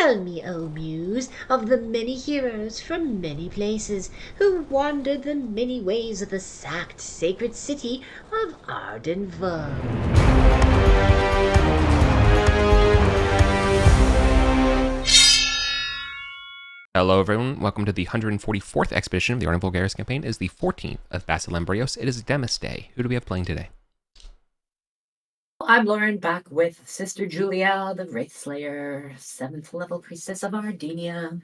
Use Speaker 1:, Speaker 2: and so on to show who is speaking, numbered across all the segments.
Speaker 1: Tell me, O Muse, of the many heroes from many places who wandered the many ways of the sacked sacred city of Arden.
Speaker 2: Hello everyone, welcome to the 144th expedition of the Arden Vulgaris campaign. It is the 14th of Basilembrios. It is Demis Day. Who do we have playing today?
Speaker 3: I'm Lauren, back with Sister Julia, the Wraith Slayer, 7th level priestess of Ardenia.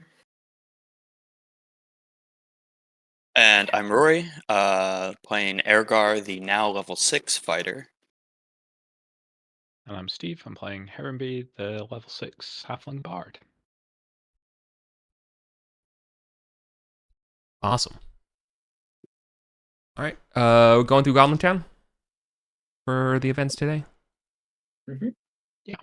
Speaker 4: And I'm Rory, playing Ergar, the now level 6 fighter.
Speaker 5: And I'm Steve, I'm playing Heronby, the level 6 halfling bard.
Speaker 2: Awesome. Alright, we're going through Goblin Town for the events today?
Speaker 3: Mm-hmm.
Speaker 5: Yeah.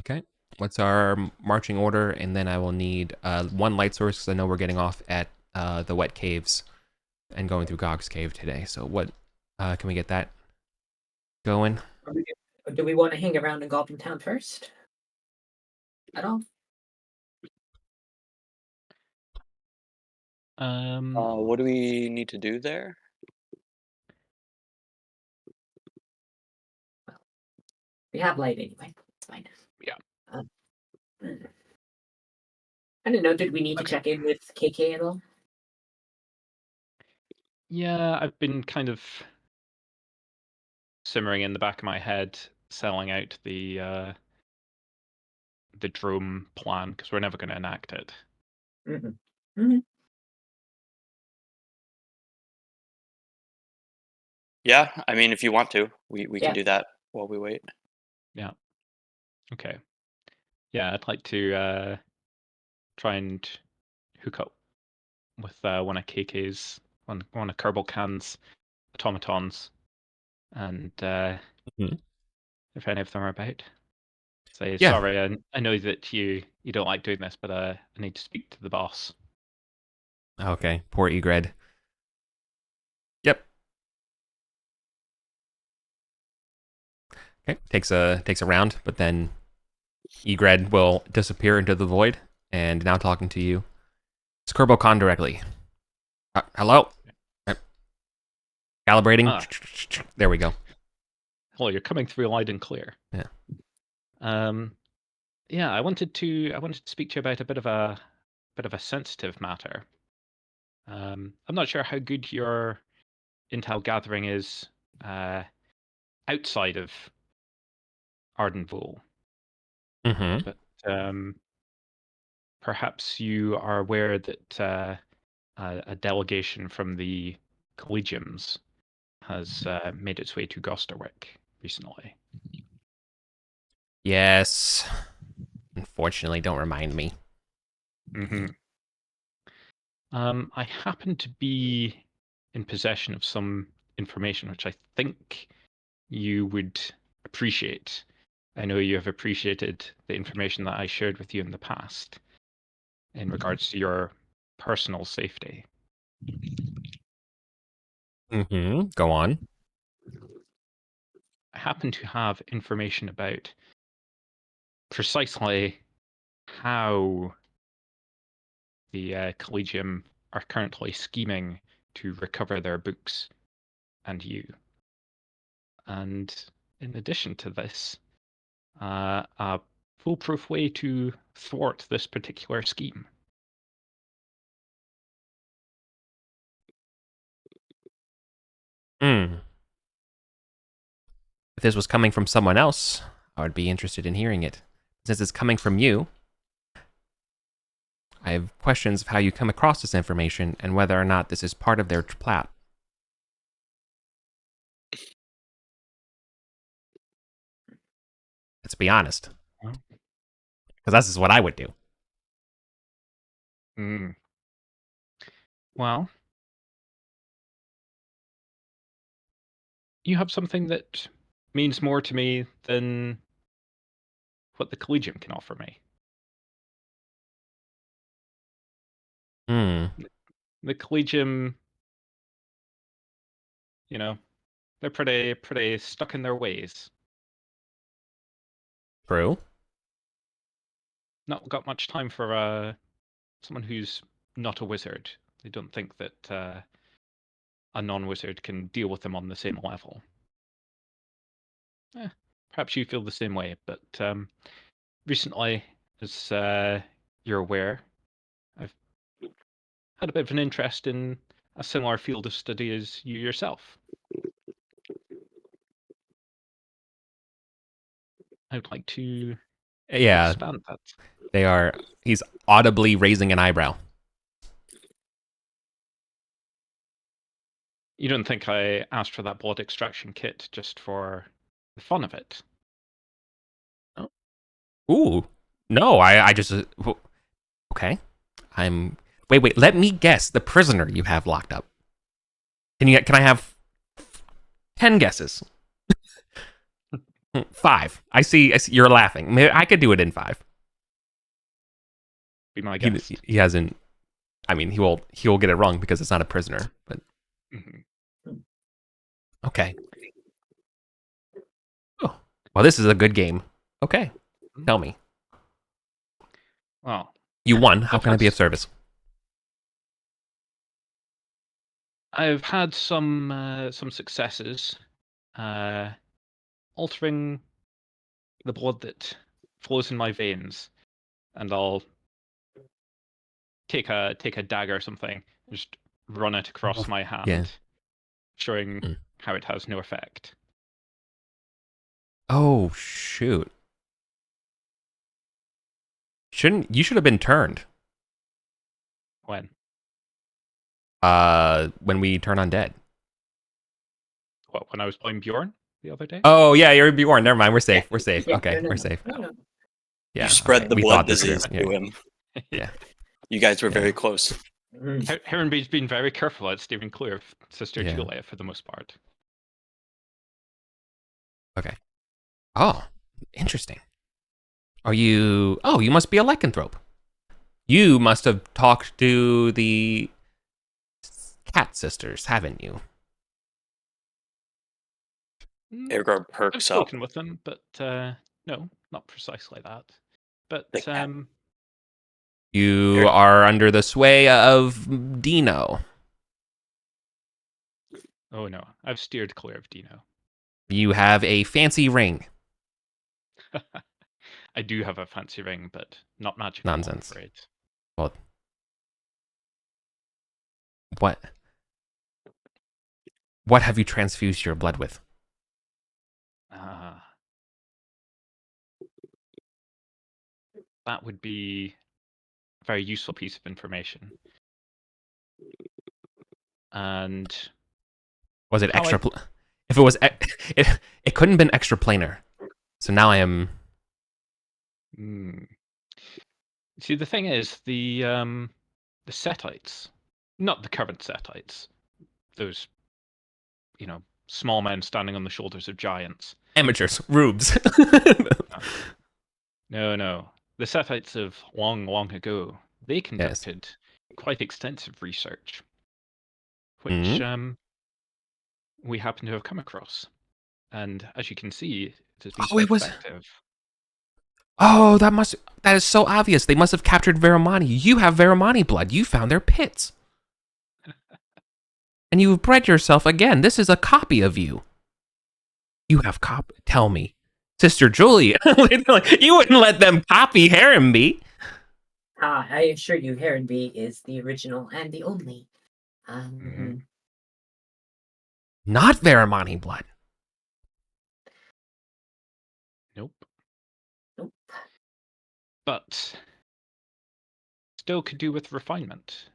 Speaker 2: Okay, what's our marching order? And then I will need one light source, because I know we're getting off at the wet caves and going through Gog's cave today. So what, can we get that going?
Speaker 3: Do we want to hang around in Goblin Town first? At all?
Speaker 4: What do we need to do there?
Speaker 3: We have light anyway. It's fine.
Speaker 5: Yeah.
Speaker 3: I don't know, did we need to check in with KK at all?
Speaker 5: Yeah, I've been kind of simmering in the back of my head, selling out the drone plan, because we're never going to enact it.
Speaker 3: Mm-hmm. Mm-hmm.
Speaker 4: Yeah, I mean, if you want to, we
Speaker 3: Yeah.
Speaker 4: can do that while we wait.
Speaker 5: Yeah. Okay. Yeah, I'd like to try and hook up with one of KK's, one of Kerbal Khan's automatons, and if any of them are about. Say,
Speaker 2: Yeah.
Speaker 5: sorry, I know that you don't like doing this, but I need to speak to the boss.
Speaker 2: Okay, poor Egred. Yep. Okay, takes a round, but then Egred will disappear into the void, and now talking to you. It's Kerbo Khan directly. Hello? Calibrating. There we go.
Speaker 5: Hello, you're coming through loud and clear.
Speaker 2: Yeah.
Speaker 5: Yeah, I wanted to speak to you about a bit of a sensitive matter. I'm not sure how good your intel gathering is outside of Ardenville.
Speaker 2: Mm-hmm.
Speaker 5: But perhaps you are aware that a delegation from the collegiums has made its way to Gosterwick recently.
Speaker 2: Yes. Unfortunately, don't remind me.
Speaker 5: Mm-hmm. I happen to be in possession of some information which I think you would appreciate. I know you have appreciated the information that I shared with you in the past in regards to your personal safety.
Speaker 2: Mm-hmm. Go on.
Speaker 5: I happen to have information about precisely how the Collegium are currently scheming to recover their books and you. And in addition to this, a foolproof way to thwart this particular scheme.
Speaker 2: Hmm. If this was coming from someone else, I would be interested in hearing it. Since it's coming from you, I have questions of how you come across this information and whether or not this is part of their plot. Let's be honest. Because this is what I would do.
Speaker 5: Mm. Well, you have something that means more to me than what the Collegium can offer me.
Speaker 2: Hmm.
Speaker 5: The Collegium, they're pretty stuck in their ways.
Speaker 2: True.
Speaker 5: not got much time for someone who's not a wizard. They don't think that a non-wizard can deal with them on the same level. Perhaps you feel the same way, but recently, as you're aware, I've had a bit of an interest in a similar field of study as you yourself. I'd like to
Speaker 2: Yeah,
Speaker 5: expand that.
Speaker 2: they are. He's audibly raising an eyebrow.
Speaker 5: You don't think I asked for that blood extraction kit just for the fun of it?
Speaker 2: Ooh, no, I just. Okay, Wait. Let me guess. The prisoner you have locked up. Can I have 10 guesses? 5. I see. You're laughing. Maybe I could do it in 5.
Speaker 5: Be my guess.
Speaker 2: He hasn't. I mean, he will get it wrong because it's not a prisoner. But okay. Oh, well, this is a good game. Okay, tell me.
Speaker 5: Well,
Speaker 2: You won. How can I be of service?
Speaker 5: I've had some successes, altering the blood that flows in my veins, and I'll take a dagger or something, just run it across my hand, showing how it has no effect.
Speaker 2: Oh shoot! You should have been turned.
Speaker 5: When?
Speaker 2: When we turn undead.
Speaker 5: What? When I was playing Bjorn the other day?
Speaker 2: Oh yeah, you're Bjorn. Never mind. We're safe. We're safe. Okay, we're safe. Yeah,
Speaker 4: you spread the
Speaker 2: we
Speaker 4: blood
Speaker 2: thought this
Speaker 4: disease
Speaker 2: through.
Speaker 4: to him.
Speaker 2: Yeah.
Speaker 4: You guys were very close.
Speaker 5: Heronby's been very careful at steering clear of Sister Julia for the most part.
Speaker 2: Okay. Oh, interesting. Are you? Oh, you must be a lycanthrope. You must have talked to the cat sisters, haven't you?
Speaker 4: Ergar
Speaker 5: I've
Speaker 4: perks up.
Speaker 5: spoken with them, but no, not precisely that. But
Speaker 2: you are under the sway of Dino.
Speaker 5: Oh no, I've steered clear of Dino.
Speaker 2: You have a fancy ring.
Speaker 5: I do have a fancy ring, but not magical.
Speaker 2: Nonsense.
Speaker 5: I'm afraid.
Speaker 2: Well, what? What have you transfused your blood with?
Speaker 5: That would be a very useful piece of information. And
Speaker 2: was it extra? If it was, it couldn't have been extra planar. So now I am.
Speaker 5: See, the thing is, the Setites, not the current Setites, those, small men standing on the shoulders of giants.
Speaker 2: Amateurs, rubes.
Speaker 5: No. The Setites of long, long ago, they conducted quite extensive research, which we happen to have come across. And as you can see, it has been quite effective.
Speaker 2: Oh, that is so obvious. They must have captured Veramani. You have Veramani blood. You found their pits. And you've bred yourself again. This is a copy of you. You have tell me. Sister Julia, you wouldn't let them copy Heronby.
Speaker 3: I assure you, Heronby is the original and the only.
Speaker 2: Not Veramani blood.
Speaker 5: Nope. But still could do with refinement.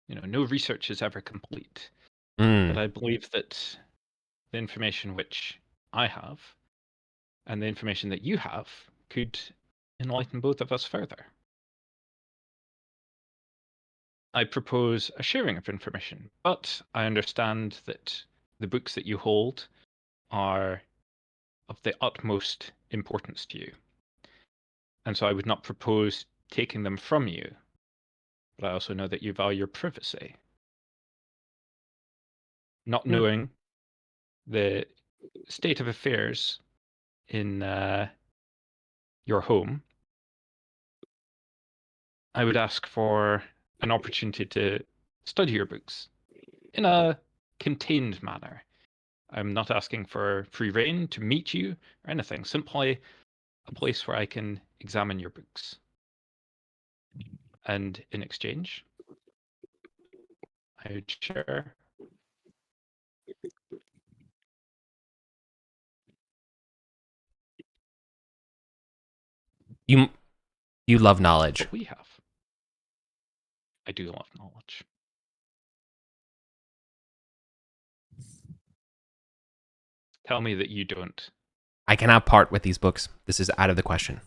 Speaker 5: No research is ever complete. But I believe that the information which I have and the information that you have could enlighten both of us further. I propose a sharing of information, but I understand that the books that you hold are of the utmost importance to you. And so I would not propose taking them from you, but I also know that you value your privacy. Not knowing the state of affairs in your home, I would ask for an opportunity to study your books in a contained manner. I'm not asking for free rein to meet you or anything, simply a place where I can examine your books. And in exchange, I would share
Speaker 2: You love knowledge.
Speaker 5: what we have. I do love knowledge. Tell me that you don't.
Speaker 2: I cannot part with these books. This is out of the question.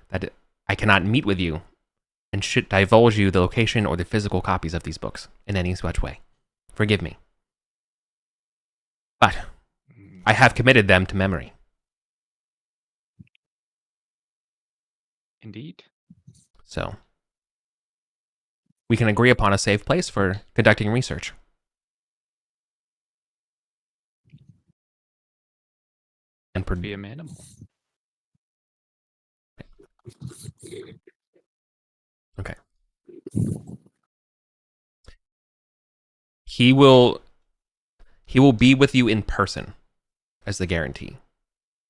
Speaker 2: That I cannot meet with you and should divulge you the location or the physical copies of these books in any such way. Forgive me. But I have committed them to memory.
Speaker 5: Indeed.
Speaker 2: So we can agree upon a safe place for conducting research. And
Speaker 5: Be amenable.
Speaker 2: Okay. He will be with you in person as the guarantee.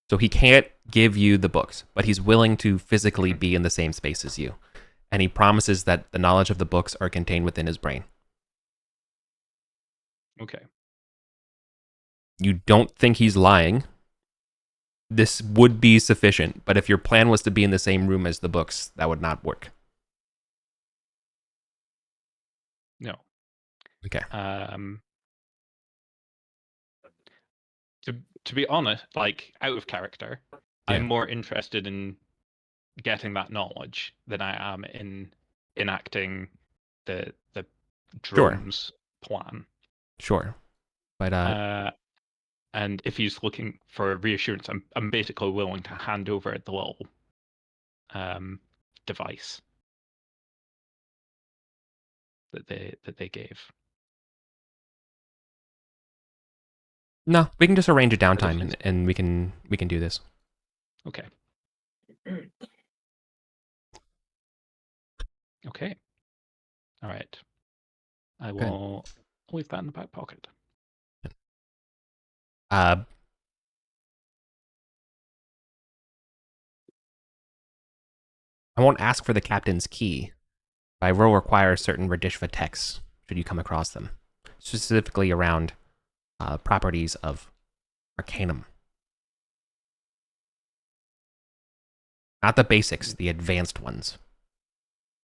Speaker 2: So he can't give you the books, but he's willing to physically be in the same space as you. And he promises that the knowledge of the books are contained within his brain.
Speaker 5: Okay.
Speaker 2: You don't think he's lying. This would be sufficient, but if your plan was to be in the same room as the books, that would not work.
Speaker 5: No.
Speaker 2: Okay.
Speaker 5: To be honest, like out of character,
Speaker 2: Yeah.
Speaker 5: I'm more interested in getting that knowledge than I am in enacting the drone's plan.
Speaker 2: Sure. But
Speaker 5: and if he's looking for reassurance, I'm basically willing to hand over the little device that they gave.
Speaker 2: no, we can just arrange a downtime and we can do this.
Speaker 5: Okay. Okay. All right. I will leave that in the back pocket.
Speaker 2: I won't ask for the captain's key, but I will require certain Radishva texts should you come across them, specifically around properties of Arcanum. Not the basics, the advanced ones.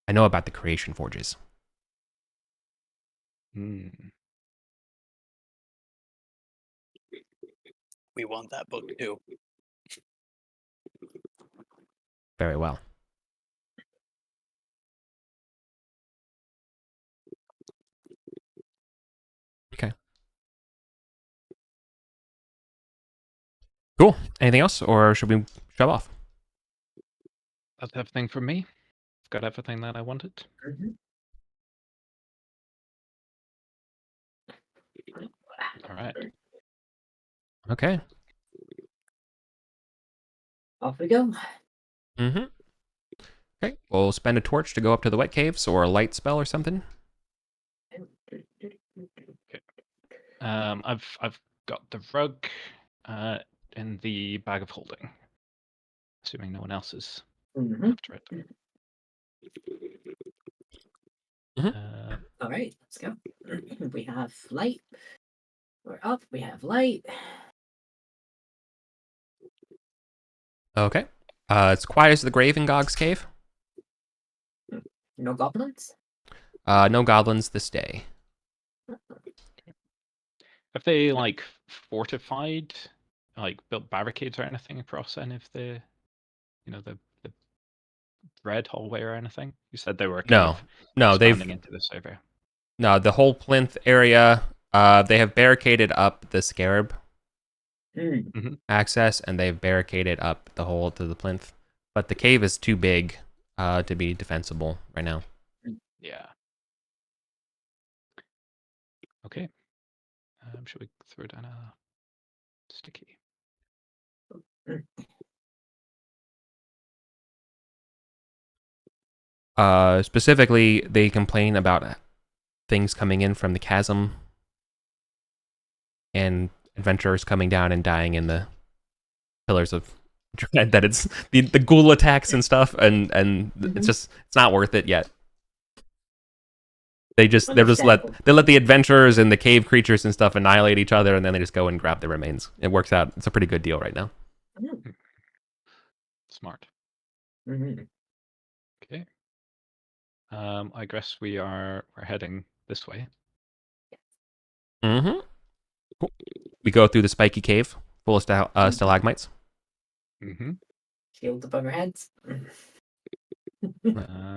Speaker 2: I know about the creation forges.
Speaker 4: We want that book too.
Speaker 2: Very well. Okay. Cool. Anything else, or should we shove off?
Speaker 5: That's everything from me. I've got everything that I wanted. All right.
Speaker 2: Okay.
Speaker 3: Off we go.
Speaker 2: Mm-hmm. Okay. We'll spend a torch to go up to the wet caves, or a light spell or something.
Speaker 5: I've got the rug in the bag of holding. Assuming no one else is after it.
Speaker 3: All right, let's go. We have light. We're up. We have light.
Speaker 2: Okay. It's quiet as the grave in Gog's cave.
Speaker 3: No goblins?
Speaker 2: No goblins this day.
Speaker 5: Have they like fortified, like built barricades or anything across any of the, the red hallway or anything? You said they were kind of
Speaker 2: they've
Speaker 5: into this area.
Speaker 2: No, the whole plinth area. They have barricaded up the scarab access, and they've barricaded up the hole to the plinth. But the cave is too big to be defensible right now.
Speaker 5: Yeah. Okay. Should we throw down a sticky?
Speaker 2: Specifically, they complain about things coming in from the chasm and adventurers coming down and dying in the pillars of dread. That it's the ghoul attacks and stuff, and it's not worth it yet. They let the adventurers and the cave creatures and stuff annihilate each other, and then they just go and grab the remains. It works out. It's a pretty good deal right now.
Speaker 5: Smart.
Speaker 3: Mm-hmm.
Speaker 5: Okay. I guess we're heading this way.
Speaker 2: Mm-hmm. Cool. We go through the spiky cave full of stalagmites.
Speaker 5: Mm-hmm.
Speaker 3: Shield above our heads.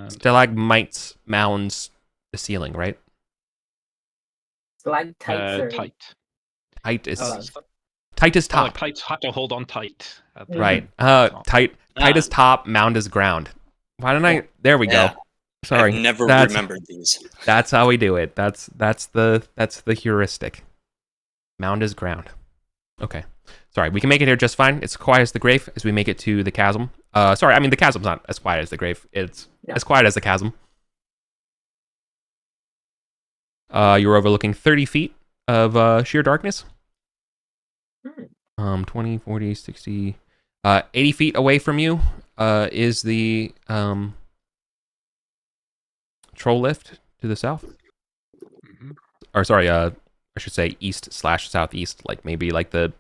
Speaker 2: Stalagmites mounds the ceiling, right?
Speaker 3: Stalactites or
Speaker 5: tight.
Speaker 2: Tight is
Speaker 3: Oh,
Speaker 2: tight is top.
Speaker 5: Tights have to hold on tight. At the
Speaker 2: Right.
Speaker 5: top.
Speaker 2: Tight is top, mound is ground. Why don't I? There we go. Sorry.
Speaker 4: I've never remembered these.
Speaker 2: That's how we do it. That's the heuristic. Mound is ground. Okay. Sorry, we can make it here just fine. It's quiet as the grave as we make it to the chasm. Sorry, I mean the chasm's not as quiet as the grave. It's as quiet as the chasm. You're overlooking 30 feet of sheer darkness. 20, 40, 60, 80 feet away from you is the troll lift to the south.
Speaker 5: Mm-hmm.
Speaker 2: Or sorry, I should say east/southeast, like maybe like the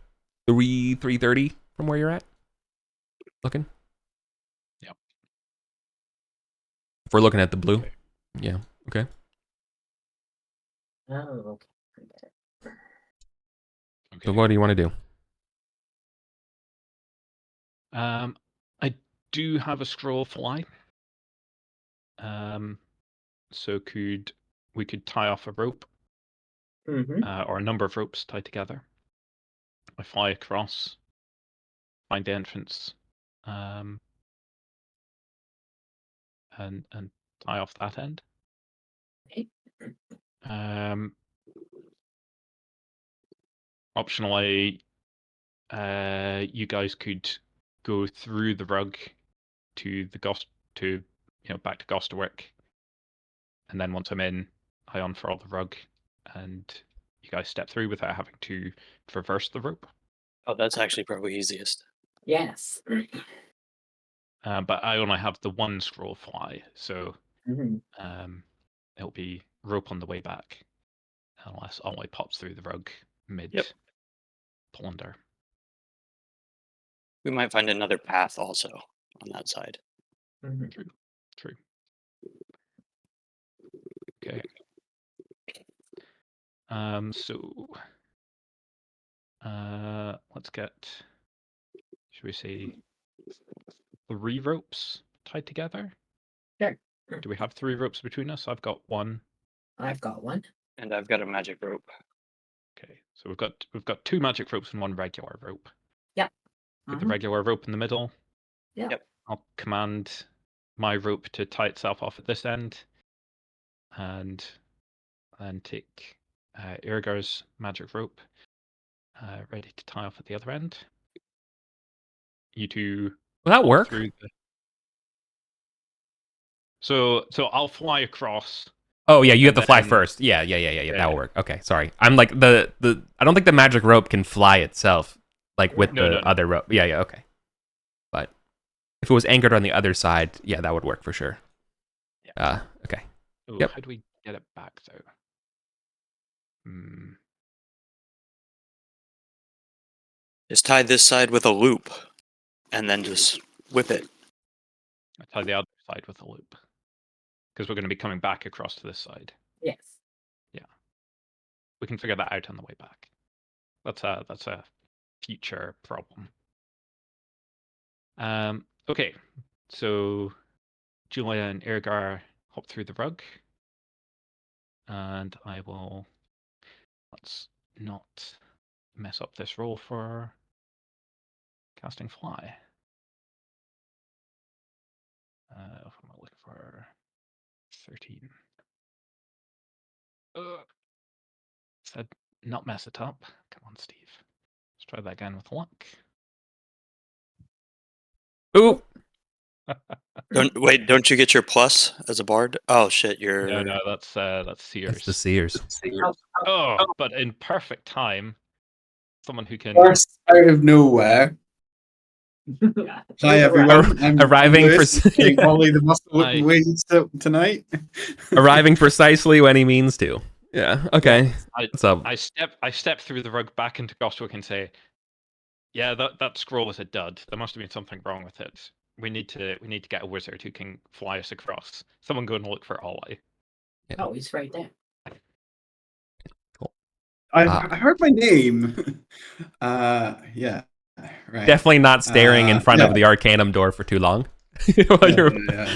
Speaker 2: 330 from where you're at. Looking.
Speaker 5: Yep.
Speaker 2: If we're looking at the blue. Okay. Yeah. Okay.
Speaker 3: Oh, okay.
Speaker 2: So what do you want to do?
Speaker 5: I do have a scroll fly. So we could tie off a rope, or a number of ropes tied together. I fly across, find the entrance, and tie off that end.
Speaker 3: Okay.
Speaker 5: Optionally, you guys could go through the rug to the back to Gosterwick, and then once I'm in, I unfurl the rug, and you guys step through without having to traverse the rope.
Speaker 4: Oh, that's actually probably easiest.
Speaker 3: Yes.
Speaker 5: But I only have the one scroll fly, so
Speaker 3: Mm-hmm.
Speaker 5: it'll be rope on the way back, unless Ollie pops through the rug mid plunder.
Speaker 4: We might find another path also on that side.
Speaker 3: Mm-hmm.
Speaker 5: True. Okay. So let's get, should we say, 3 ropes tied together?
Speaker 3: Sure.
Speaker 5: Do we have 3 ropes between us? I've got 1.
Speaker 3: I've got one.
Speaker 4: And I've got a magic rope.
Speaker 5: Okay, so we've got 2 magic ropes and 1 regular rope.
Speaker 3: Yep.
Speaker 5: Put the regular rope in the middle.
Speaker 3: Yep.
Speaker 5: I'll command my rope to tie itself off at this end, and then take Irgar's magic rope, ready to tie off at the other end. You two
Speaker 2: Will that work?
Speaker 5: through the... So I'll fly across.
Speaker 2: Oh yeah, you have to fly
Speaker 5: then-
Speaker 2: first. Yeah. That'll work. Okay, sorry. I'm like the I don't think the magic rope can fly itself, like with
Speaker 5: No.
Speaker 2: other rope. Yeah. Okay. But if it was anchored on the other side, yeah, that would work for sure.
Speaker 5: Yeah.
Speaker 2: Okay.
Speaker 5: Ooh,
Speaker 2: Yep.
Speaker 5: How do we get it back though?
Speaker 4: Just tie this side with a loop, and then just whip it.
Speaker 5: I tie the other side with a loop, because we're going to be coming back across to this side.
Speaker 3: Yes.
Speaker 5: We can figure that out on the way back. That's a future problem. Okay, so Julia and Irgar hop through the rug, and I will. Let's not mess up this roll for casting fly. I'm looking for 13. Said not mess it up. Come on, Steve. Let's try that again with luck.
Speaker 2: Ooh.
Speaker 4: Don't you get your plus as a bard? Oh shit, you're
Speaker 5: No, that's
Speaker 2: That's
Speaker 5: Sears.
Speaker 2: the Sears.
Speaker 5: Oh, but in perfect time, someone who can.
Speaker 6: First out of nowhere. Hi everyone, I'm
Speaker 2: Arriving
Speaker 6: Lewis. Getting Ollie the muscle
Speaker 5: Hi.
Speaker 6: weights tonight.
Speaker 2: Arriving precisely when he means to. Yeah. Okay. What's up?
Speaker 5: I step through the rug back into Gostwick and say, "Yeah, that scroll is a dud. There must have been something wrong with it. We need to get a wizard who can fly us across. Someone go and look for Ollie."
Speaker 3: Oh, he's right there.
Speaker 6: I heard my name. Yeah, right.
Speaker 2: Definitely not staring in front of the Arcanum door for too long.
Speaker 6: Yeah.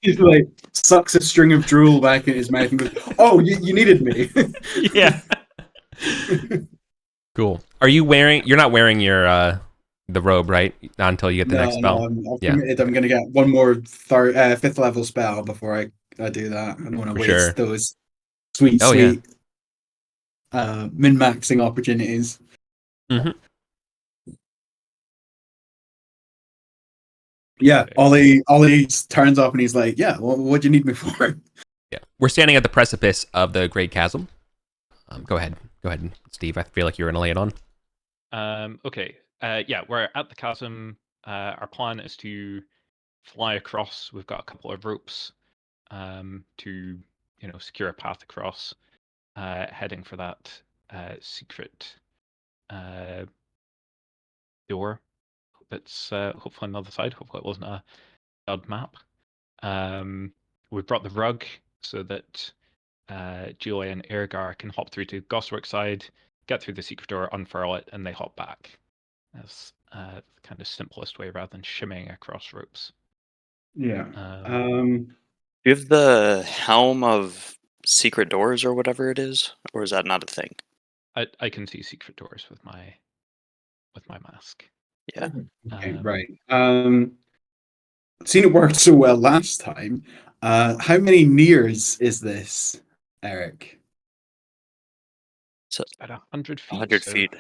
Speaker 6: He's like sucks a string of drool back in his mouth and goes, "Oh, you needed me."
Speaker 2: Yeah. Cool. Are you wearing? You're not wearing your the robe, right? Not until you get the next spell.
Speaker 6: No, I've committed. I'm gonna get one more 5th level spell before I do that. I don't want to waste those sweet min-maxing opportunities.
Speaker 2: Mm-hmm.
Speaker 6: Yeah, Ollie turns up and he's like, "Yeah, what do you need me for?"
Speaker 2: Yeah, we're standing at the precipice of the Great Chasm. Go ahead, Steve. I feel like you're gonna lay it on.
Speaker 5: Okay. Yeah, we're at the chasm. Our plan is to fly across. We've got a couple of ropes to secure a path across. Heading for that secret door. That's hopefully on the other side. Hopefully it wasn't a bad map. We've brought the rug so that Julia and Ergar can hop through to Goswick side, get through the secret door, unfurl it, and they hop back. That's the kind of simplest way rather than shimmying across ropes.
Speaker 6: Yeah.
Speaker 4: Do you have the helm of secret doors or whatever it is, or is that not a thing?
Speaker 5: I can see secret doors with my mask.
Speaker 4: Yeah.
Speaker 6: Okay, right. Seen it worked so well last time. How many nears is this, Eric?
Speaker 4: So
Speaker 5: At 100 feet.
Speaker 4: 100
Speaker 5: so
Speaker 4: feet.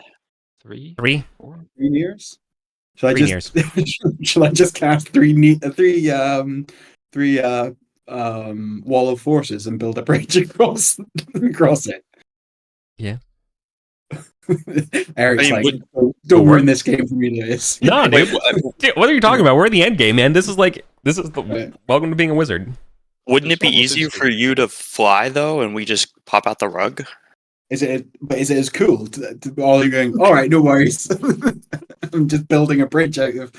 Speaker 2: 3,
Speaker 5: 4.
Speaker 6: 3 nears? Shall I
Speaker 2: 3
Speaker 6: just shall I just cast three wall of forces and build a bridge across it?
Speaker 2: Yeah.
Speaker 6: Eric's
Speaker 4: I mean,
Speaker 6: don't ruin this game for me, Lewis.
Speaker 2: No, dude.
Speaker 4: Wait,
Speaker 2: Dude, what are you talking about? We're in the end game, man. This is the welcome to being a wizard.
Speaker 4: Wouldn't it be
Speaker 5: It's almost
Speaker 4: easier
Speaker 5: as
Speaker 4: for you to fly though, and we just pop out the rug?
Speaker 6: Is it as cool to all you going, all right, no worries. I'm just building a bridge out of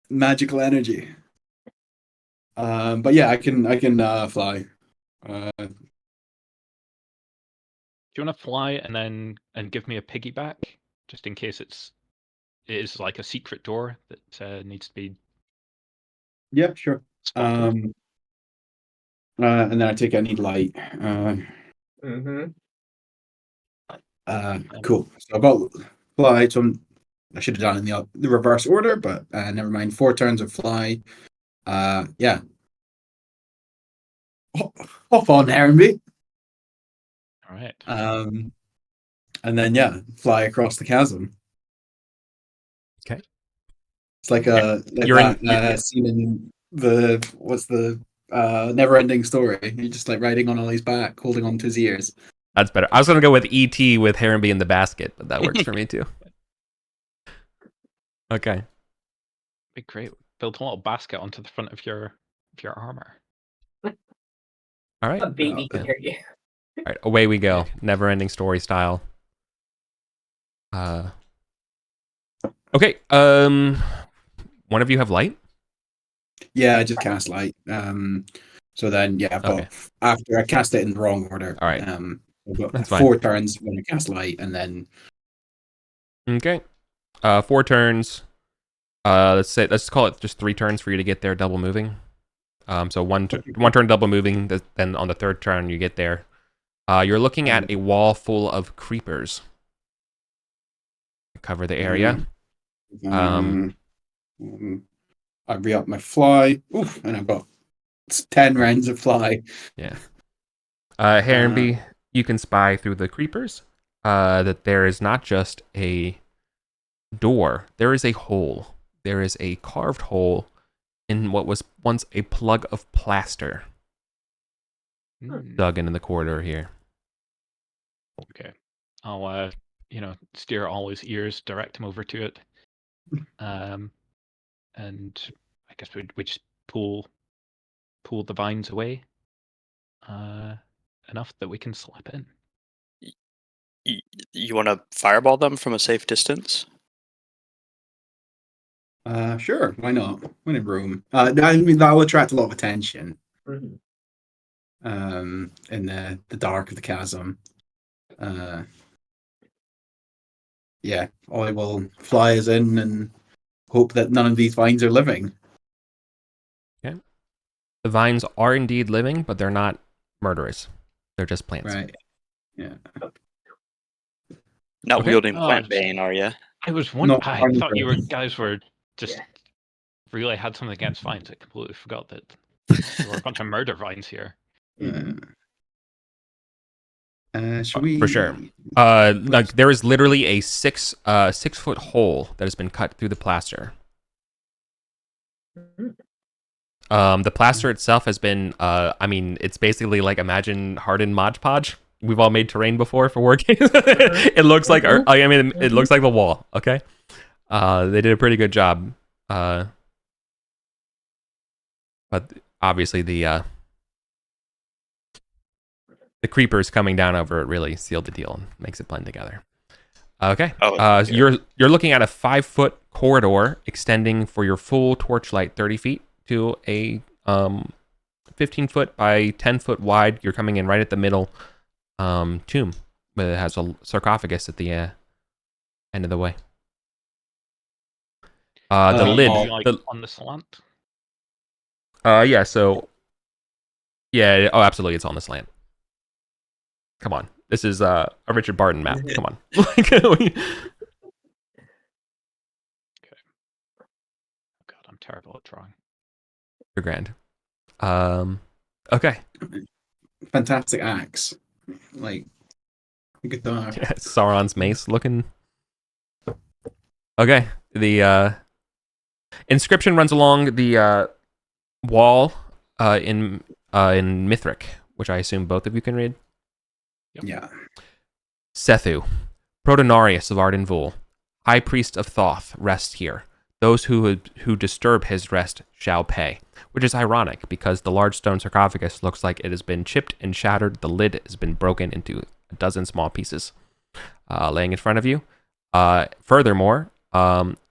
Speaker 6: magical energy. But yeah, I can fly.
Speaker 5: Do you want to fly and give me a piggyback, just in case it is like a secret door that needs to be
Speaker 6: Yeah, sure.
Speaker 5: spotted?
Speaker 6: And then I take any light. Cool. So I've got fly. So I should have done in the reverse order, but never mind. 4 turns of fly. Yeah. Hop on, Aaronby.
Speaker 5: All right.
Speaker 6: And then fly across the chasm.
Speaker 2: Okay.
Speaker 6: It's like
Speaker 2: you're
Speaker 6: scene in the never-ending story. You're just like riding on Ollie's back, holding on to his ears.
Speaker 2: That's better. I was gonna go with E.T. with Harenby in the basket, but that works for me too. Okay.
Speaker 5: Be great. Build a little basket onto the front of your armor.
Speaker 2: All right.
Speaker 3: A baby carrier.
Speaker 2: All right. Away we go. Never-ending story style. Okay. One of you have light?
Speaker 6: Yeah, I just cast light. So then I've got after I cast it in the wrong order.
Speaker 2: All right.
Speaker 6: I've got
Speaker 2: That's
Speaker 6: 4 turns when I cast light, and then
Speaker 2: Okay. 4 turns. Let's call it just 3 turns for you to get there double moving. So one turn double moving, then on the 3rd turn you get there. You're looking at a wall full of creepers. Cover the area.
Speaker 6: I re-up my fly. Oof, and I've got 10 rounds of fly.
Speaker 2: Yeah. Harenby, you can spy through the creepers that there is not just a door, there is a hole. There is a carved hole in what was once a plug of plaster
Speaker 5: Hmm.
Speaker 2: dug into the corridor here.
Speaker 5: Okay. I'll steer all his ears, direct him over to it. And I guess we just pull the vines away. Enough that we can slip in.
Speaker 4: You want to fireball them from a safe distance?
Speaker 6: Sure, why not? When in room. I mean, that'll attract a lot of attention.
Speaker 3: Mhm.
Speaker 6: In the dark of the chasm. Yeah, I will fly us in and hope that none of these vines are living.
Speaker 2: Okay. The vines are indeed living, but they're not murderous. They're just plants.
Speaker 6: Right. Yeah.
Speaker 4: Not
Speaker 2: Okay.
Speaker 4: wielding
Speaker 5: Oh,
Speaker 4: plant bane, are you?
Speaker 5: I was wondering.
Speaker 6: Not
Speaker 5: I thought you
Speaker 6: harmful.
Speaker 5: guys were just
Speaker 3: Yeah.
Speaker 5: really had something against vines. I completely forgot that there were a bunch of murder vines here.
Speaker 6: Should we?
Speaker 2: For sure. Like there is literally a 6 foot hole that has been cut through the plaster. The plaster itself has been, I mean, it's basically like imagine Arden Mod Podge. We've all made terrain before for working. It looks like, it looks like the wall. Okay, they did a pretty good job. But obviously the creepers coming down over it really sealed the deal and makes it blend together. Okay. You're looking at a 5 foot corridor extending for your full torchlight 30 feet to a 15 foot by 10 foot wide. You're coming in right at the middle tomb, but it has a sarcophagus at the end of the way. The lid,
Speaker 5: Like on the slant.
Speaker 2: yeah. So, yeah. Oh, absolutely, it's on the slant. Come on, this is a Richard Barton map. Come on.
Speaker 5: Okay. Oh God, I'm terrible at drawing.
Speaker 2: You're grand. Okay.
Speaker 6: Fantastic axe. Like, look at that.
Speaker 2: Yeah, Sauron's mace looking. Okay. The inscription runs along the wall in Mithric, which I assume both of you can read.
Speaker 5: Yep.
Speaker 6: Yeah.
Speaker 2: Sethu, Protonarius of Arden Vul, High Priest of Thoth, rest here. Those who disturb his rest shall pay. Which is ironic, because the large stone sarcophagus looks like it has been chipped and shattered. The lid has been broken into a dozen small pieces. Laying in front of you. Furthermore,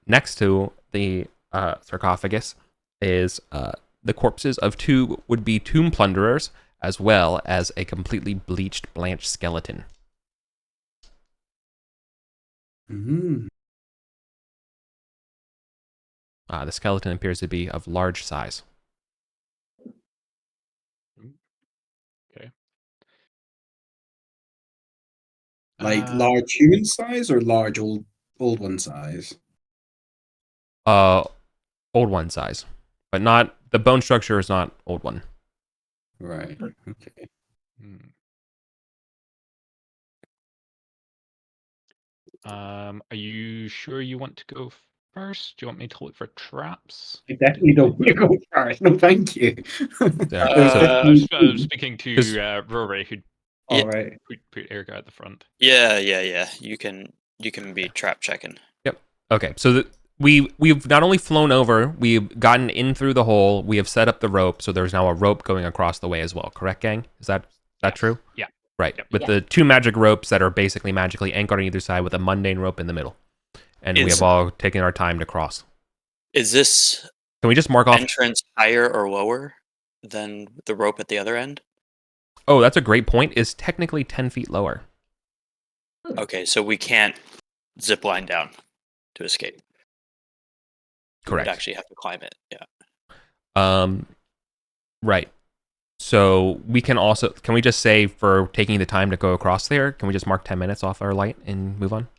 Speaker 2: next to the sarcophagus is the corpses of 2 would-be tomb plunderers, as well as a completely bleached, blanched skeleton.
Speaker 6: Mm-hmm.
Speaker 2: The skeleton appears to be of large size.
Speaker 5: Okay.
Speaker 6: Like large human size or large old one size?
Speaker 2: Old one size, but not the bone structure is not old one.
Speaker 6: Right. Okay.
Speaker 5: Are you sure you want to go first? Do you want me to look for traps?
Speaker 6: I definitely don't want to go first. No, thank you.
Speaker 5: I was speaking to Rory, who
Speaker 6: All right.
Speaker 5: put Ergo at the front.
Speaker 4: Yeah. You can be trap checking.
Speaker 2: Yep. Okay. So we've not only flown over, we've gotten in through the hole. We have set up the rope, so there's now a rope going across the way as well. Correct, gang? Is that true?
Speaker 5: Yeah.
Speaker 2: Right.
Speaker 5: Yep.
Speaker 2: With the 2 magic ropes that are basically magically anchored on either side, with a mundane rope in the middle, and we have all taken our time to cross.
Speaker 4: Is this
Speaker 2: Can we just mark off?
Speaker 4: entrance higher or lower than the rope at the other end?
Speaker 2: Oh, that's a great point. Is technically 10 feet lower.
Speaker 4: Okay, so we can't zip line down to escape.
Speaker 2: Correct.
Speaker 4: We'd actually have to climb it. Yeah.
Speaker 2: Right. So we can also, can we just say for taking the time to go across there, can we just mark 10 minutes off our light and move on?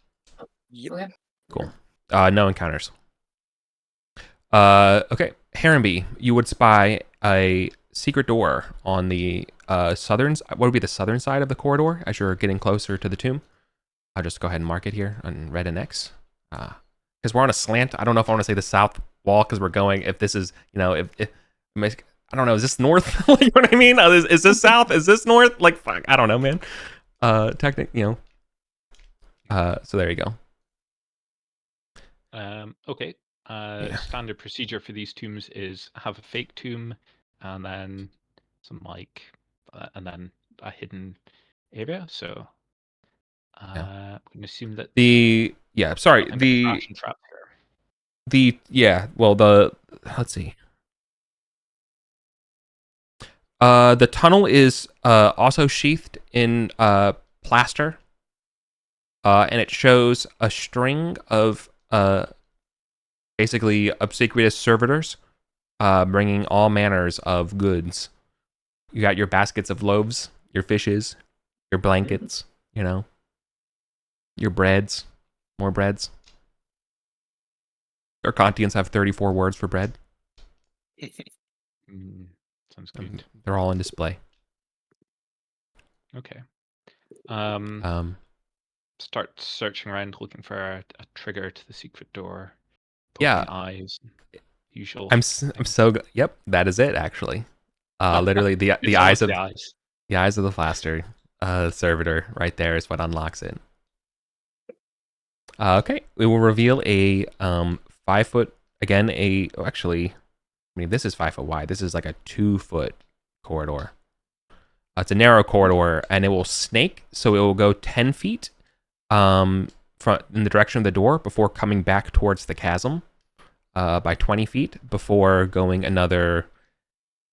Speaker 4: Yep.
Speaker 3: Okay.
Speaker 2: Cool. No encounters. Okay. Harenby, you would spy a secret door on the what would be the southern side of the corridor as you're getting closer to the tomb. I'll just go ahead and mark it here on red and X. Because we're on a slant. I don't know if I want to say the wall because we're going. If this is, if I don't know, is this north? You know what I mean? Is this south? Is this north? Like, fuck, I don't know, man. So there you go.
Speaker 5: Okay. Standard procedure for these tombs is have a fake tomb, and then and then a hidden area. So I'm going to assume that trap here.
Speaker 2: Let's see. The tunnel is also sheathed in plaster, and it shows a string of basically obsequious servitors bringing all manners of goods. You got your baskets of loaves, your fishes, your blankets, your breads, more breads. Our Kantians have 34 words for bread.
Speaker 5: Sounds good.
Speaker 2: They're all on display.
Speaker 5: Okay. Start searching around, looking for a trigger to the secret door.
Speaker 2: Yeah.
Speaker 5: Eyes. Usual.
Speaker 2: I'm so good. Yep, that is it actually. Literally the eyes of the plaster servitor right there is what unlocks it. Okay, we will reveal a 5 foot again. This is 5 foot wide. This is like a 2 foot corridor. It's a narrow corridor, and it will snake, so it will go 10 feet in the direction of the door before coming back towards the chasm by 20 feet before going another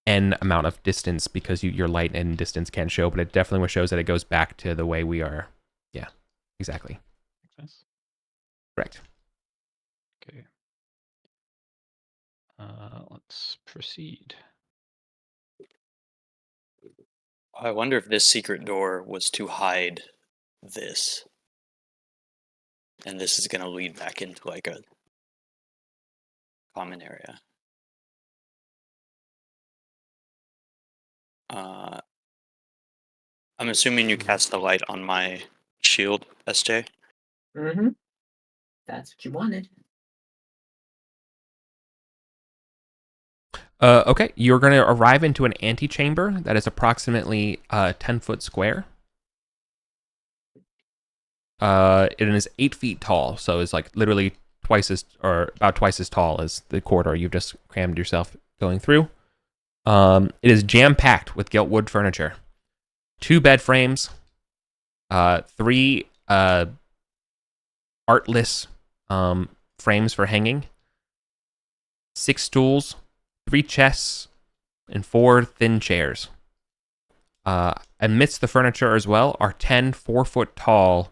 Speaker 2: N amount of distance, because your light and distance can show, but it definitely shows that it goes back to the way we are. Yeah, exactly.
Speaker 5: Makes sense.
Speaker 2: Correct.
Speaker 5: Okay. Let's proceed.
Speaker 4: I wonder if this secret door was to hide this. And this is going to lead back into like a common area. I'm assuming you cast the light on my shield, SJ?
Speaker 3: Mm-hmm. That's what you wanted.
Speaker 2: Okay, you're going to arrive into an antechamber that is approximately 10 foot square. It is 8 feet tall, so it's like literally about twice as tall as the corridor you've just crammed yourself going through. It is jam-packed with gilt wood furniture. 2 bed frames, 3 artless frames for hanging, 6 stools, 3 chests, and 4 thin chairs. Amidst the furniture as well are 10 4-foot tall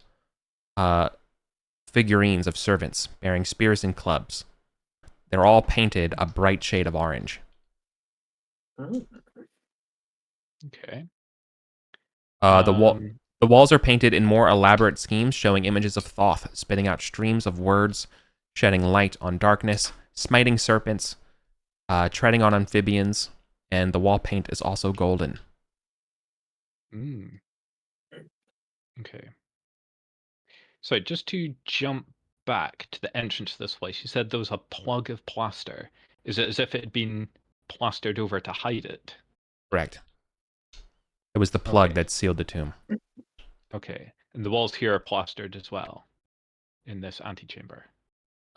Speaker 2: figurines of servants bearing spears and clubs. They're all painted a bright shade of orange.
Speaker 5: Okay.
Speaker 2: The walls are painted in more elaborate schemes showing images of Thoth spitting out streams of words, shedding light on darkness, smiting serpents, treading on amphibians, and the wall paint is also golden.
Speaker 5: Okay. So just to jump back to the entrance to this place, you said there was a plug of plaster. Is it as if it had been plastered over to hide it?
Speaker 2: Correct. It was the plug that sealed the tomb.
Speaker 5: Okay. And the walls here are plastered as well in this antechamber?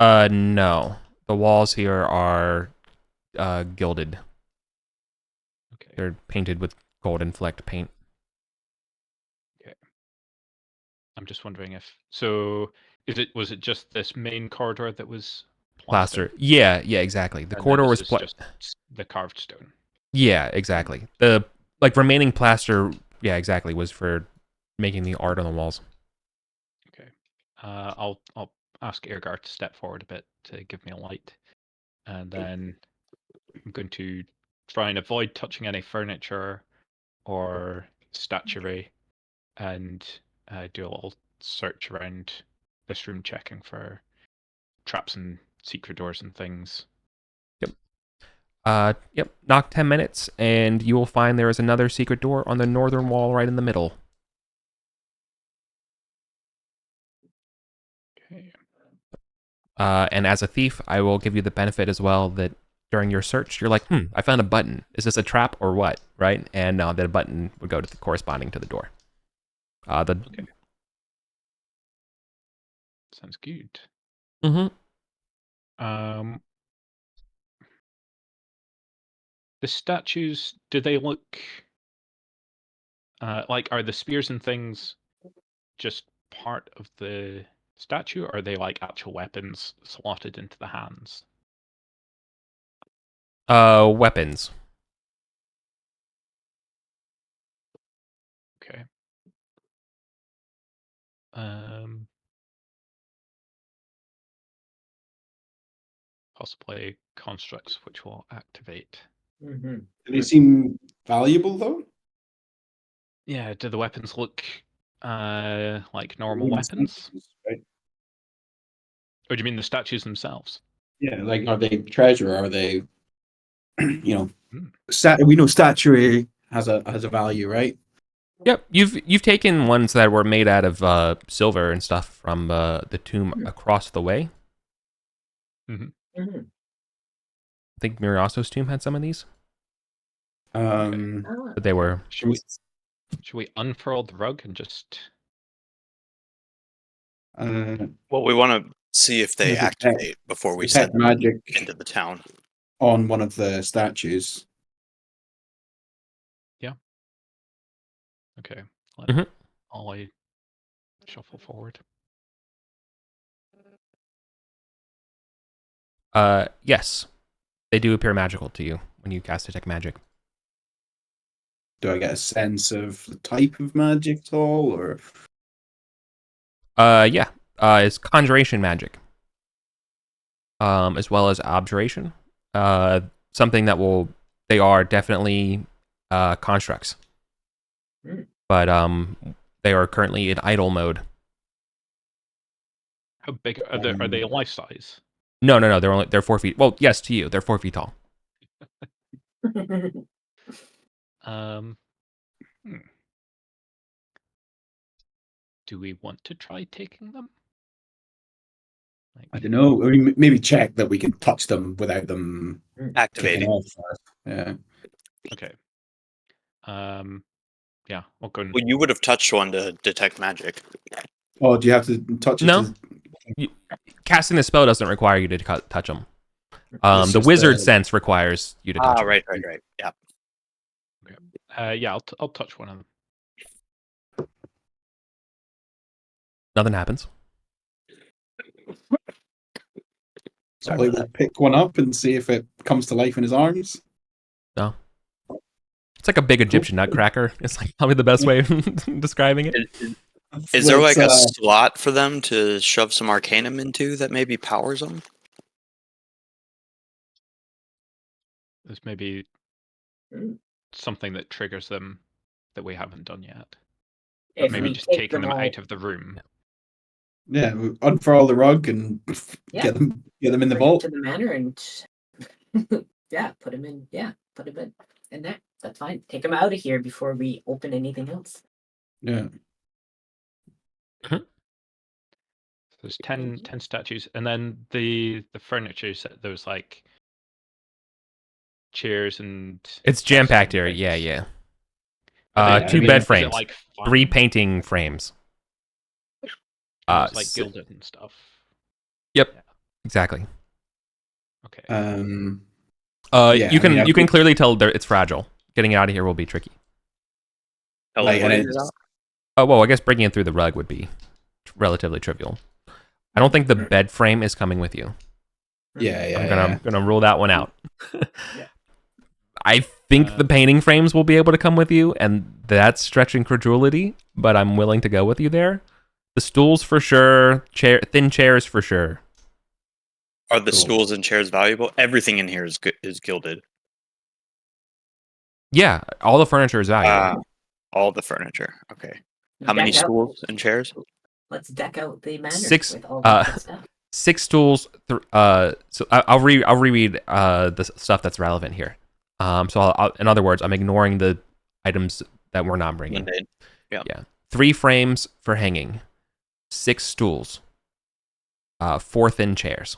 Speaker 2: No. The walls here are gilded.
Speaker 5: Okay.
Speaker 2: They're painted with golden flecked paint.
Speaker 5: Okay. I'm just wondering was it just this main corridor that was plastered?
Speaker 2: Yeah, exactly. The corridor was
Speaker 5: just the carved stone.
Speaker 2: Yeah, exactly. The remaining plaster, yeah, exactly, was for making the art on the walls.
Speaker 5: Okay. I'll ask Irgar to step forward a bit to give me a light, and then I'm going to try and avoid touching any furniture or statuary, and do a little search around this room, checking for traps and secret doors and things.
Speaker 2: Yep. Knock 10 minutes, and you will find there is another secret door on the northern wall right in the middle.
Speaker 5: Okay.
Speaker 2: And as a thief, I will give you the benefit as well that during your search, you're like, I found a button. Is this a trap or what? Right? And that button would go to the corresponding to the door.
Speaker 5: Okay. Sounds good.
Speaker 2: Mm-hmm.
Speaker 5: The statues, do they look like, are the spears and things just part of the statue, or are they like actual weapons slotted into the hands?
Speaker 2: Weapons.
Speaker 5: Okay. Possibly constructs which will activate.
Speaker 3: Mm-hmm.
Speaker 6: Do they seem valuable though?
Speaker 5: Yeah, do the weapons look like normal weapons?
Speaker 6: Right?
Speaker 5: Or do you mean the statues themselves?
Speaker 6: Yeah, like are they treasure? Are they, you know,
Speaker 5: Hmm.
Speaker 6: we know statuary has a value, right?
Speaker 2: Yep, you've taken ones that were made out of silver and stuff from the tomb across the way.
Speaker 5: Mm-hmm.
Speaker 3: Mm-hmm.
Speaker 2: I think Miraso's tomb had some of these,
Speaker 6: Um,
Speaker 3: Oh,
Speaker 2: but they were.
Speaker 5: Should we unfurl the rug and just?
Speaker 4: Well, we want to see if they
Speaker 6: There's a
Speaker 4: activate before we
Speaker 6: detect
Speaker 4: send them
Speaker 6: magic
Speaker 4: into the town.
Speaker 6: on one of the statues.
Speaker 5: Okay.
Speaker 2: Mhm.
Speaker 5: I'll shuffle forward.
Speaker 2: Yes, they do appear magical to you when you cast detect magic.
Speaker 6: Do I get a sense of the type of magic at all, or?
Speaker 2: Yeah. It's conjuration magic. As well as abjuration. Something that they are definitely constructs. But they are currently in idle mode.
Speaker 5: How big are they? Are they life size?
Speaker 2: No. They're 4 feet. Well, yes, to you, they're 4 feet tall.
Speaker 5: Do we want to try taking them?
Speaker 6: I don't know. I mean, maybe check that we can touch them without them kicking
Speaker 4: Activating.
Speaker 6: off first. Yeah.
Speaker 5: Okay. Yeah, we'll go.
Speaker 4: Well, you would have touched one to detect magic.
Speaker 6: Oh, do you have to touch it?
Speaker 2: No. Casting the spell doesn't require you to touch them.
Speaker 6: It's
Speaker 2: The
Speaker 6: just
Speaker 2: wizard
Speaker 6: a-
Speaker 2: sense requires you to touch them.
Speaker 4: Right. Yeah.
Speaker 5: Okay. Yeah, I'll touch one of them.
Speaker 2: Nothing happens.
Speaker 6: So I would pick one up and see if it comes to life in his arms.
Speaker 2: No. It's like a big Egyptian nutcracker. It's like probably the best way of describing it.
Speaker 4: Is there like a slot for them to shove some arcanum into that maybe powers them?
Speaker 5: There's maybe something that triggers them that we haven't done yet.
Speaker 3: If
Speaker 5: Maybe
Speaker 3: we
Speaker 5: just
Speaker 3: take
Speaker 5: taking them
Speaker 3: all-
Speaker 5: out of the room.
Speaker 6: Yeah, we unfurl the rug and
Speaker 3: Yeah.
Speaker 6: get them in the
Speaker 3: bring it
Speaker 6: vault.
Speaker 3: to the manor and put him in. Yeah, put him in there. That's fine. Take him out of here before we open anything else.
Speaker 6: Yeah.
Speaker 5: There's 10 statues, and then the furniture set. There's like chairs and.
Speaker 2: It's jam packed here.
Speaker 5: things.
Speaker 2: Yeah.
Speaker 5: Are they-
Speaker 2: 2
Speaker 5: I mean,
Speaker 2: bed
Speaker 5: is it,
Speaker 2: frames,
Speaker 5: like
Speaker 2: 3
Speaker 5: fine?
Speaker 2: painting frames.
Speaker 5: It's like
Speaker 2: s-
Speaker 5: gilded and stuff.
Speaker 2: Yep.
Speaker 5: Yeah.
Speaker 2: Exactly.
Speaker 5: Okay.
Speaker 6: Yeah,
Speaker 2: you can
Speaker 6: I mean,
Speaker 2: you can clearly tell it's fragile. Getting it out of here will be tricky.
Speaker 6: Like, and
Speaker 4: Teleporting it
Speaker 6: it's-
Speaker 4: out?
Speaker 2: Oh well, I guess breaking it through the rug would be relatively trivial. I don't think the bed frame is coming with you.
Speaker 6: yeah.
Speaker 2: I'm gonna rule that one out.
Speaker 3: Yeah.
Speaker 2: I think the painting frames will be able to come with you, and that's stretching credulity, but I'm willing to go with you there. The stools for sure, thin chairs for sure.
Speaker 4: Are the
Speaker 6: Cool.
Speaker 4: stools and chairs valuable? Everything in here is gilded.
Speaker 2: Yeah, all the furniture is valuable.
Speaker 4: All the furniture. Okay. How many
Speaker 3: Deck out-
Speaker 4: stools and chairs?
Speaker 3: Let's deck out the manor
Speaker 2: 6,
Speaker 3: with all that stuff.
Speaker 2: 6 stools. So I'll reread the stuff that's relevant here. So in other words, I'm ignoring the items that we're not bringing.
Speaker 4: Mundane. Yeah.
Speaker 2: 3 frames for hanging, 6 stools, 4 thin chairs,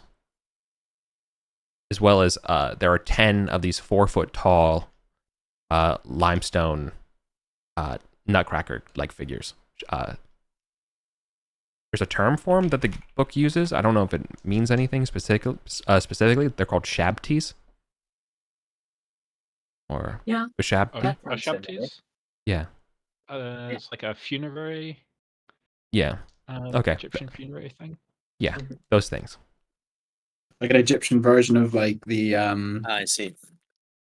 Speaker 2: as well as there are 10 of these 4-foot tall limestone nutcracker-like figures. There's a term for them that the book uses. I don't know if it means anything specifically. They're called shabties. Or
Speaker 3: Yeah.
Speaker 2: shab.
Speaker 5: Oh,
Speaker 3: That
Speaker 5: a
Speaker 3: sounds familiar.
Speaker 5: shabties?
Speaker 2: Yeah.
Speaker 5: It's like a funerary.
Speaker 2: Yeah. Okay.
Speaker 5: Egyptian funerary thing.
Speaker 2: Yeah. Those things.
Speaker 6: Like an Egyptian version of like the
Speaker 4: I see.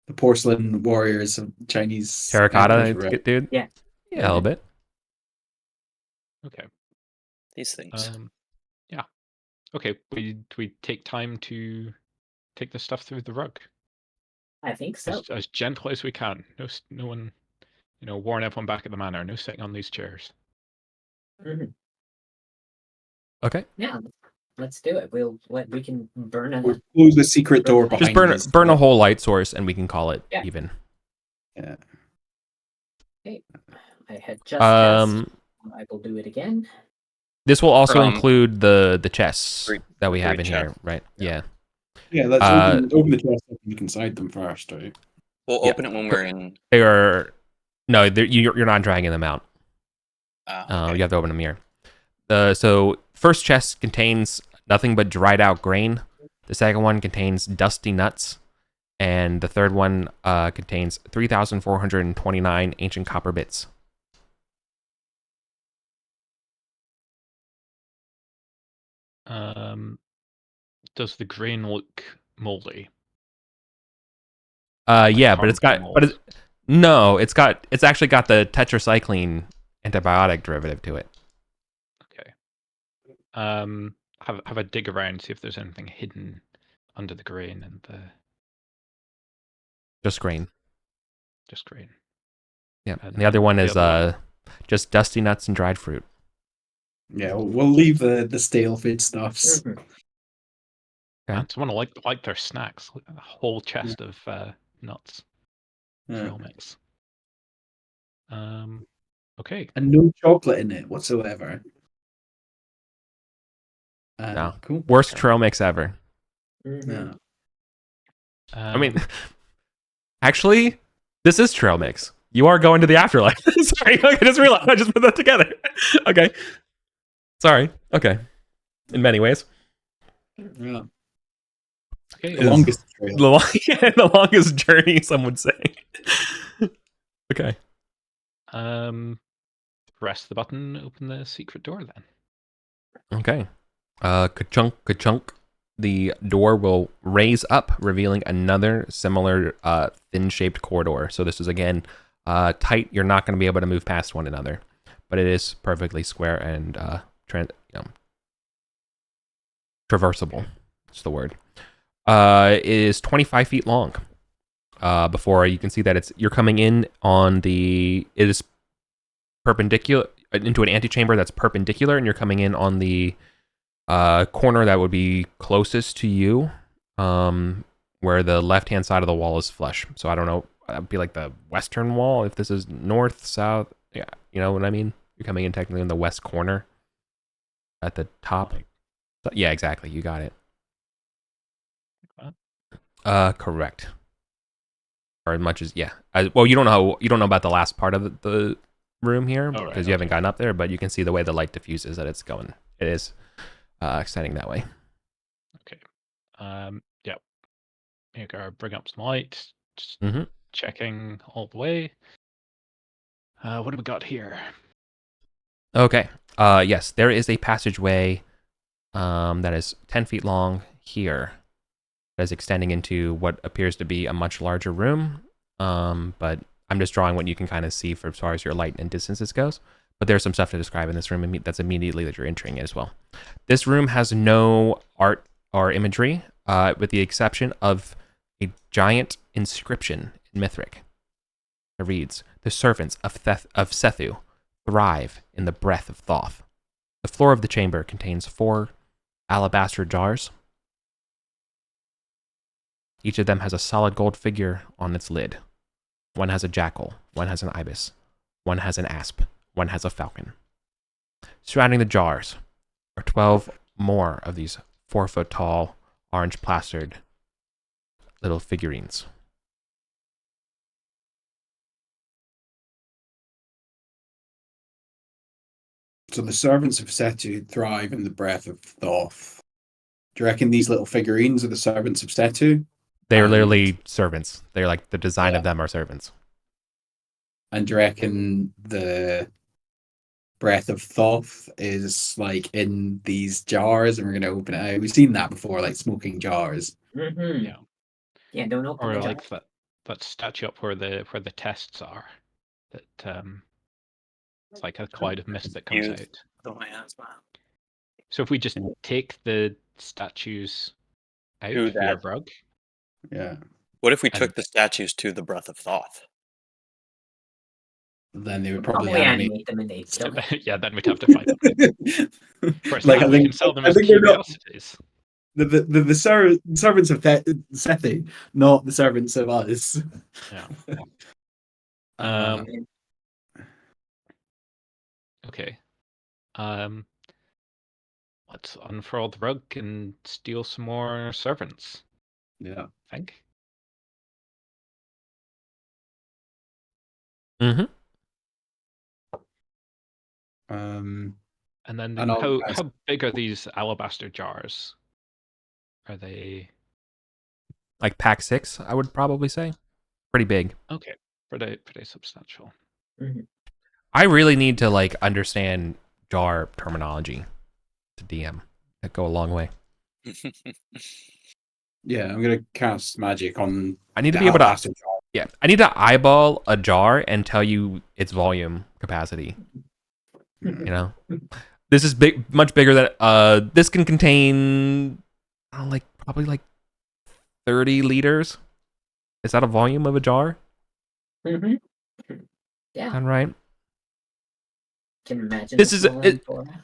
Speaker 6: the porcelain warriors of Chinese
Speaker 2: Terracotta,
Speaker 6: emperors, right?
Speaker 2: dude.
Speaker 3: Yeah.
Speaker 2: Yeah, a little bit.
Speaker 5: Okay.
Speaker 4: These things.
Speaker 5: Yeah. Okay. We take time to take the stuff through the rug
Speaker 3: I think so.
Speaker 5: as gently as we can. No one, warn everyone back at the manor. No sitting on these chairs.
Speaker 3: Mhm.
Speaker 2: Okay.
Speaker 3: Yeah, let's do it. We can burn a.
Speaker 6: We'll close the secret door behind
Speaker 2: Just
Speaker 6: us.
Speaker 2: burn a whole light source and we can call it
Speaker 3: Yeah.
Speaker 2: even.
Speaker 6: Yeah.
Speaker 3: Okay. I had just cast. I will do it again.
Speaker 2: This will also
Speaker 4: From-
Speaker 2: include the chests
Speaker 4: Three-
Speaker 2: that we have
Speaker 4: three
Speaker 2: in here,
Speaker 4: chests.
Speaker 2: right? Yeah.
Speaker 6: Yeah, let's open the chest and look inside them first, right?
Speaker 4: We'll
Speaker 2: Yeah.
Speaker 4: open it when we're in.
Speaker 2: They are you're not dragging them out.
Speaker 4: Okay.
Speaker 2: You have to open them here. So first chest contains nothing but dried out grain. The second one contains dusty nuts, and the third one contains 3,429 ancient copper bits.
Speaker 5: Does the grain look moldy?
Speaker 2: Yeah, but it's
Speaker 5: Harmful
Speaker 2: it's actually got the tetracycline antibiotic derivative to it.
Speaker 5: Okay. Have a dig around, see if there's anything hidden under the grain and the
Speaker 2: Just grain.
Speaker 5: just grain.
Speaker 2: Yeah.
Speaker 5: And
Speaker 2: And the other one
Speaker 5: the
Speaker 2: is
Speaker 5: other
Speaker 2: just dusty nuts and dried fruit.
Speaker 6: Yeah, we'll leave the stale food stuffs.
Speaker 3: Mhm.
Speaker 2: Okay.
Speaker 5: And someone like their snacks. A whole chest of nuts.
Speaker 6: Yeah.
Speaker 5: Trail mix. Okay.
Speaker 6: And no chocolate in it whatsoever.
Speaker 2: No.
Speaker 6: Cool.
Speaker 2: Worst trail mix ever.
Speaker 3: Mhm.
Speaker 6: Yeah.
Speaker 2: I mean, actually, this is trail mix. You are going to the afterlife. Sorry, I just realized I just put that together. Okay. Sorry. Okay. In many ways.
Speaker 6: Yeah.
Speaker 5: okay.
Speaker 6: The longest trail.
Speaker 2: The longest journey, some would say. Okay.
Speaker 5: Press the button, open the secret door then.
Speaker 2: Okay. Ka-chunk, ka-chunk. The door will raise up, revealing another similar thin-shaped corridor. So this is, again, tight. You're not going to be able to move past one another. But it is perfectly square and traversable. That's the word. It is 25 feet long. Before you can see that you're coming in on it is perpendicular into an antechamber that's perpendicular, and you're coming in on the corner that would be closest to you, where the left-hand side of the wall is flush. So I don't know, that would be like the western wall if this is north, south. Yeah, you know what I mean? You're coming in technically in the west corner at the top. So, yeah, exactly. You got it. Correct. Or as much as well, you don't know about the last part of the room here because you haven't gotten up there, but you can see the way the light diffuses that it's going. It is extending that way.
Speaker 5: Okay. Yeah. Here we go. Bring up some light. Just checking all the way. What do we got here?
Speaker 2: Okay. Yes, there is a passageway that is 10 feet long here. That is extending into what appears to be a much larger room. But I'm just drawing what you can kind of see for as far as your light and distances goes. But there's some stuff to describe in this room that's immediately that you're entering it as well. This room has no art or imagery, with the exception of a giant inscription in Mithric. It reads, "The servants of Sethu thrive in the breath of Thoth." The floor of the chamber contains 4 alabaster jars. Each of them has a solid gold figure on its lid. One has a jackal, one has an ibis, one has an asp, one has a falcon. Surrounding the jars are 12 more of these 4-foot tall, orange plastered little figurines.
Speaker 6: So the servants of Setu thrive in the breath of Thoth. Do you reckon these little figurines are the servants of Setu?
Speaker 2: They're
Speaker 6: And-
Speaker 2: literally servants. They're like the design
Speaker 6: Yeah.
Speaker 2: of them are servants.
Speaker 6: And do you reckon the breath of Thoth is like in these jars and we're gonna open it out? We've seen that before, like smoking jars.
Speaker 3: Mm-hmm.
Speaker 5: Yeah.
Speaker 3: Yeah, don't open
Speaker 5: Or
Speaker 3: the
Speaker 5: like
Speaker 3: jar.
Speaker 5: that statue up where the tests are. That it's like a cloud of mist that comes
Speaker 4: Use
Speaker 5: out.
Speaker 4: the miasma.
Speaker 5: So if we just take the statues out
Speaker 4: To
Speaker 5: via
Speaker 4: that.
Speaker 5: Brug,
Speaker 6: Yeah.
Speaker 4: What if we
Speaker 5: And-
Speaker 4: took the statues to the breath of Thoth?
Speaker 6: Then they would
Speaker 3: Probably
Speaker 6: probably animate.
Speaker 3: animate them and they kill them.
Speaker 5: yeah, then we'd have to fight them. Whereas
Speaker 6: Like
Speaker 5: now
Speaker 6: I
Speaker 5: we
Speaker 6: think,
Speaker 5: can sell them
Speaker 6: I
Speaker 5: as
Speaker 6: think they're not
Speaker 5: curiosities.
Speaker 6: the servants of Sethi, not the servants of us.
Speaker 5: Yeah.
Speaker 6: Um,
Speaker 5: Okay. Let's unfurl the rug and steal some more servants,
Speaker 6: yeah.
Speaker 5: I think.
Speaker 2: Mm-hmm.
Speaker 5: And then
Speaker 6: And I'll-
Speaker 5: how big are these alabaster jars? Are they
Speaker 2: Like pack 6, I would probably say. Pretty big.
Speaker 5: okay? Pretty substantial.
Speaker 2: I really need to like understand jar terminology to DM. That go a long way.
Speaker 6: Yeah, I'm gonna cast magic on.
Speaker 2: I need to
Speaker 6: the
Speaker 2: be able to
Speaker 6: alabaster jar.
Speaker 2: Yeah, I need to eyeball a jar and tell you its volume capacity. You know, this is big, much bigger than. This can contain, I don't know, like probably like 30 liters. Is that a volume of a jar?
Speaker 3: Mm-hmm. Yeah,
Speaker 2: Sound right?
Speaker 3: can imagine.
Speaker 2: This
Speaker 3: the
Speaker 2: is-
Speaker 3: small
Speaker 2: it-
Speaker 3: amphora.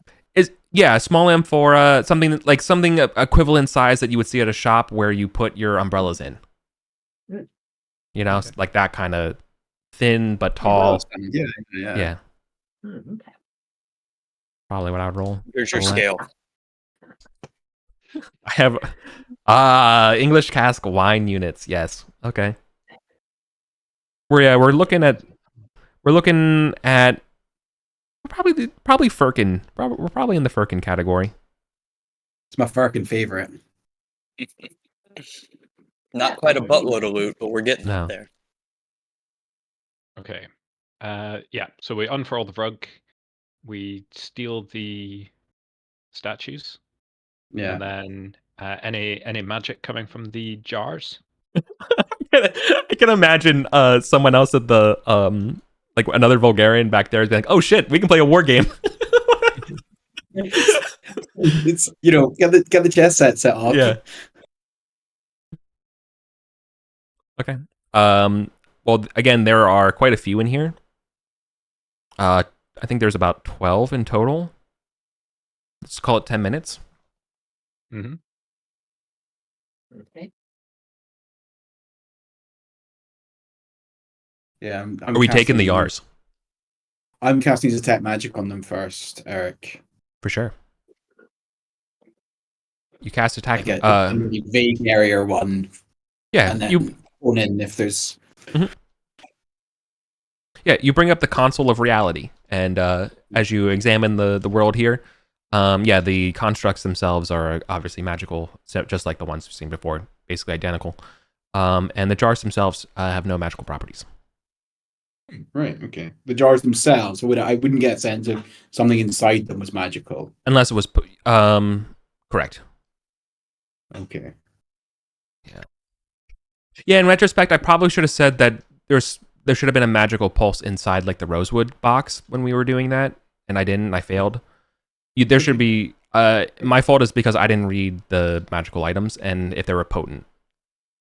Speaker 2: Yeah, a small amphora, something equivalent size that you would see at a shop where you put your umbrellas in.
Speaker 3: Mm.
Speaker 2: You know,
Speaker 5: Okay.
Speaker 2: like that kind of thin but tall.
Speaker 6: Yeah, yeah.
Speaker 2: Yeah,
Speaker 3: Okay.
Speaker 2: probably what I would roll.
Speaker 4: Here's your
Speaker 2: Roll that.
Speaker 4: scale.
Speaker 2: I have English cask wine units. Yes. Okay. We're looking at probably Firkin. We're probably in the Firkin category.
Speaker 6: It's my fucking favorite.
Speaker 4: Not quite a buttload of loot, but we're getting
Speaker 2: No.
Speaker 4: up there.
Speaker 5: Okay. Yeah. So we unfurl the rug. We steal the statues,
Speaker 6: Yeah.
Speaker 5: and then any magic coming from the jars.
Speaker 2: I can imagine someone else at the like another Vulgarian back there is like, oh shit, we can play a war game.
Speaker 6: It's get the chess set up.
Speaker 2: Yeah. Okay. Well, again, there are quite a few in here. I think there's about 12 in total. Let's call it 10 minutes.
Speaker 5: Mm-hmm.
Speaker 3: Okay.
Speaker 6: Yeah.
Speaker 2: Are we taking the
Speaker 6: casting-
Speaker 2: Yars?
Speaker 6: I'm casting detect magic on them first, Eric.
Speaker 2: For sure. You cast
Speaker 6: I
Speaker 2: attack.
Speaker 6: get the vague area one,
Speaker 2: Yeah,
Speaker 6: and then
Speaker 2: you
Speaker 6: phone in if there's.
Speaker 2: you bring up the console of reality, and as you examine the world here, the constructs themselves are obviously magical, just like the ones we've seen before, basically identical. And the jars themselves have no magical properties.
Speaker 6: Right. Okay. The jars themselves, I wouldn't get a sense of something inside them was magical.
Speaker 2: Unless it was correct.
Speaker 6: Okay.
Speaker 2: Yeah, in retrospect, I probably should have said that there should have been a magical pulse inside like the rosewood box when we were doing that, and I didn't. I failed. There should be. My fault is because I didn't read the magical items and if they were potent.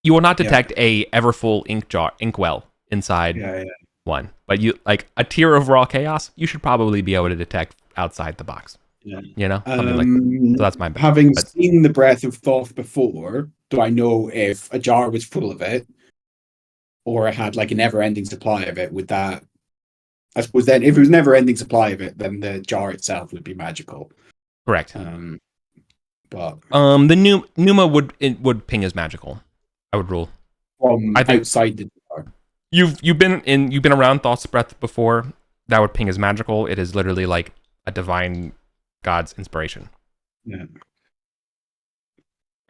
Speaker 2: You will not detect a ever full inkwell inside
Speaker 6: Yeah.
Speaker 2: one, but you like a tier of raw chaos. You should probably be able to detect outside the box.
Speaker 6: Yeah.
Speaker 2: You know, something like so. That's my bad.
Speaker 6: Having
Speaker 2: but-
Speaker 6: seen the breath of Thoth before, do I know if a jar was full of it, or it had like a never-ending supply of it? Would that? I suppose then, if it was never-ending supply of it, then the jar itself would be magical.
Speaker 2: Correct.
Speaker 6: but
Speaker 2: The Numa would ping as magical. I would rule.
Speaker 6: from
Speaker 2: I think-
Speaker 6: outside the jar.
Speaker 2: You've been around Thought's Breath before. That would ping as magical. It is literally like a divine god's inspiration.
Speaker 6: Yeah.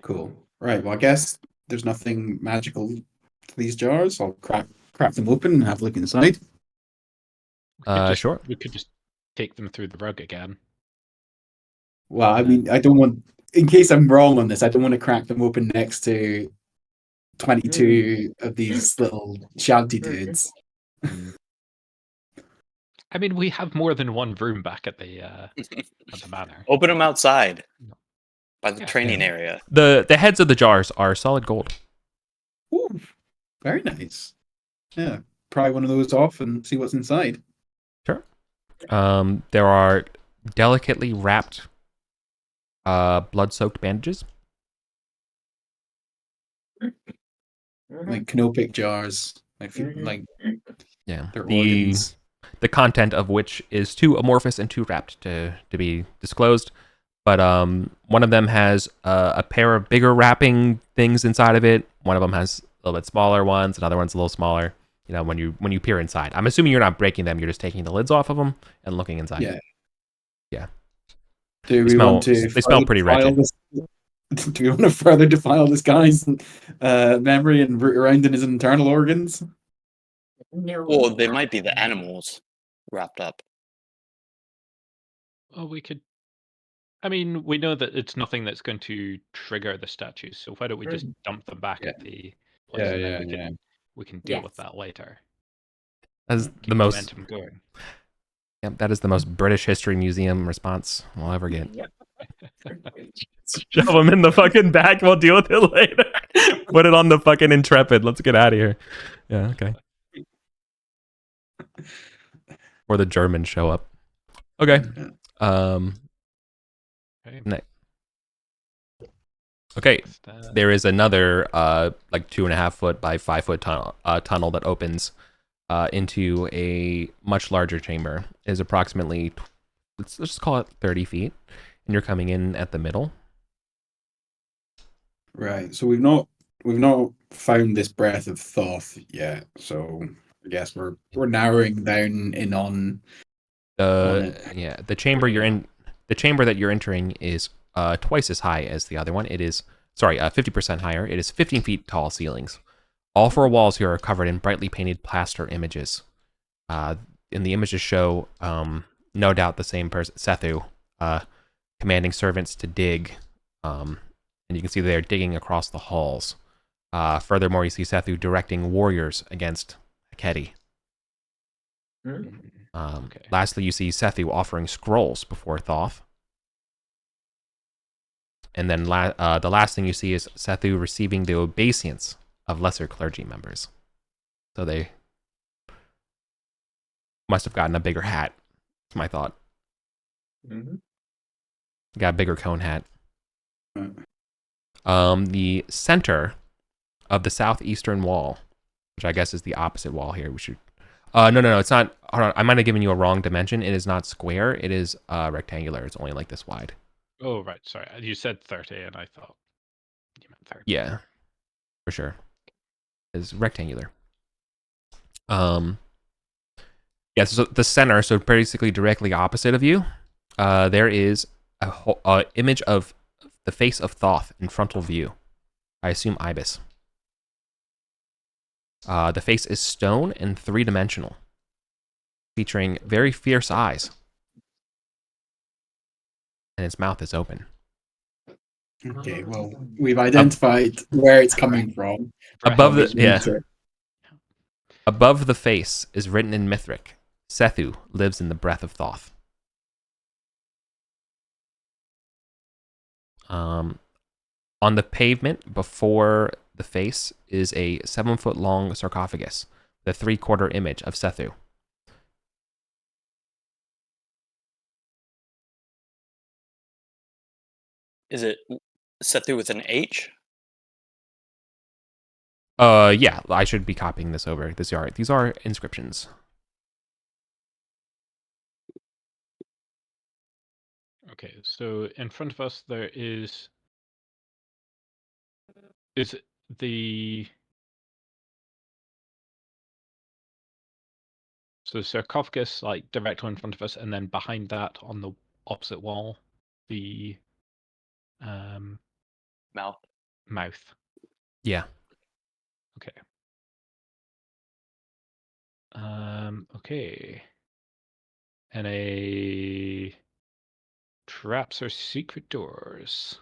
Speaker 6: Cool. Right. Well, I guess there's nothing magical to these jars. I'll crack them open and have a look inside.
Speaker 2: Sure.
Speaker 5: We could just take them through the rug again.
Speaker 6: Well, I mean, I don't want, in case I'm wrong on this, I don't want to crack them open next to 22 of these little shanty dudes.
Speaker 5: I mean, we have more than one room back at the manor.
Speaker 4: Open them outside by the
Speaker 5: Yeah.
Speaker 4: training area.
Speaker 2: The heads of the jars are solid gold.
Speaker 6: Ooh, very nice. Yeah, pry one of those off and see what's inside.
Speaker 2: Sure. There are delicately wrapped blood-soaked bandages.
Speaker 6: Like canopic jars. Like
Speaker 2: Yeah.
Speaker 6: their organs.
Speaker 2: The content of which is too amorphous and too wrapped to be disclosed. But one of them has a pair of bigger wrapping things inside of it. One of them has a little bit smaller ones. Another one's a little smaller. You know, when you peer inside. I'm assuming you're not breaking them. You're just taking the lids off of them and looking inside.
Speaker 6: Yeah.
Speaker 2: Yeah.
Speaker 6: Do we
Speaker 2: smell-
Speaker 6: want to?
Speaker 2: they smell pretty
Speaker 6: defile
Speaker 2: wretched.
Speaker 6: Do we want to further defile this guy's memory and root around in his internal organs?
Speaker 3: No.
Speaker 4: Well, they might be the animals wrapped up.
Speaker 5: Well, we could. I mean, we know that it's nothing that's going to trigger the statues, so why don't we just dump them back at the place, and then we can deal with that later.
Speaker 2: That's
Speaker 5: Keep
Speaker 2: the most.
Speaker 5: momentum going.
Speaker 2: Yep, that is the most British History Museum response we'll ever get.
Speaker 3: Yep.
Speaker 2: Shove them in the fucking back. We'll deal with it later. Put it on the fucking Intrepid. Let's get out of here. Yeah, okay. Or the Germans show up. Okay.
Speaker 5: Okay.
Speaker 2: Okay.
Speaker 5: Just,
Speaker 2: There is another like 2.5 foot by 5 foot tunnel that opens into a much larger chamber. It is approximately, let's just call it 30 feet, and you're coming in at the middle.
Speaker 6: Right. So we've not found this breath of Thoth yet. So I guess we're narrowing down in on it.
Speaker 2: The chamber you're in. The chamber that you're entering is twice as high as the other one. It is 50% higher. It is 15 feet tall ceilings. All four walls here are covered in brightly painted plaster images. And the images show, no doubt, the same person, Sethu, commanding servants to dig. And you can see they're digging across the halls. Furthermore, you see Sethu directing warriors against Heketi.
Speaker 5: Okay.
Speaker 2: Lastly, you see Sethu offering scrolls before Thoth. And then the last thing you see is Sethu receiving the obeisance of lesser clergy members. So they must have gotten a bigger hat. That's my thought. Got a bigger cone hat. The center of the southeastern wall, which I guess is the opposite wall here. We should. No. It's not. Hold on. I might have given you a wrong dimension. It is not square. It is rectangular. It's only like this wide.
Speaker 5: Oh, right. Sorry. You said 30, and I thought you meant 30.
Speaker 2: Yeah, for sure. It's rectangular. Yeah. So the center, so basically directly opposite of you, there is a image of the face of Thoth in frontal view. I assume Ibis. The face is stone and 3-dimensional, featuring very fierce eyes. And its mouth is open.
Speaker 6: Okay, well, we've identified where it's coming from.
Speaker 2: Above the
Speaker 6: Winter.
Speaker 2: above the face is written in Mithric, Sethu lives in the breath of Thoth. On the pavement before the face is a 7-foot-long sarcophagus, the 3/4 image of Sethu.
Speaker 4: Is it Sethu with an H?
Speaker 2: Yeah, I should be copying this over. These are inscriptions.
Speaker 5: Okay, so in front of us there is the sarcophagus like directly in front of us, and then behind that on the opposite wall, the
Speaker 4: Mouth.
Speaker 5: mouth.
Speaker 2: Yeah.
Speaker 5: Okay. Okay. And a traps or secret doors.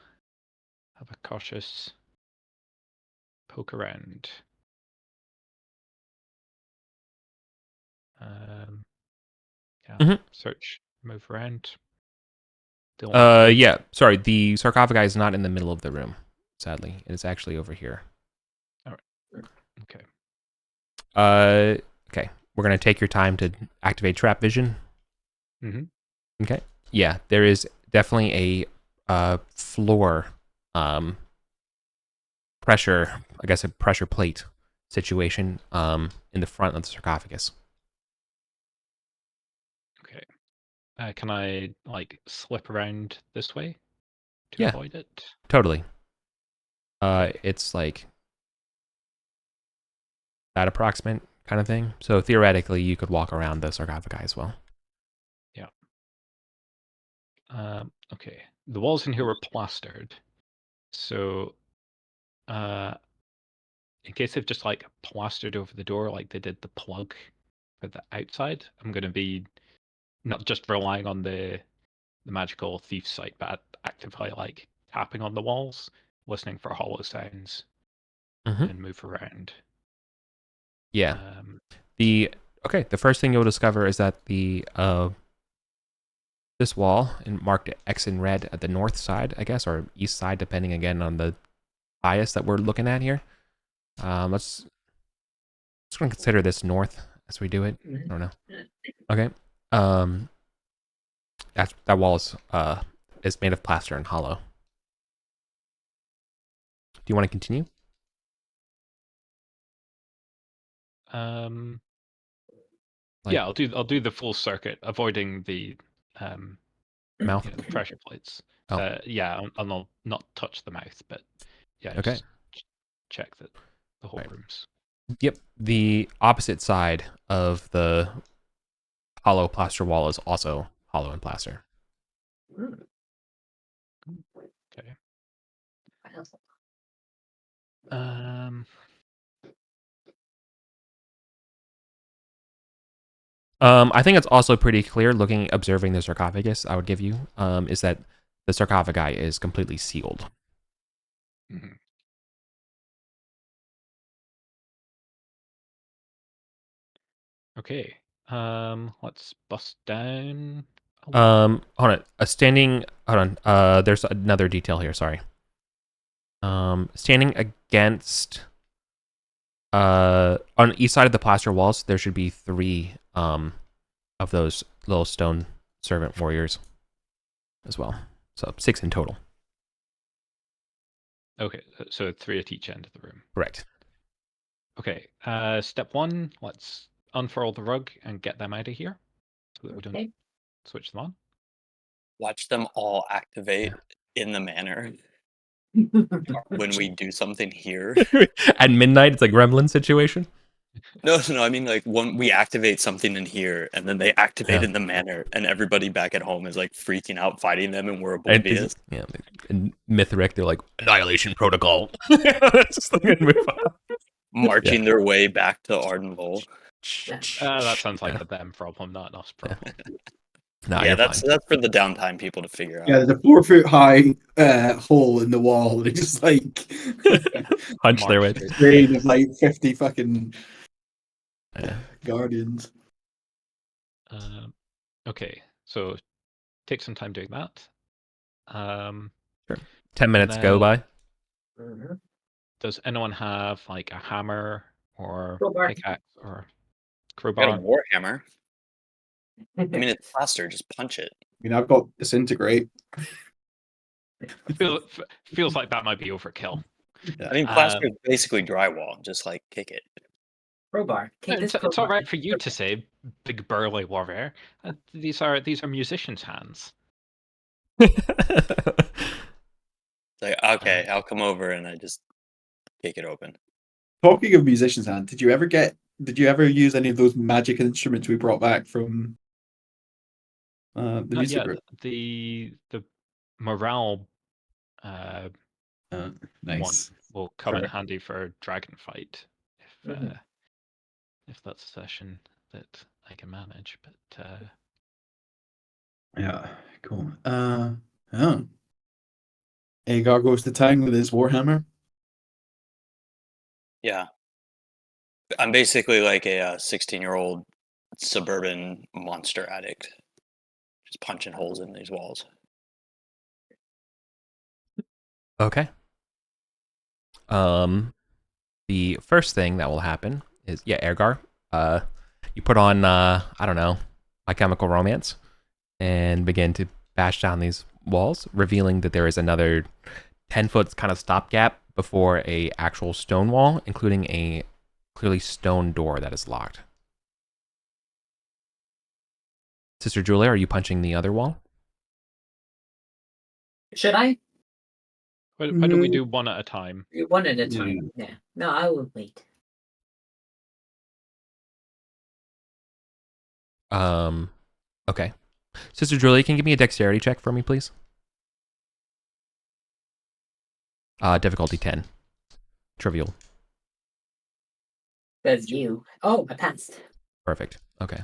Speaker 5: Have a cautious poke around. Yeah.
Speaker 2: Mhm.
Speaker 5: Search. Move around. Don't want to-
Speaker 2: Yeah. Sorry, the sarcophagi is not in the middle of the room. Sadly, it is actually over here.
Speaker 5: Okay.
Speaker 2: Okay. We're gonna take your time to activate trap vision.
Speaker 5: Mm-hmm.
Speaker 2: Okay. Yeah, there is definitely a floor pressure. I guess a pressure plate situation in the front of the sarcophagus.
Speaker 5: Okay. Can I like slip around this way to
Speaker 2: Yeah.
Speaker 5: avoid it?
Speaker 2: Totally. It's like that approximate kind of thing. So theoretically, you could walk around the sarcophagi as well.
Speaker 5: Yeah. Okay. The walls in here were plastered, so in case they've just like plastered over the door like they did the plug for the outside, I'm going to be not just relying on the magical thief sight, but actively like tapping on the walls, listening for hollow sounds, and move around.
Speaker 2: Yeah. The first thing you'll discover is that this wall, and marked X in red at the north side, I guess, or east side, depending again on the bias that we're looking at here. Let's going to consider this north as we do it. I don't know. Okay. That wall is made of plaster and hollow. Do you want to continue?
Speaker 5: Yeah, I'll do the full circuit, avoiding the
Speaker 2: mouth,
Speaker 5: the pressure plates.
Speaker 2: Oh.
Speaker 5: Yeah, I'll not touch the mouth, but yeah,
Speaker 2: okay.
Speaker 5: Just check that the whole room's.
Speaker 2: Yep, the opposite side of the hollow plaster wall is also hollow and plaster.
Speaker 5: Okay.
Speaker 2: I think it's also pretty clear, observing the sarcophagus, I would give you, is that the sarcophagi is completely sealed.
Speaker 5: Mm-hmm. Okay. Let's bust down.
Speaker 2: Hold on. There's another detail here, sorry. Standing against on each side of the plaster walls, there should be 3 of those little stone servant warriors as well. So 6 in total.
Speaker 5: Okay, so 3 at each end of the room.
Speaker 2: Correct.
Speaker 5: Okay, step 1, let's unfurl the rug and get them out of here so that we don't switch them on.
Speaker 4: Watch them all activate in the manor when we do something here.
Speaker 2: At midnight, it's like gremlin situation.
Speaker 4: No, I mean like when we activate something in here and then they activate in the manor and everybody back at home is like freaking out fighting them and we're oblivious.
Speaker 2: And Mithric, they're like, annihilation protocol. Just like, move on.
Speaker 4: Marching their way back to Arden.
Speaker 5: That sounds like a them problem, not an us problem.
Speaker 2: No,
Speaker 4: yeah, that's for the downtime people to figure out.
Speaker 6: Yeah, there's a 4-foot high hole in the wall. They just like
Speaker 2: punch their way.
Speaker 6: Rain of like 50 fucking guardians.
Speaker 5: Okay, so take some time doing that.
Speaker 2: Sure. 10 minutes go by.
Speaker 5: Does anyone have like a hammer or pickaxe or
Speaker 4: Got a
Speaker 5: crowbar?
Speaker 4: warhammer. I mean, it's plaster. Just punch it.
Speaker 6: I mean, I've got disintegrate.
Speaker 5: Feels like that might be overkill.
Speaker 4: I mean, plaster is basically drywall. Just like kick it.
Speaker 3: Crowbar.
Speaker 5: It's all right for you to say, big burly warrior. These are musicians' hands.
Speaker 4: Like, okay, I'll come over and I just kick it open.
Speaker 6: Talking of musicians, hand, did you ever use any of those magic instruments we brought back from the
Speaker 5: Not
Speaker 6: music
Speaker 5: yet.
Speaker 6: group?
Speaker 5: The morale
Speaker 6: Nice.
Speaker 5: one will come in
Speaker 6: Sure.
Speaker 5: handy for dragon fight if that's a session that I can manage. But
Speaker 6: Yeah, cool. Oh. Agar goes to town with his warhammer.
Speaker 4: Yeah. I'm basically like a 16-year-old suburban monster addict. Just punching holes in these walls.
Speaker 2: Okay. The first thing that will happen is Ergar. You put on I don't know, My Chemical Romance, and begin to bash down these walls, revealing that there is another 10-foot kind of stopgap before a actual stone wall, including a clearly stone door that is locked. Sister Julia, are you punching the other wall?
Speaker 3: Should I?
Speaker 5: why don't we do one at a time?
Speaker 3: One at a time. Yeah. No, I will wait.
Speaker 2: Okay. Sister Julia, can you give me a dexterity check for me, please? Difficulty 10. Trivial.
Speaker 3: Says you. Oh, I passed.
Speaker 2: Perfect. Okay.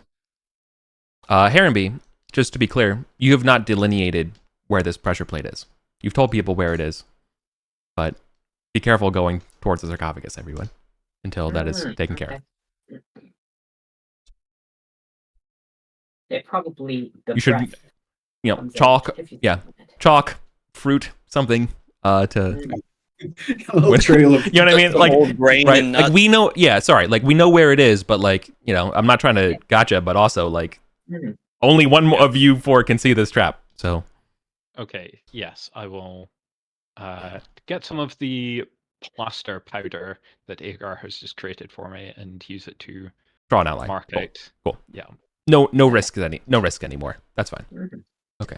Speaker 2: Heronby, just to be clear, you have not delineated where this pressure plate is. You've told people where it is, but be careful going towards the sarcophagus, everyone, until that is taken care of.
Speaker 3: Yeah, probably the
Speaker 2: You should,
Speaker 3: breath comes
Speaker 2: chalk,
Speaker 3: out if you think of it.
Speaker 2: chalk, fruit, something, to...
Speaker 6: A little trail of
Speaker 2: You know what I mean?
Speaker 4: The
Speaker 2: Like,
Speaker 4: whole brain
Speaker 2: right?
Speaker 4: and
Speaker 2: Like,
Speaker 4: nuts.
Speaker 2: we know, like, we know where it is, but, like, I'm not trying to gotcha, but also, like, only one of you four can see this trap, so...
Speaker 5: Okay, yes, I will get some of the plaster powder that Agar has just created for me and use it to
Speaker 2: Draw an outline.
Speaker 5: mark
Speaker 2: Cool.
Speaker 5: out.
Speaker 2: Cool.
Speaker 5: Yeah.
Speaker 2: No risk anymore. That's fine. Okay.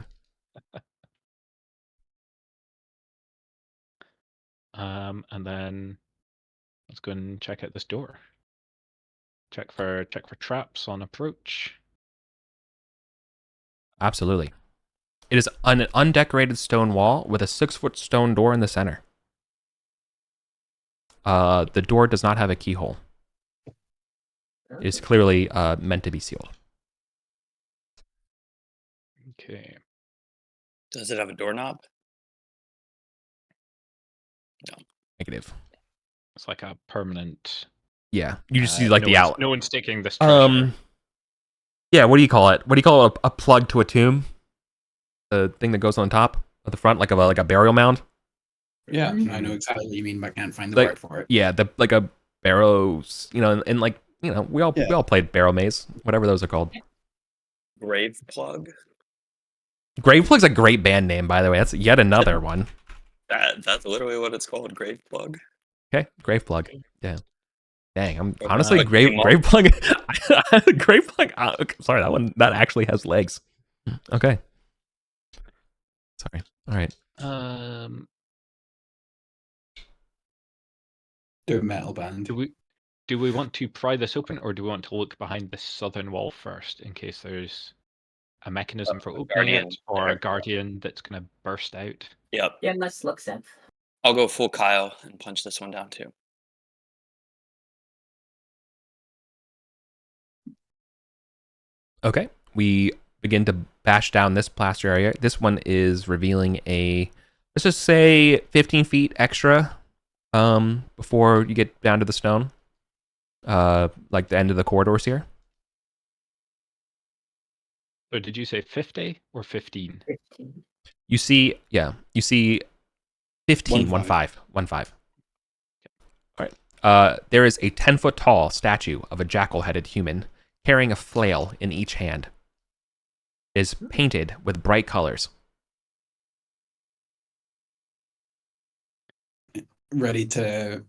Speaker 5: And then let's go and check out this door. Check for traps on approach.
Speaker 2: Absolutely. It is an undecorated stone wall with a 6-foot stone door in the center. The door does not have a keyhole. It is clearly meant to be sealed.
Speaker 5: Okay.
Speaker 4: Does it have a doorknob?
Speaker 2: Negative.
Speaker 5: It's like a permanent.
Speaker 2: Yeah, you just see like
Speaker 5: no
Speaker 2: the
Speaker 5: one's-
Speaker 2: out.
Speaker 5: No one's taking this treasure.
Speaker 2: Yeah. What do you call it? What do you call a plug to a tomb? The thing that goes on top of the front, like a burial mound.
Speaker 6: Yeah, I know exactly what you mean, but I can't find the
Speaker 2: Like,
Speaker 6: word for it.
Speaker 2: Yeah, like a barrows. And like we all played barrow maze, whatever those are called.
Speaker 4: Grave plug?
Speaker 2: Grave Plug's a great band name, by the way. That's yet another one.
Speaker 4: That's literally what it's called, grave plug.
Speaker 2: Okay, Grave Plug. Yeah. Dang, I'm
Speaker 4: Okay.
Speaker 2: honestly
Speaker 4: Like
Speaker 2: Grave
Speaker 4: King
Speaker 2: Plug. Grave Plug. Sorry, that actually has legs. Okay. Sorry. All right.
Speaker 6: Do a metal band.
Speaker 5: Do we want to pry this open, or do we want to look behind this southern wall first, in case there's a mechanism for opening
Speaker 4: guardian
Speaker 5: it, or
Speaker 4: there.
Speaker 5: a guardian that's going to burst out?
Speaker 4: Yep.
Speaker 3: Yeah, let's look, Seth.
Speaker 4: I'll go full Kyle and punch this one down too.
Speaker 2: Okay. We begin to bash down this plaster area. This one is revealing let's just say 15 feet extra before you get down to the stone. Like the end of the corridors here.
Speaker 5: So did you say 50 or 15?
Speaker 3: 15.
Speaker 2: You see 15,
Speaker 6: 1-5.
Speaker 2: 1-5. All right. There is a 10-foot tall statue of a jackal-headed human carrying a flail in each hand. It is painted with bright colors.
Speaker 6: Ready to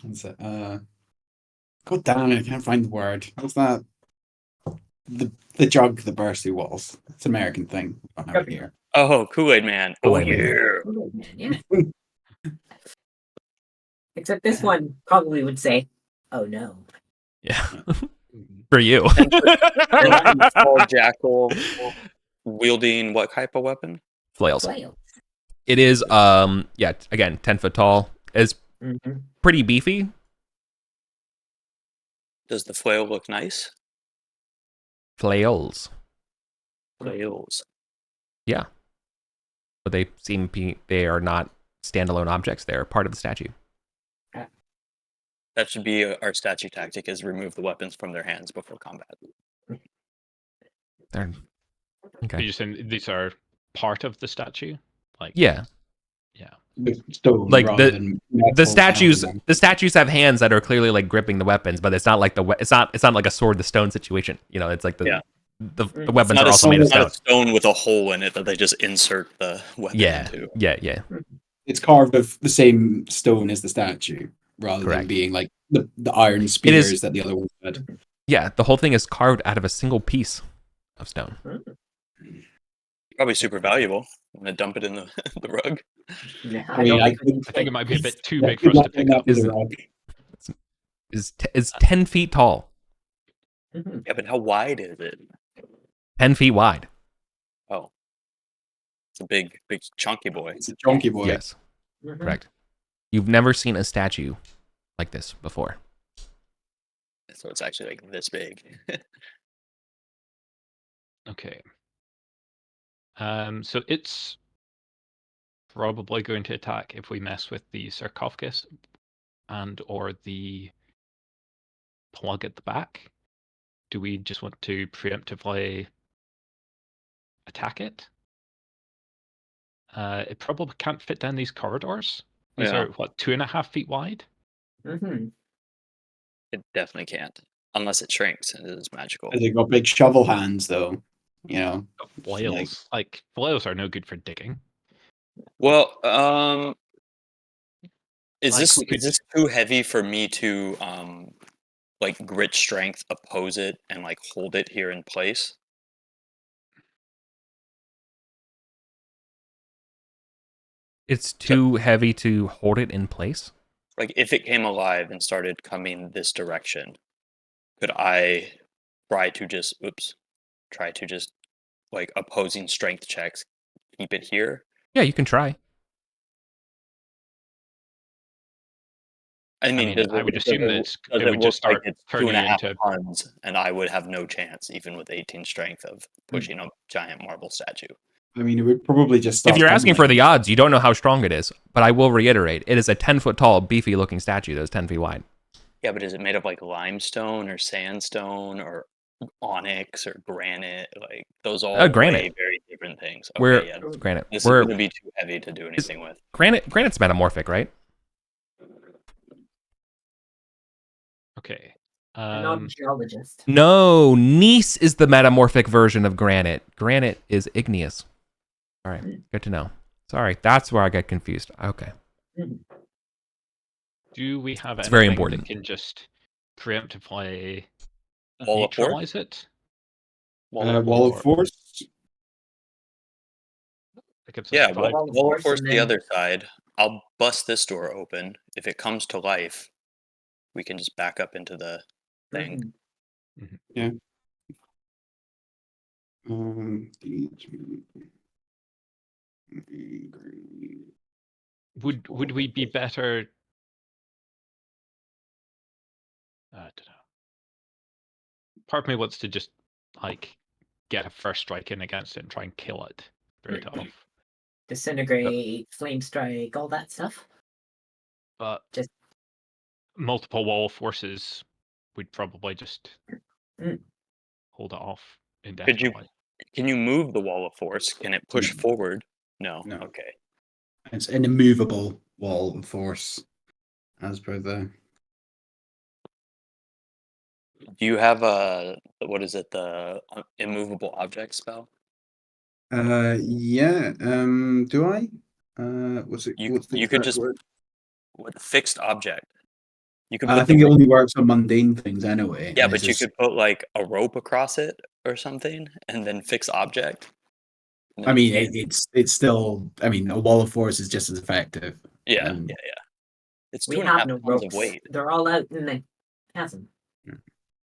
Speaker 6: what's it? God damn it, I can't find the word. What's that? the jug that bursts through walls. It's an American thing. We don't have it here.
Speaker 4: Oh, Kool-Aid Man.
Speaker 2: Kool-Aid Man.
Speaker 4: Yeah.
Speaker 3: Oh, man, yeah. Except this one probably would say, "Oh no."
Speaker 2: Yeah. For you.
Speaker 4: Tall jackal wielding what type of weapon?
Speaker 2: Flails.
Speaker 3: Flail.
Speaker 2: It is, yeah, again, 10 foot tall. It's
Speaker 3: Mhm.
Speaker 2: pretty beefy.
Speaker 4: Does the flail look nice?
Speaker 2: Flails.
Speaker 4: Flails.
Speaker 2: Yeah. But they are not standalone objects. They're part of the statue.
Speaker 4: That should be our statue tactic: is remove the weapons from their hands before combat.
Speaker 2: They're, okay.
Speaker 5: You're saying these are part of the statue? Like
Speaker 2: Yeah.
Speaker 6: Stone
Speaker 2: Like
Speaker 6: rather than metal
Speaker 2: The statues
Speaker 6: sounding.
Speaker 2: the statues have hands that are clearly like gripping the weapons, but it's not like it's not like a sword to stone situation. You know, it's like the
Speaker 4: Yeah.
Speaker 2: the
Speaker 3: It's
Speaker 2: weapons
Speaker 4: Not
Speaker 2: are
Speaker 4: a,
Speaker 2: also made of
Speaker 4: stone, not
Speaker 2: stone.
Speaker 4: a stone with a hole in it that they just insert the weapon
Speaker 2: Yeah.
Speaker 4: into.
Speaker 2: Yeah.
Speaker 6: It's carved of the same stone as the statue, rather than
Speaker 2: Correct.
Speaker 6: being like the iron spears
Speaker 2: is-
Speaker 6: that the other one had.
Speaker 2: Yeah, the whole thing is carved out of a single piece of stone.
Speaker 4: Probably super valuable. I'm gonna dump it in the, the rug.
Speaker 3: Yeah,
Speaker 6: I mean,
Speaker 5: I think it might be a bit too big for us to pick up.
Speaker 2: Is- Is 10 feet tall,
Speaker 3: Mhm.
Speaker 4: Yeah, but how wide is it?
Speaker 2: 10 feet wide.
Speaker 4: Oh, it's a big chunky boy.
Speaker 6: It's a chunky boy.
Speaker 2: Yes,
Speaker 3: Mhm.
Speaker 2: correct. You've never seen a statue like this before.
Speaker 4: So it's actually like this big.
Speaker 5: Okay. So it's probably going to attack if we mess with the sarcophagus and or the plug at the back. Do we just want to preemptively attack it? It probably can't fit down these corridors. These
Speaker 4: Yeah.
Speaker 5: are, what, 2.5 feet wide?
Speaker 3: Mhm.
Speaker 4: It definitely can't, unless it shrinks and it is magical.
Speaker 6: They got big shovel hands, though. You know,
Speaker 5: Flails. Like, flails are no good for digging.
Speaker 4: Well, is
Speaker 5: Like,
Speaker 4: this
Speaker 5: we could-
Speaker 4: is this too heavy for me to like grit strength oppose it and like hold it here in place?
Speaker 2: It's too heavy to hold it in place.
Speaker 4: Like if it came alive and started coming this direction, could I try to just like opposing strength checks keep it here?
Speaker 2: Yeah, you can try.
Speaker 4: I mean,
Speaker 5: I would assume that
Speaker 4: does
Speaker 5: it
Speaker 4: it
Speaker 5: would just
Speaker 4: look like
Speaker 5: start
Speaker 4: it's
Speaker 5: turning
Speaker 4: 2.5
Speaker 5: into.
Speaker 4: tons, and I would have no chance, even with 18 strength, of
Speaker 5: Hmm.
Speaker 4: pushing a giant marble statue.
Speaker 6: I mean, it would probably just start
Speaker 2: If you're asking for
Speaker 6: tumbling.
Speaker 2: the odds, you don't know how strong it is. But I will reiterate, it is a 10 foot tall, beefy looking statue that is 10 feet wide.
Speaker 4: Yeah, but is it made of like limestone or sandstone or onyx or granite? Like those all
Speaker 2: Granite.
Speaker 4: weigh very different things. Okay,
Speaker 2: We're
Speaker 4: yeah.
Speaker 2: granite.
Speaker 4: This
Speaker 2: We're
Speaker 4: is going to be too heavy to do anything with.
Speaker 2: granite's metamorphic, right?
Speaker 5: Okay.
Speaker 3: I'm not a geologist.
Speaker 2: No, gneiss is the metamorphic version of granite. Granite is igneous. All right, good to know. Sorry, that's where I got confused. Okay.
Speaker 5: Do we have
Speaker 2: It's very
Speaker 5: anything
Speaker 2: important.
Speaker 5: that can just preemptively
Speaker 4: Wall of force?
Speaker 5: neutralize it?
Speaker 6: Wall of force.
Speaker 5: That gives us
Speaker 4: Yeah,
Speaker 5: five-
Speaker 4: wall
Speaker 3: Wall of
Speaker 4: of
Speaker 3: force
Speaker 4: force
Speaker 3: and
Speaker 4: the
Speaker 3: then-
Speaker 4: other side. I'll bust this door open. If it comes to life, we can just back up into the thing.
Speaker 3: Mhm.
Speaker 5: Would we be better? I don't know. Part of me wants to just like get a first strike in against it and try and kill it. Straight off.
Speaker 3: Disintegrate, flame strike, all that stuff.
Speaker 5: But
Speaker 3: Just-
Speaker 5: multiple wall forces, we'd probably just
Speaker 3: Mm.
Speaker 5: hold it off
Speaker 4: Could
Speaker 5: indefinitely.
Speaker 4: you can you move the wall of force? Can it push forward? No.
Speaker 6: No.
Speaker 4: Okay.
Speaker 6: It's an immovable wall of force, as per the.
Speaker 4: Do you have a what is it? The immovable object spell?
Speaker 6: Yeah. Do I? What's it?
Speaker 4: You
Speaker 6: What's the
Speaker 4: you could
Speaker 6: exact
Speaker 4: just
Speaker 6: word?
Speaker 4: with fixed object. You could
Speaker 6: I
Speaker 4: put
Speaker 6: think it
Speaker 4: the,
Speaker 6: only works on mundane things anyway.
Speaker 4: yeah,
Speaker 6: and
Speaker 4: but
Speaker 6: it's
Speaker 4: you
Speaker 6: just-
Speaker 4: could put like a rope across it or something, and then fix object.
Speaker 6: I mean, it's still. I mean, a wall of force is just as effective.
Speaker 4: Yeah,
Speaker 6: Um,
Speaker 4: yeah. It's
Speaker 3: We
Speaker 4: 2.5
Speaker 3: have no
Speaker 4: tons of
Speaker 3: ropes.
Speaker 4: weight.
Speaker 3: They're all out in the chasm.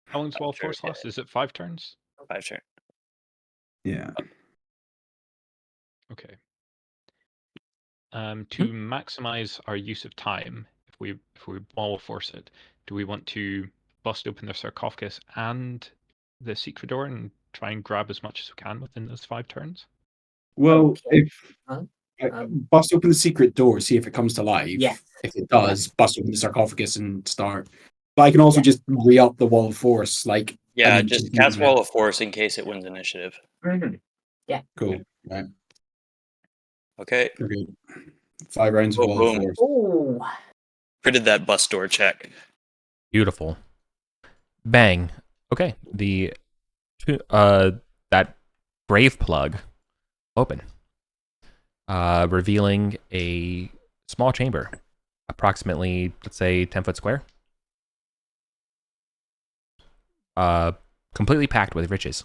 Speaker 5: How long's Wall of
Speaker 4: sure,
Speaker 5: Force
Speaker 4: yeah.
Speaker 5: last? Is it 5 turns?
Speaker 4: 5 turns.
Speaker 6: Yeah.
Speaker 5: Okay. To maximize our use of time, if we Wall of Force it, do we want to bust open the sarcophagus and the secret door and try and grab as much as we can within those 5 turns?
Speaker 6: Well,
Speaker 3: Okay.
Speaker 6: if
Speaker 3: Huh?
Speaker 6: bust open the secret door, see if it comes to life.
Speaker 3: Yes.
Speaker 6: If it does, bust open the sarcophagus and start. But I can also just re-up the wall of force. Like,
Speaker 4: Yeah,
Speaker 6: I mean,
Speaker 4: just cast Wall of Force in case it wins initiative.
Speaker 3: Mm-hmm.
Speaker 6: Cool. Right.
Speaker 4: Okay.
Speaker 6: Okay. 5 rounds of
Speaker 4: Oh,
Speaker 6: wall of
Speaker 4: boom.
Speaker 6: force.
Speaker 3: Oh.
Speaker 4: Critted that bus door check.
Speaker 2: Beautiful. Bang. Okay. That grave plug open. Revealing a small chamber, approximately, let's say, 10-foot square. Completely packed with riches.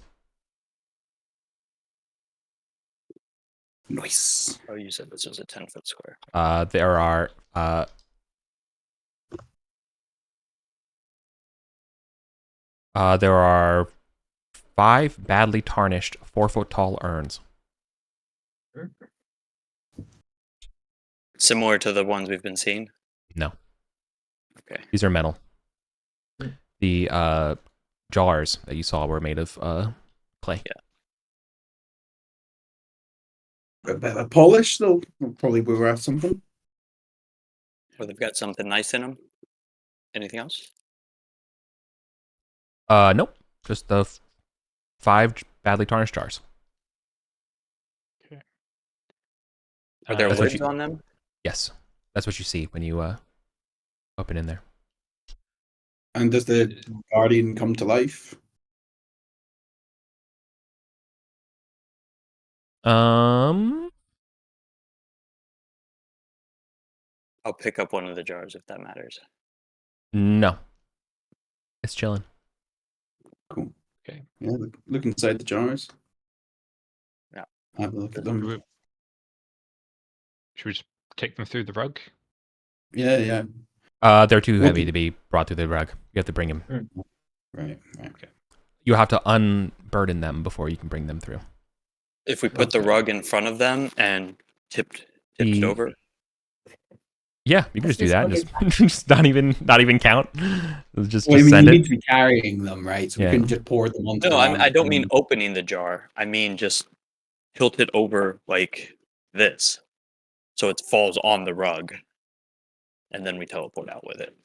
Speaker 6: Nice.
Speaker 4: Oh, you said this was a 10-foot square.
Speaker 2: There are there are 5 badly tarnished 4-foot tall urns.
Speaker 4: Similar to the ones we've been seeing?
Speaker 2: No.
Speaker 4: Okay.
Speaker 2: These are metal. The jars that you saw were made of clay.
Speaker 4: Yeah.
Speaker 6: A bit of polish, though, probably be worth something.
Speaker 4: Or they've got something nice in them. Anything else?
Speaker 2: Nope. Just the 5 badly tarnished jars.
Speaker 5: Okay.
Speaker 4: Are there
Speaker 2: That's what
Speaker 4: lids
Speaker 2: you-
Speaker 4: on them?
Speaker 2: Yes. That's what you see when you open in there.
Speaker 6: And does the guardian come to life?
Speaker 2: Um,
Speaker 4: I'll pick up one of the jars if that matters.
Speaker 2: no. It's chilling.
Speaker 6: Cool.
Speaker 5: Okay.
Speaker 6: Yeah, look inside the jars.
Speaker 4: Yeah.
Speaker 6: Have a look at them.
Speaker 5: Should we just take them through the rug?
Speaker 6: Yeah, yeah.
Speaker 2: They're too heavy
Speaker 6: Okay.
Speaker 2: to be brought through the rug. You have to bring them.
Speaker 6: Right.
Speaker 2: You have to unburden them before you can bring them through.
Speaker 4: If we put the rug in front of them and tipped
Speaker 2: The-
Speaker 4: over.
Speaker 2: Yeah, you can just do that. And
Speaker 3: Let's
Speaker 2: just, just not even count. Just
Speaker 6: Well, I mean,
Speaker 2: send
Speaker 6: you
Speaker 2: it.
Speaker 6: need to be carrying them, right? So
Speaker 2: Yeah.
Speaker 6: we couldn't just pour them onto.
Speaker 4: No,
Speaker 6: the
Speaker 4: I don't
Speaker 6: ramp
Speaker 4: mean
Speaker 6: and-
Speaker 4: opening the jar. I mean just tilt it over like this. So it falls on the rug. And then we teleport out with it.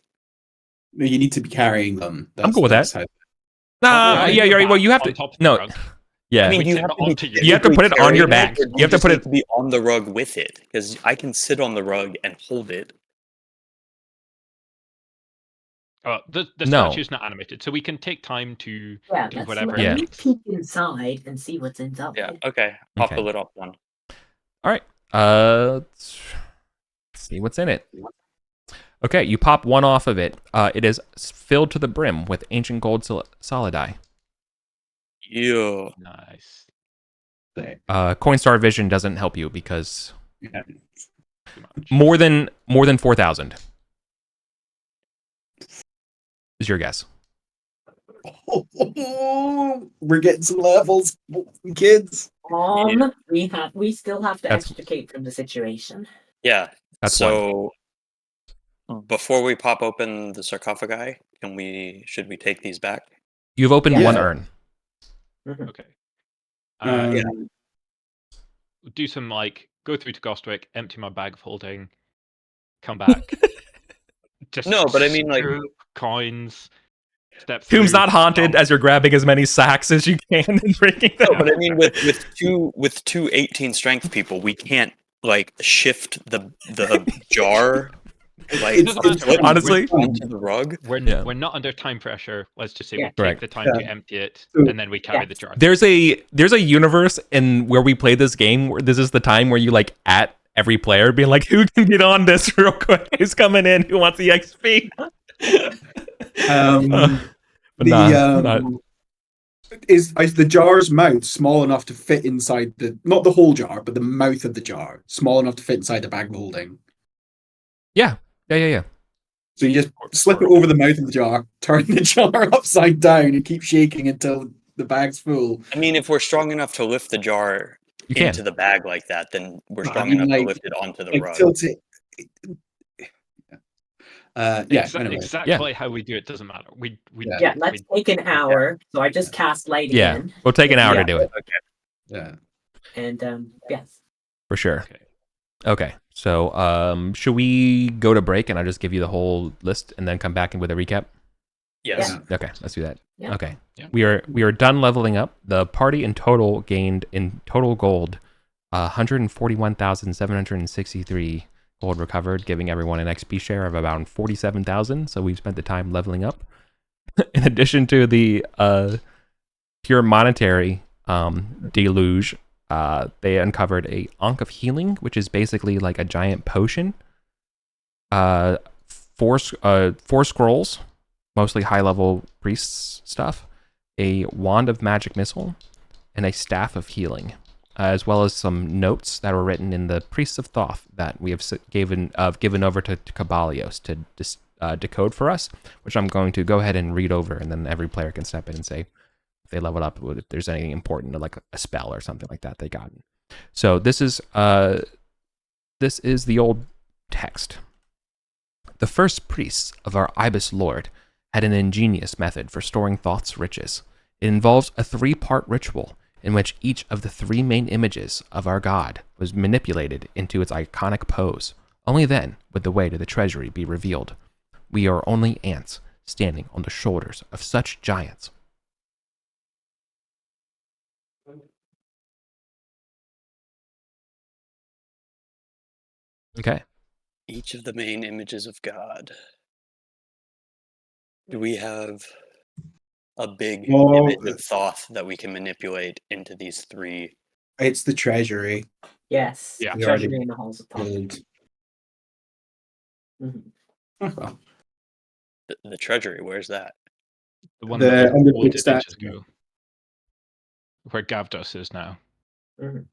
Speaker 6: No, you need to be carrying them.
Speaker 2: I'm cool with
Speaker 6: that's
Speaker 2: that.
Speaker 6: how-
Speaker 2: Yeah, you're right. Well, you have
Speaker 5: On
Speaker 2: to.
Speaker 5: top of the
Speaker 2: No.
Speaker 5: rug.
Speaker 2: Yeah.
Speaker 4: I mean,
Speaker 5: We
Speaker 4: you
Speaker 5: tip
Speaker 4: have
Speaker 5: it
Speaker 4: to be
Speaker 5: onto your-
Speaker 2: You have to put it on your
Speaker 4: carrying
Speaker 2: back.
Speaker 4: or
Speaker 2: You have to
Speaker 4: just
Speaker 2: put
Speaker 4: need
Speaker 2: it-
Speaker 4: to be on the rug with it. Because I can sit on the rug and hold it.
Speaker 5: The
Speaker 2: No.
Speaker 5: statue's not animated, so we can take time to
Speaker 3: Yeah,
Speaker 5: do
Speaker 3: let's
Speaker 5: whatever.
Speaker 2: Yeah.
Speaker 3: let me peek inside and see what's inside.
Speaker 4: Yeah, okay. Pop
Speaker 2: Okay.
Speaker 4: the lid off one.
Speaker 2: All right. Let's see what's in it. Okay, you pop one off of it. It is filled to the brim with ancient gold solidi.
Speaker 4: Yeah.
Speaker 5: Nice.
Speaker 2: Coinstar Vision doesn't help you because
Speaker 6: Yeah.
Speaker 5: Too much.
Speaker 2: more than 4,000 is your guess.
Speaker 6: We're getting some levels, kids.
Speaker 3: We still have to
Speaker 2: That's-
Speaker 3: extricate from the situation.
Speaker 4: Yeah.
Speaker 2: That's
Speaker 4: so before we pop open the sarcophagi, should we take these back?
Speaker 2: You've opened
Speaker 3: Yeah.
Speaker 2: one urn.
Speaker 5: Okay.
Speaker 6: Yeah.
Speaker 5: Do some go through to Gostwick, empty my bag of holding, come back. Just
Speaker 4: No, but I mean, like-
Speaker 5: scoop coins. Step
Speaker 2: Tomb's
Speaker 5: through,
Speaker 2: not haunted
Speaker 5: dump.
Speaker 2: as you're grabbing as many sacks as you can and breaking them.
Speaker 4: No, but I mean with two 18 strength people, we can't shift the jar
Speaker 2: Honestly-
Speaker 4: onto the rug.
Speaker 2: Yeah.
Speaker 5: We're not under time pressure. Let's just say
Speaker 3: Yeah.
Speaker 5: we take
Speaker 2: Correct.
Speaker 5: the time to empty it,
Speaker 6: So-
Speaker 5: and then we carry
Speaker 3: Yeah.
Speaker 5: the jar.
Speaker 2: There's a universe in where we play this game where this is the time where you at every player being like, who can get on this real quick? Who's coming in? Who wants the XP?
Speaker 6: Um,
Speaker 2: But
Speaker 6: the
Speaker 2: nah, not-
Speaker 6: is the jar's mouth small enough to fit inside not the whole jar, but the mouth of the jar small enough to fit inside the bag of holding?
Speaker 2: Yeah.
Speaker 6: So you just slip it over the mouth of the jar, turn the jar upside down, and keep shaking until the bag's full.
Speaker 4: I mean, if we're strong enough to lift the jar
Speaker 2: You can.
Speaker 4: into the bag like that, then we're
Speaker 6: No, I
Speaker 4: strong
Speaker 6: mean,
Speaker 4: enough to
Speaker 6: like-
Speaker 4: lift it onto the
Speaker 6: Like
Speaker 4: rug.
Speaker 6: tilt it. Yeah. Anyway.
Speaker 5: Exactly how we do it doesn't matter. We
Speaker 3: Yeah, let's take an hour. So I just cast light
Speaker 2: Yeah.
Speaker 3: again.
Speaker 2: We'll take an hour
Speaker 3: Yeah.
Speaker 2: to do it.
Speaker 6: Yeah.
Speaker 3: And yes.
Speaker 2: For sure.
Speaker 5: Okay.
Speaker 2: Okay. So should we go to break and I'll just give you the whole list and then come back with a recap?
Speaker 4: Yes.
Speaker 6: Yeah.
Speaker 2: Okay, let's do that.
Speaker 3: Yeah.
Speaker 2: Okay.
Speaker 5: Yeah.
Speaker 2: We are done leveling up. The party in total gained in total gold 141,763 gold recovered, giving everyone an XP share of around 47,000. So we've spent the time leveling up. In addition to the pure monetary deluge, they uncovered a Ankh of Healing, which is basically like a giant potion. Four scrolls, mostly high-level priests stuff, a Wand of Magic Missile, and a Staff of Healing, as well as some notes that were written in the Priests of Thoth that we have given over to Kabalios to decode for us, which I'm going to go ahead and read over, and then every player can step in and say if they leveled up, if there's anything important, like a spell or something like that they got. So this is the old text. The first priests of our Ibis Lord had an ingenious method for storing Thoth's riches. It involves a 3-part ritual in which each of the 3 main images of our god was manipulated into its iconic pose. Only then would the way to the treasury be revealed. We are only ants standing on the shoulders of such giants. Okay.
Speaker 4: Each of the main images of God. Do we have a big image of Thoth that we can manipulate into these 3?
Speaker 6: It's the treasury.
Speaker 3: Yes.
Speaker 5: Yeah.
Speaker 3: Treasury in the halls of Thoth.
Speaker 6: Gold.
Speaker 3: Mhm.
Speaker 4: The treasury, where's that?
Speaker 5: The one
Speaker 6: The
Speaker 5: that
Speaker 6: under
Speaker 5: loaded
Speaker 6: big stats.
Speaker 5: ages ago. Where Gavdos is now.
Speaker 3: Mhm.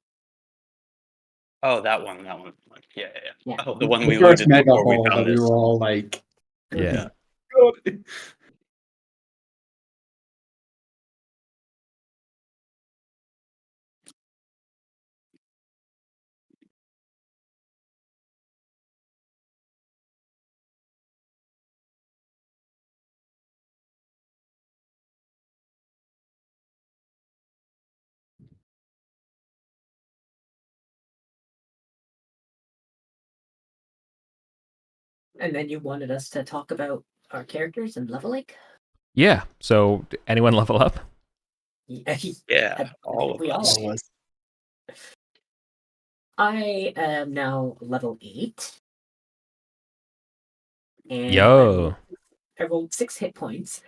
Speaker 4: Oh, that one. Yeah.
Speaker 3: Yeah.
Speaker 4: Oh, the one
Speaker 6: The
Speaker 4: we
Speaker 6: first
Speaker 4: looted
Speaker 6: mega
Speaker 4: before we
Speaker 6: haul
Speaker 4: found
Speaker 6: that we
Speaker 4: this.
Speaker 6: were all like,
Speaker 2: Yeah.
Speaker 6: God.
Speaker 3: And then you wanted us to talk about our characters and leveling?
Speaker 2: Yeah. So anyone level up?
Speaker 4: Yeah, all of
Speaker 3: We
Speaker 4: us.
Speaker 3: all was. I am now level 8. And
Speaker 2: Yo.
Speaker 3: I rolled 6 hit points.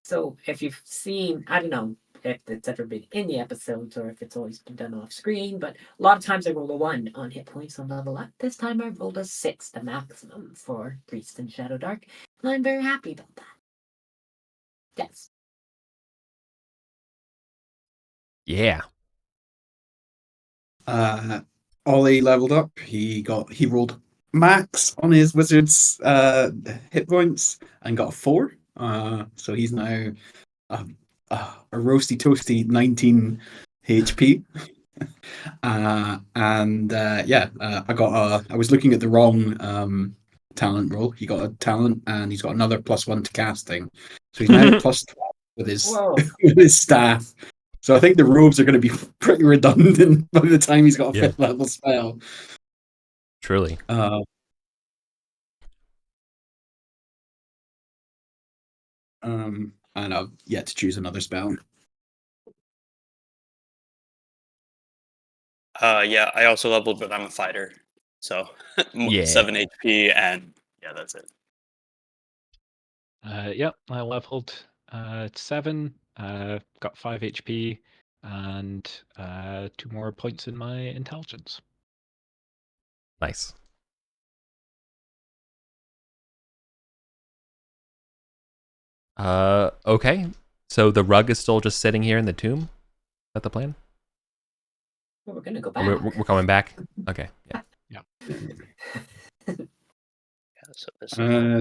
Speaker 3: So if you've seen, I don't know if it's ever been in the episodes or if it's always been done off screen, but a lot of times I roll a 1 on hit points on level up. This time I rolled a 6, the maximum for Priest and Shadow Dark, and I'm very happy about that. Yes.
Speaker 2: Yeah.
Speaker 6: Ollie leveled up. He rolled max on his wizard's hit points and got a 4. So he's now a roasty toasty 19 HP. I was looking at the wrong talent roll. He got a talent and he's got another +1 to casting. So he's now +12 with his
Speaker 3: Whoa.
Speaker 6: with his staff. So I think the robes are going to be pretty redundant by the time he's got a
Speaker 2: Yeah.
Speaker 6: 5th level spell.
Speaker 2: Truly.
Speaker 6: And I've yet to choose another spell.
Speaker 4: Yeah, I also leveled, but I'm a fighter. So
Speaker 2: Yeah.
Speaker 4: 7 HP and yeah, that's it.
Speaker 5: Yep, I leveled 7, got 5 HP, and 2 more points in my intelligence.
Speaker 2: Nice. Okay. So the rug is still just sitting here in the tomb? Is that the plan?
Speaker 3: Well, we're gonna go
Speaker 2: Or
Speaker 3: back.
Speaker 2: we're coming back? Okay. Yeah.
Speaker 4: Yeah, so this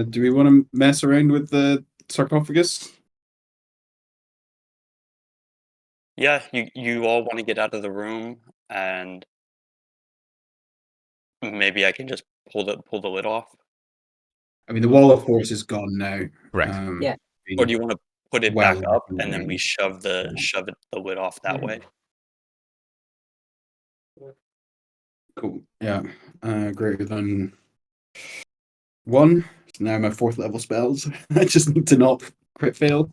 Speaker 6: Do we want to mess around with the sarcophagus?
Speaker 4: yeah, you all want to get out of the room, and maybe I can just pull the lid off.
Speaker 6: I mean, the wall of force is gone now.
Speaker 2: Correct.
Speaker 3: Yeah.
Speaker 4: Or do you want to put it
Speaker 6: Well,
Speaker 4: back up and then we shove the lid off that
Speaker 3: Mhm.
Speaker 4: way?
Speaker 6: Cool. Yeah. Greater than 1. So now my 4th level spells. I just need to not crit fail.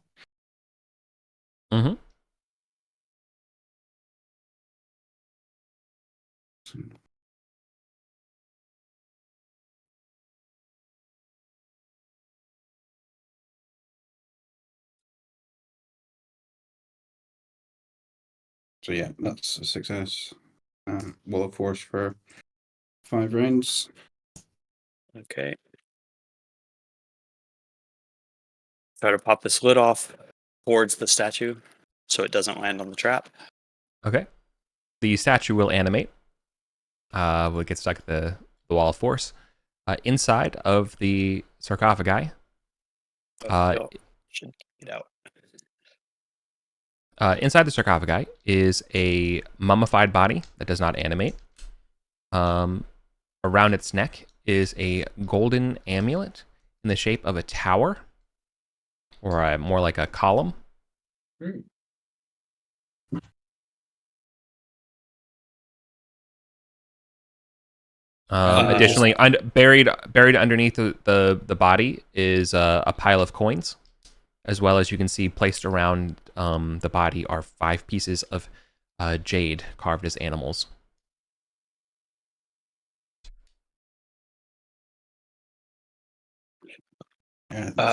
Speaker 2: Mm-hmm.
Speaker 6: So yeah, that's a success. Wall of force for 5 rounds.
Speaker 4: Okay. Try to pop this lid off towards the statue so it doesn't land on the trap.
Speaker 2: Okay. The statue will animate. Will get stuck at the wall of force. Inside of the sarcophagi,
Speaker 4: Should get out.
Speaker 2: inside the sarcophagi is a mummified body that does not animate. Around its neck is a golden amulet in the shape of a tower, or more like a column.
Speaker 3: Mm.
Speaker 2: Additionally, buried underneath the body is a pile of coins, as well as you can see placed around the body are 5 pieces of jade carved as animals.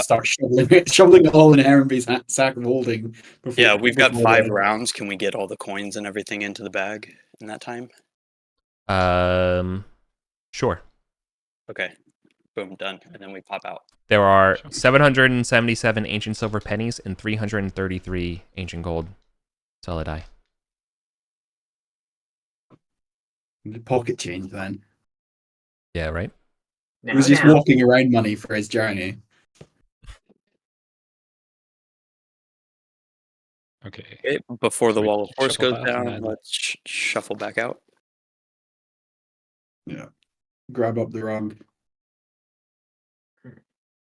Speaker 6: Start shoveling it all in Aaronby's sack of holding.
Speaker 4: Yeah, we've got
Speaker 6: before
Speaker 4: 5
Speaker 6: the-
Speaker 4: rounds. Can we get all the coins and everything into the bag in that time?
Speaker 2: Sure.
Speaker 4: Okay. Boom, done. And then we pop out.
Speaker 2: There are
Speaker 5: Sure.
Speaker 2: 777 ancient silver pennies and 333 ancient gold solidi.
Speaker 6: Pocket change then.
Speaker 2: Yeah, right?
Speaker 3: Now,
Speaker 6: He was just
Speaker 3: now.
Speaker 6: walking around money for his journey.
Speaker 5: Okay.
Speaker 4: Okay, before the
Speaker 5: We
Speaker 4: wall of force
Speaker 5: shuffle
Speaker 4: goes
Speaker 5: back and
Speaker 4: down,
Speaker 5: then-
Speaker 4: let's shuffle back out.
Speaker 6: Yeah. Grab up the rug.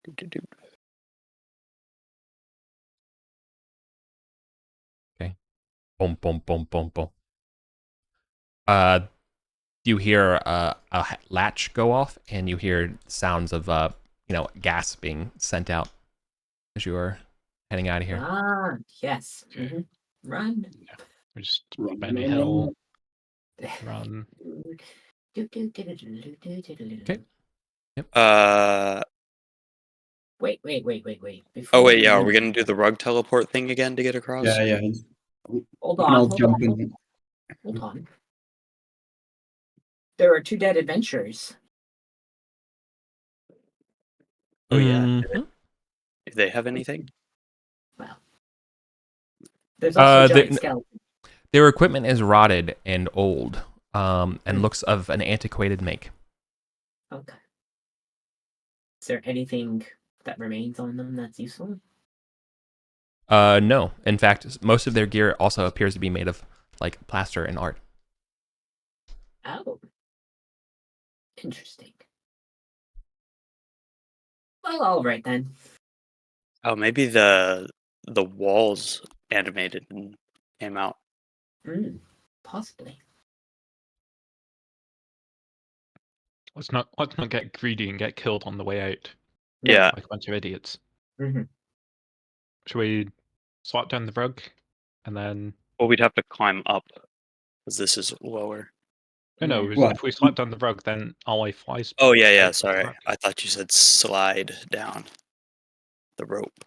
Speaker 4: Do-do-do.
Speaker 2: Boom, boom, boom, boom, boom. You hear a latch go off, and you hear sounds of gas being sent out as you are heading out of here.
Speaker 3: Ah, yes.
Speaker 5: Okay.
Speaker 3: Mhm. Run.
Speaker 5: We just
Speaker 6: Run,
Speaker 5: up any
Speaker 6: run,
Speaker 5: hill,
Speaker 6: run.
Speaker 5: run.
Speaker 2: Okay.
Speaker 3: Wait.
Speaker 4: Oh wait, yeah. Are
Speaker 6: Mhm.
Speaker 4: we gonna do the rug teleport thing again to get across?
Speaker 6: Yeah.
Speaker 3: Hold
Speaker 6: We can all
Speaker 3: on.
Speaker 6: jump in.
Speaker 3: Hold on. There are 2 dead adventurers.
Speaker 4: Oh yeah.
Speaker 2: Mhm.
Speaker 4: Do they have anything?
Speaker 3: Well, there's also a
Speaker 2: the-
Speaker 3: giant skeleton.
Speaker 2: Their equipment is rotted and old, and
Speaker 3: Mm.
Speaker 2: looks of an antiquated make.
Speaker 3: Okay. Is there anything that remains on them that's useful?
Speaker 2: No. In fact, most of their gear also appears to be made of like plaster and art.
Speaker 3: Oh. Interesting. Well, all right then.
Speaker 4: Oh, maybe the walls animated and came out.
Speaker 3: Possibly.
Speaker 5: Let's not get greedy and get killed on the way out
Speaker 3: No.
Speaker 4: Yeah.
Speaker 5: like a bunch of idiots.
Speaker 3: Mm-hmm.
Speaker 5: Should we swap down the rug and then?
Speaker 4: Well, we'd have to climb up because this is lower.
Speaker 5: No.
Speaker 3: Yeah.
Speaker 6: Well,
Speaker 5: If we slide down the rug, then ally flies.
Speaker 4: Oh yeah.
Speaker 5: out of the
Speaker 4: Sorry,
Speaker 5: rug.
Speaker 4: I thought you said slide down the rope.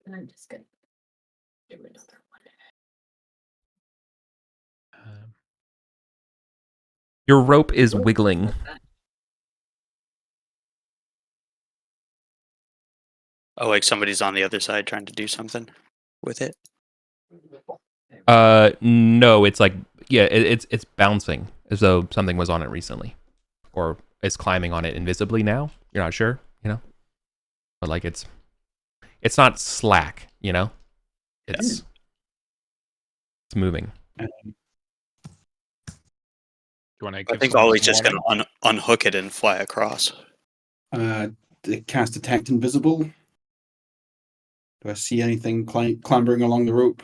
Speaker 3: I'm just gonna do another one.
Speaker 2: Your rope is
Speaker 3: Ooh,
Speaker 2: wiggling.
Speaker 3: what's that?
Speaker 4: Oh, like somebody's on the other side trying to do something with it.
Speaker 2: No, it's like it's bouncing as though something was on it recently, or it's climbing on it invisibly now. You're not sure, but like it's not slack, it's moving.
Speaker 5: You want to?
Speaker 4: I think Ollie's just going to unhook it and fly across.
Speaker 6: Cast detect invisible. Do I see anything clambering along the rope?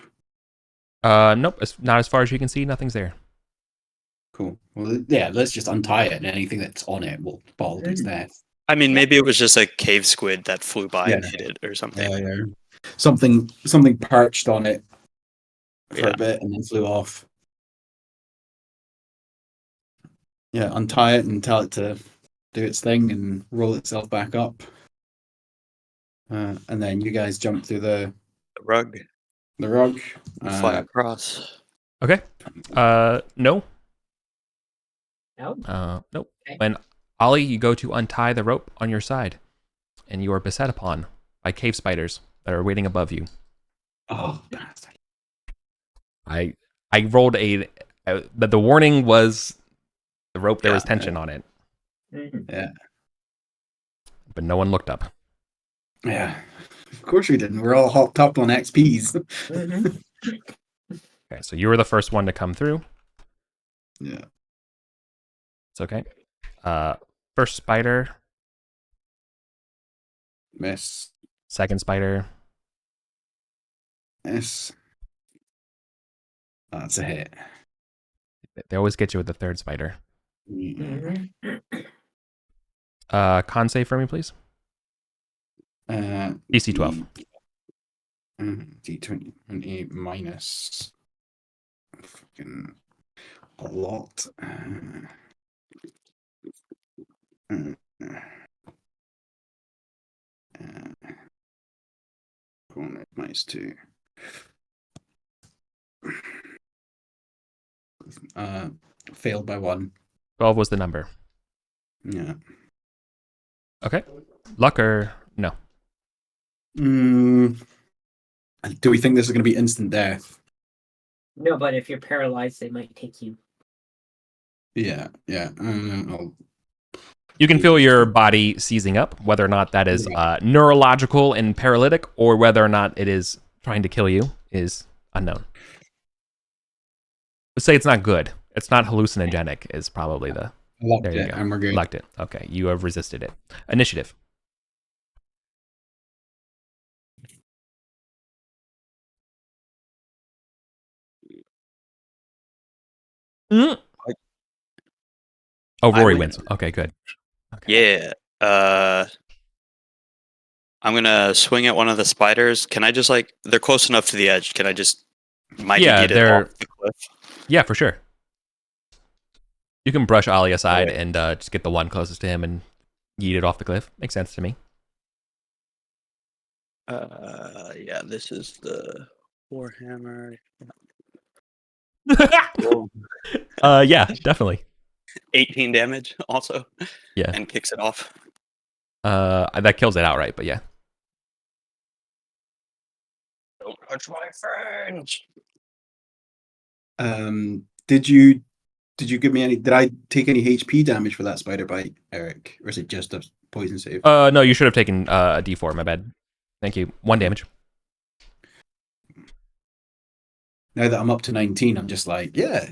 Speaker 2: Nope. It's not as far as you can see. Nothing's there.
Speaker 6: Cool. Well, yeah, let's just untie it, and anything that's on it will fall to its death.
Speaker 4: I mean, maybe it was just a cave squid that flew by and hit it or something.
Speaker 6: Yeah. Something perched on it for a bit and then flew off. Yeah, untie it and tell it to do its thing and roll itself back up. And then you guys jump through the
Speaker 4: rug.
Speaker 6: Fly
Speaker 4: across.
Speaker 2: Okay. No.
Speaker 3: No?
Speaker 2: Nope.
Speaker 3: Okay.
Speaker 2: When Ollie, you go to untie the rope on your side, and you are beset upon by cave spiders that are waiting above you.
Speaker 6: Oh, bastard.
Speaker 2: I rolled but the warning was the rope, there was tension on it.
Speaker 6: Yeah.
Speaker 2: But no one looked up.
Speaker 6: Yeah. Of course we didn't. We're all hopped up on XPs.
Speaker 2: Okay, so you were the first one to come through.
Speaker 6: Yeah.
Speaker 2: It's okay. First spider.
Speaker 6: Miss.
Speaker 2: Second spider.
Speaker 6: Miss. That's a hit.
Speaker 2: They always get you with the third spider.
Speaker 6: Yeah.
Speaker 2: Con save for me, please. DC 12.
Speaker 6: D20 minus fucking a lot. Minus 2. Failed by 1.
Speaker 2: 12 was the number.
Speaker 6: Yeah.
Speaker 2: Okay. Luck or no?
Speaker 6: Do we think this is going to be instant death?
Speaker 3: No, but if you're paralyzed, they might take you.
Speaker 6: Yeah.
Speaker 2: You can feel your body seizing up, whether or not that is neurological and paralytic, or whether or not it is trying to kill you is unknown. Let's say it's not good. It's not hallucinogenic is probably the...
Speaker 6: There you go. And we're good.
Speaker 2: Locked it. Okay, you have resisted it. Initiative. Oh, Rory wins. Okay, good.
Speaker 4: Okay. Yeah. I'm gonna swing at one of the spiders. Can I just they're close enough to the edge? Can I just get it off the cliff?
Speaker 2: Yeah, for sure. You can brush Ollie aside and just get the one closest to him and yeet it off the cliff. Makes sense to me.
Speaker 4: Yeah, this is the Warhammer.
Speaker 2: Yeah, definitely.
Speaker 4: 18 damage also.
Speaker 2: Yeah.
Speaker 4: And kicks it off.
Speaker 2: That kills it outright, but yeah.
Speaker 4: Don't touch my friends.
Speaker 6: Did you give me any? Did I take any HP damage for that spider bite, Eric, or is it just a poison save?
Speaker 2: No, you should have taken a D4. My bad. Thank you. 1 damage.
Speaker 6: Now that I'm up to 19, I'm just like, yeah,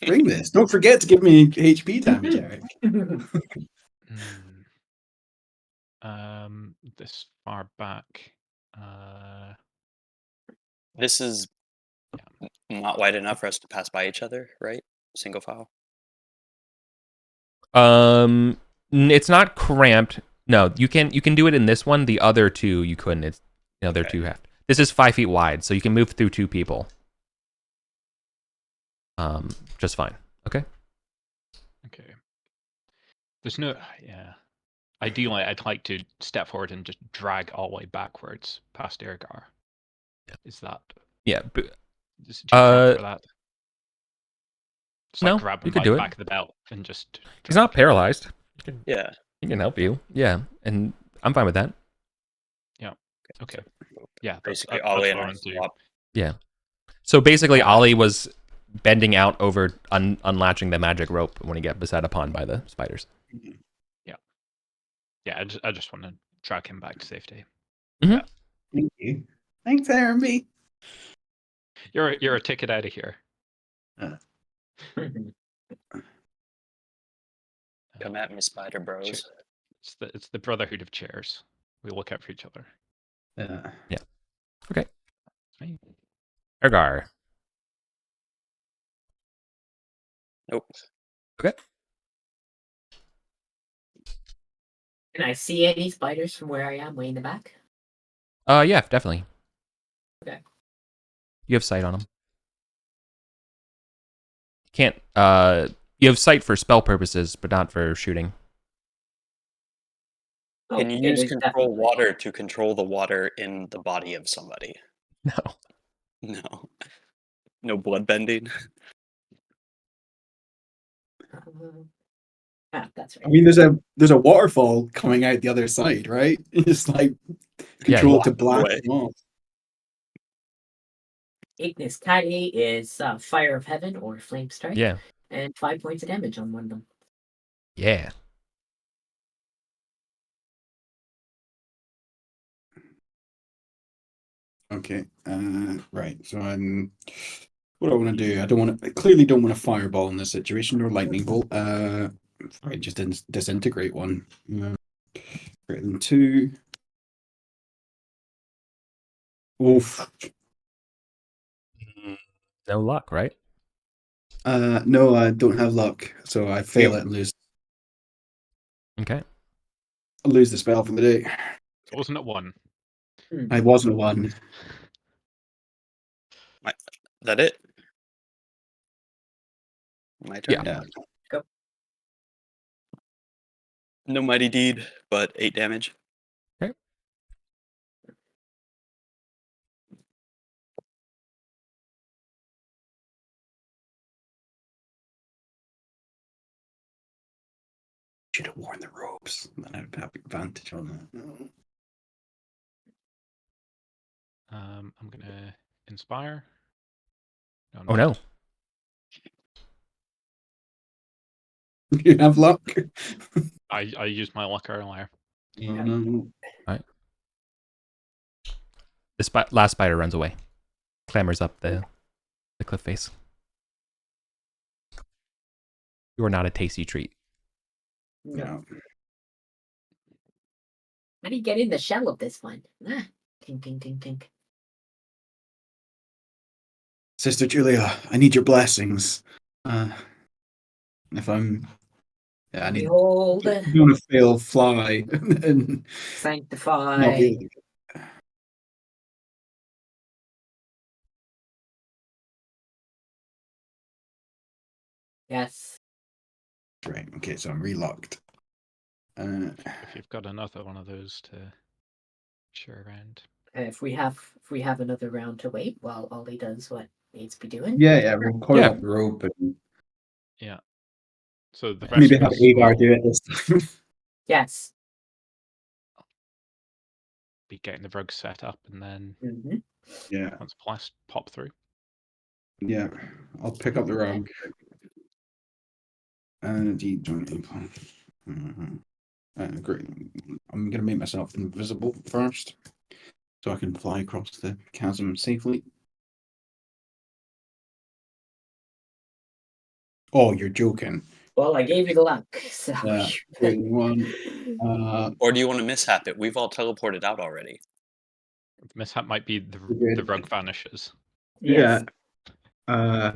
Speaker 6: bring this. Don't forget to give me HP damage, Eric.
Speaker 5: This far back.
Speaker 4: This is not wide enough for us to pass by each other, right? Single file.
Speaker 2: It's not cramped. No, you can do it in this one. The other two you couldn't. It's they're too half. This is 5 feet wide, so you can move through 2 people. Just fine. Okay.
Speaker 5: Okay. There's no Ideally, I'd like to step forward and just drag all the way backwards past Ergar. Is that?
Speaker 2: Yeah.
Speaker 5: For that?
Speaker 2: No,
Speaker 5: grab him
Speaker 2: you could
Speaker 5: by
Speaker 2: do
Speaker 5: the
Speaker 2: it.
Speaker 5: back of the belt and just.
Speaker 2: He's not paralyzed.
Speaker 4: Yeah.
Speaker 2: He can help you. Yeah, and I'm fine with that.
Speaker 5: Yeah. Okay. Yeah,
Speaker 4: Basically,
Speaker 5: that's
Speaker 4: Ollie
Speaker 5: what
Speaker 4: and
Speaker 5: I
Speaker 4: I
Speaker 5: want to do.
Speaker 4: swap.
Speaker 2: Yeah. So basically, Ollie was bending out over unlatching the magic rope when he got beset upon by the spiders.
Speaker 5: Yeah, I just want to track him back to safety.
Speaker 2: Mhm.
Speaker 6: Thank you. Thanks, Aaron.
Speaker 5: You're a ticket out of here.
Speaker 4: Come at me, Spider Bros.
Speaker 5: It's the brotherhood of chairs. We look out for each other.
Speaker 2: Yeah. Okay.
Speaker 5: Me.
Speaker 2: Ergar.
Speaker 4: Nope.
Speaker 2: Okay.
Speaker 3: Can I see any spiders from where I am, way in the back?
Speaker 2: Yeah, definitely.
Speaker 3: Okay.
Speaker 2: You have sight on them. Can't. You have sight for spell purposes, but not for shooting.
Speaker 3: Oh,
Speaker 4: Can you
Speaker 3: okay,
Speaker 4: use
Speaker 3: there's
Speaker 4: control
Speaker 3: definitely-
Speaker 4: water to control the water in the body of somebody?
Speaker 2: No.
Speaker 4: No. No blood bending.
Speaker 3: That's right.
Speaker 6: I mean, there's a waterfall coming out the other side, right? Just like control it to blast
Speaker 4: away.
Speaker 6: them off.
Speaker 3: Ignis Kali is Fire of Heaven or Flame Strike.
Speaker 2: Yeah.
Speaker 3: And 5 points of damage on one of them.
Speaker 2: Yeah.
Speaker 6: Okay. Right. So what do I want to do? I clearly don't want a fireball in this situation or lightning bolt. I just disintegrate one. Greater than 2. Oof.
Speaker 2: No luck, right?
Speaker 6: No, I don't have luck, so I fail it and lose.
Speaker 2: Okay.
Speaker 6: I lose the spell for the day.
Speaker 5: So wasn't it 1?
Speaker 6: I wasn't one.
Speaker 4: That it? My turn?
Speaker 2: Yeah.
Speaker 3: Go.
Speaker 4: No mighty deed, but 8 damage.
Speaker 2: Okay.
Speaker 6: Should have worn the robes. Then I'd have advantage on that.
Speaker 5: I'm gonna inspire.
Speaker 2: Oh no.
Speaker 6: You have luck.
Speaker 5: I used my luck earlier.
Speaker 6: No.
Speaker 2: The last spider runs away, clambers up the cliff face. You are not a tasty treat.
Speaker 6: No.
Speaker 3: How do you get in the shell of this one? Ah, tink, tink, tink, tink.
Speaker 6: Sister Julia, I need your blessings. If I'm, I need.
Speaker 3: Behold,
Speaker 6: I don't want to fail fly and
Speaker 3: sanctify.
Speaker 6: not be able to.
Speaker 3: Yes.
Speaker 6: Right. Okay. So I'm relocked.
Speaker 5: If you've got another one of those to share around.
Speaker 3: If we have another round to wait while Ollie does what needs to be doing.
Speaker 6: Yeah. We'll coil
Speaker 2: Yeah.
Speaker 6: up the rope and
Speaker 5: Yeah. So the rest
Speaker 6: maybe
Speaker 5: of
Speaker 6: have
Speaker 5: us
Speaker 6: Agar
Speaker 5: will
Speaker 6: do it this time.
Speaker 3: Yes.
Speaker 5: be getting the rug set up, and then
Speaker 3: Mm-hmm.
Speaker 6: Yeah.
Speaker 5: once blast pop through.
Speaker 6: Yeah. I'll pick up the rug. And great. I'm gonna make myself invisible first, so I can fly across the chasm safely. Oh, you're joking.
Speaker 3: Well, I gave you the luck, so.
Speaker 6: Yeah. 1.
Speaker 4: Or do you want to mishap it? We've all teleported out already.
Speaker 5: The mishap might be the
Speaker 6: Good.
Speaker 5: rug vanishes.
Speaker 3: Yes.
Speaker 6: Yeah.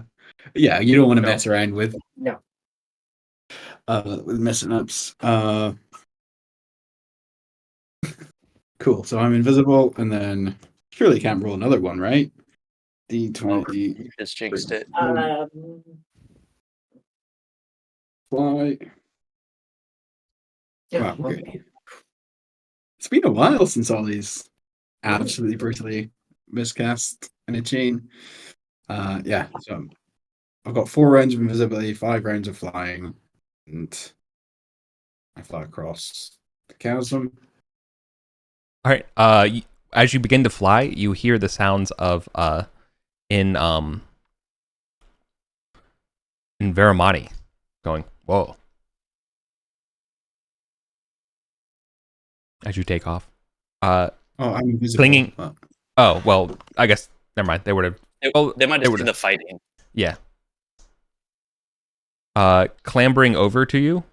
Speaker 6: You don't want to
Speaker 4: No.
Speaker 6: mess around with
Speaker 3: No.
Speaker 6: messing ups. Cool. So I'm invisible, and then surely can't roll another one, right? D20.
Speaker 4: You just jinxed it.
Speaker 6: Fly.
Speaker 3: Yeah,
Speaker 6: Wow, okay. It's been a while since all these absolutely brutally miscast in a chain. Yeah, so I've got 4 rounds of invisibility, 5 rounds of flying, and I fly across the chasm.
Speaker 2: All right. as you begin to fly, you hear the sounds of in Veramani going, whoa. As you take off.
Speaker 6: I'm invisible.
Speaker 2: Clinging. Oh, well, I guess, never mind. They would have.
Speaker 4: They might have seen the fighting.
Speaker 2: Yeah. Clambering over to you.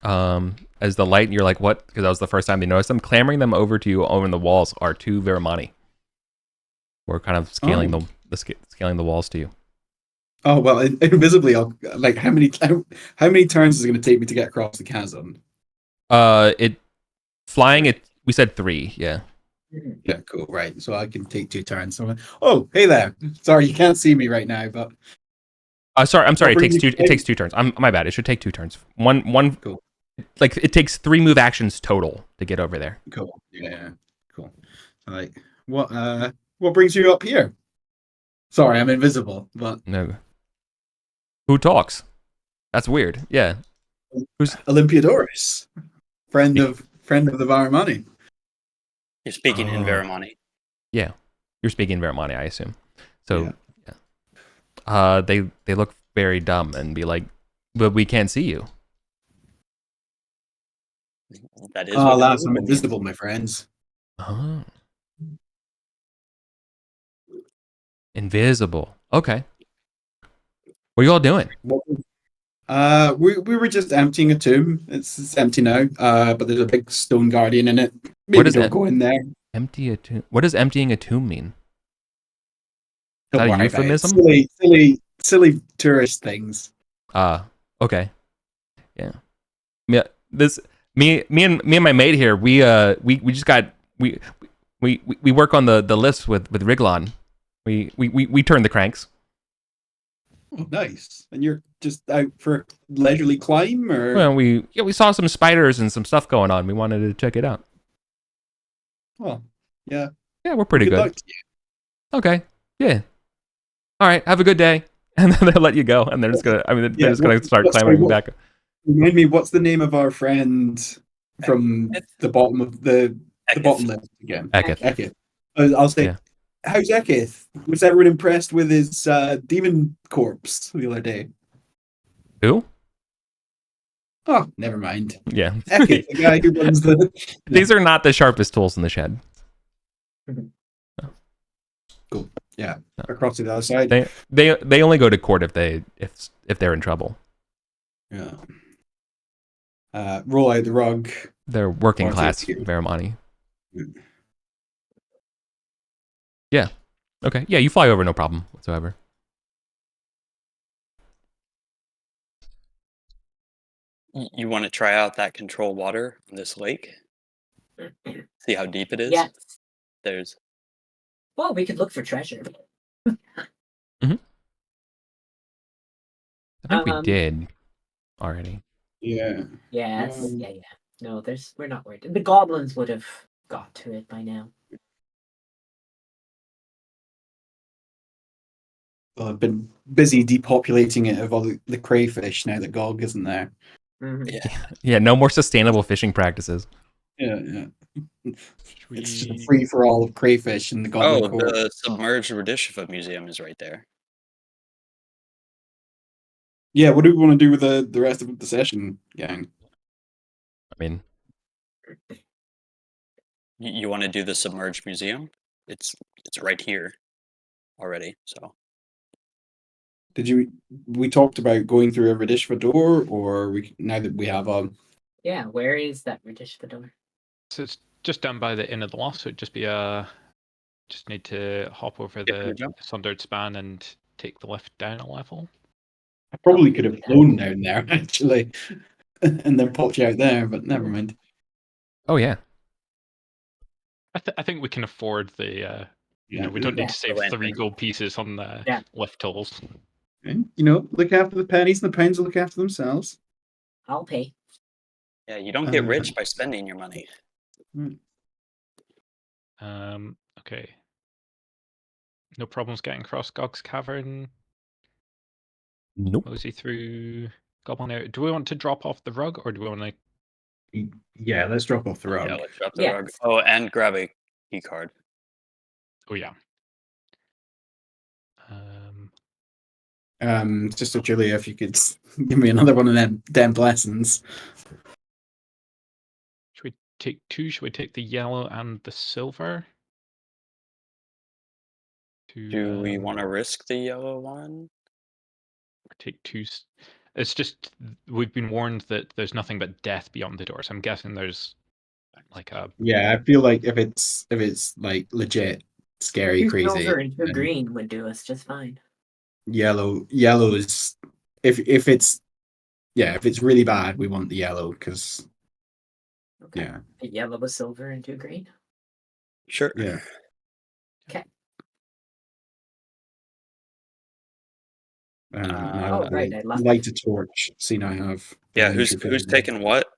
Speaker 2: As the light, and you're like, what? Because that was the first time they noticed them. Clambering them over to you over the walls are 2 Veramani. We're kind of scaling scaling the walls to you.
Speaker 6: Oh well, invisibly, I'll like how many turns is it going to take me to get across the chasm?
Speaker 2: Flying it. We said 3. Yeah.
Speaker 6: Yeah, cool. Right, so I can take 2 turns. So, oh, hey there. Sorry, you can't see me right now, but.
Speaker 2: Sorry. I'm sorry. It takes 2 turns. My bad. It should take 2 turns. One.
Speaker 6: Cool.
Speaker 2: Like it takes 3 move actions total to get over there.
Speaker 6: Cool. Yeah. Cool. Like what brings you up here? Sorry, I'm invisible. But
Speaker 2: no. Who talks? That's weird. Yeah.
Speaker 6: Who's Olympiodorus? Friend of the Varamani.
Speaker 4: You're speaking in Veramani.
Speaker 2: Yeah, you're speaking Veramani, I assume. So, yeah. They look very dumb and be like, "But we can't see you."
Speaker 4: That is.
Speaker 6: Lads, I'm invisible, my friends.
Speaker 2: Oh. Invisible. Okay. What are you all doing?
Speaker 6: We were just emptying a tomb. It's empty now. But there's a big stone guardian in it.
Speaker 2: Maybe
Speaker 6: don't go in there.
Speaker 2: Empty a tomb. What does emptying a tomb mean? Is
Speaker 6: Don't
Speaker 2: that a
Speaker 6: worry about it.
Speaker 2: euphemism?
Speaker 6: Silly tourist things.
Speaker 2: Okay. Yeah. Me and my mate here, we just got we work on the lifts with Riglon. We turn the cranks.
Speaker 6: Oh, nice. And you're just out for a leisurely climb, or?
Speaker 2: Well, we saw some spiders and some stuff going on. We wanted to check it out.
Speaker 6: Oh, yeah.
Speaker 2: Yeah, we're pretty good.
Speaker 6: Luck to you.
Speaker 2: Okay. Yeah. All right. Have a good day. And then they'll let you go, and they're just gonna. They're just gonna start climbing back.
Speaker 6: Remind me, what's the name of our friend from the bottom of the bottom left again?
Speaker 2: Ekith.
Speaker 6: I'll say, how's Ekith? Was everyone impressed with his demon corpse the other day?
Speaker 2: Who?
Speaker 6: Oh, never mind.
Speaker 2: Yeah.
Speaker 6: Ekith, the guy who runs the.
Speaker 2: These are not the sharpest tools in the shed.
Speaker 6: Cool. Yeah. Across to the other side.
Speaker 2: They only go to court if they're in trouble.
Speaker 6: Yeah. Roll out the rug.
Speaker 2: They're working class Veramani. Yeah. Okay. Yeah, you fly over, no problem whatsoever.
Speaker 4: You want to try out that control water in this lake? See how deep it is?
Speaker 3: Yes.
Speaker 4: There's.
Speaker 3: Well, we could look for treasure.
Speaker 2: Mm-hmm. I think we did already.
Speaker 6: Yeah.
Speaker 3: Yes. Yeah. No, we're not worried. The goblins would have got to it by now.
Speaker 6: Well, I've been busy depopulating it of all the crayfish now that Gog isn't there.
Speaker 3: Mm-hmm.
Speaker 2: Yeah, no more sustainable fishing practices.
Speaker 6: Yeah. It's just a free for all of crayfish in the Goblin Court.
Speaker 4: The submerged Radishva museum is right there.
Speaker 6: Yeah, what do we want to do with the rest of the session, gang?
Speaker 2: I mean,
Speaker 4: you want to do the submerged museum? It's right here already. So,
Speaker 6: we talked about going through a Radishva door, or now that we have a.
Speaker 3: Yeah, where is that Radishva door?
Speaker 5: So it's just down by the inn of the loft. So it'd just be just need to hop over the sundered span and take the lift down a level.
Speaker 6: I probably could have flown down there actually, and then popped you out there, but never mind.
Speaker 2: Oh yeah.
Speaker 5: I think we can afford the. We don't need to save 3 gold pieces on the lift tolls.
Speaker 6: And, look after the pennies, and the pounds will look after themselves.
Speaker 3: I'll pay.
Speaker 4: Yeah, you don't get rich by spending your money.
Speaker 5: Okay. No problems getting across Gog's cavern.
Speaker 2: Nope.
Speaker 5: Mosey through Goblin area. Do we want to drop off the rug, or do we want to?
Speaker 6: Yeah, let's drop off the rug.
Speaker 4: Yeah, let's drop the rug. Oh, and grab a key card.
Speaker 5: Oh yeah.
Speaker 6: Sister Julia, if you could give me another one of them damn blessings.
Speaker 5: Should we take two? Should we take the yellow and the silver?
Speaker 4: Do we want to risk the yellow one?
Speaker 5: Take two. It's just we've been warned that there's nothing but death beyond the door, so I'm guessing there's like a.
Speaker 6: Yeah, I feel like if it's like legit scary,
Speaker 3: 2
Speaker 6: crazy,
Speaker 3: silver and 2
Speaker 6: then
Speaker 3: green would do us just fine.
Speaker 6: yellow is if it's if it's really bad, we want the yellow because
Speaker 3: Okay.
Speaker 6: yeah.
Speaker 3: A yellow with silver and 2 green.
Speaker 4: Sure.
Speaker 6: Yeah.
Speaker 3: Okay.
Speaker 6: Now
Speaker 3: right, I left.
Speaker 6: light a torch. See, now I have.
Speaker 4: Yeah, who's taking what?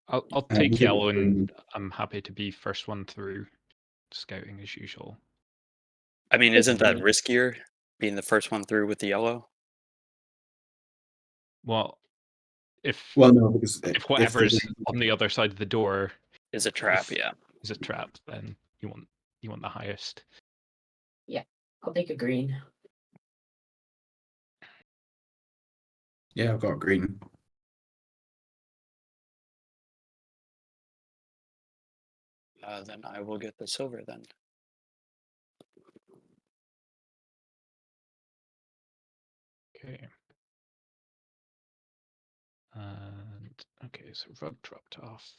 Speaker 5: I'll take yellow, and I'm happy to be first one through scouting as usual.
Speaker 4: I mean, isn't that riskier, being the first one through with the yellow?
Speaker 5: Well, if
Speaker 6: whatever's
Speaker 5: on the other side of the door
Speaker 4: is a trap,
Speaker 5: is a trap, then you want the highest.
Speaker 3: Yeah, I'll take a green.
Speaker 6: Yeah, I've got green.
Speaker 4: Then I will get the silver then.
Speaker 5: Okay. And okay, so rug dropped off.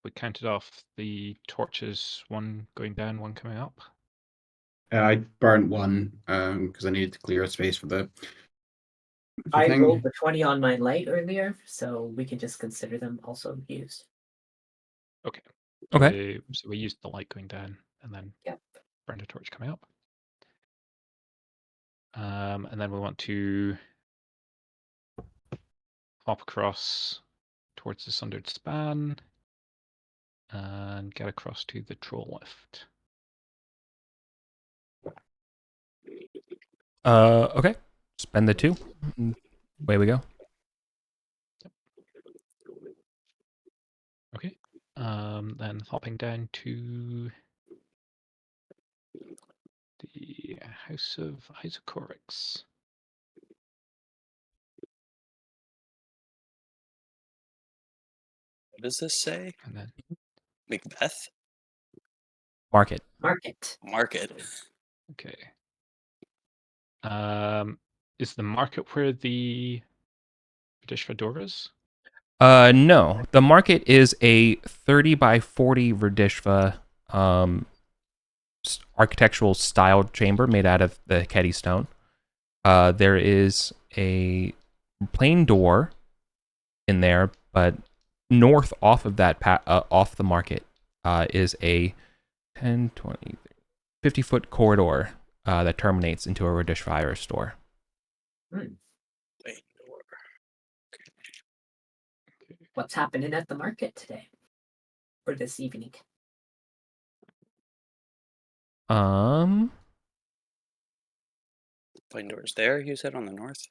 Speaker 5: We counted off the torches, one going down, one coming up.
Speaker 6: I burnt one because I needed to clear a space for the
Speaker 3: I
Speaker 6: thing.
Speaker 3: rolled the 20 on my light earlier, so we can just consider them also used.
Speaker 5: Okay.
Speaker 2: Okay.
Speaker 5: So we used the light going down, and then burned a torch coming up. And then we want to hop across towards the sundered span and get across to the troll lift.
Speaker 2: Okay. Spend the 2. Away we go.
Speaker 5: Yep. Okay. Then hopping down to the House of Isochorix.
Speaker 4: What does this say?
Speaker 5: And then
Speaker 4: Macbeth?
Speaker 2: Market.
Speaker 4: Market.
Speaker 5: okay. Is the market where the British Fedora is?
Speaker 2: No. The market is a 30 by 40 Verdishva architectural style chamber made out of the Ketty stone. There is a plain door in there, but north off of that off the market is a 10, 20, 50-foot corridor that terminates into a Verdishva store.
Speaker 4: Plain door.
Speaker 3: What's happening at the market today? Or this evening?
Speaker 4: Plain door's there, you said, on the north?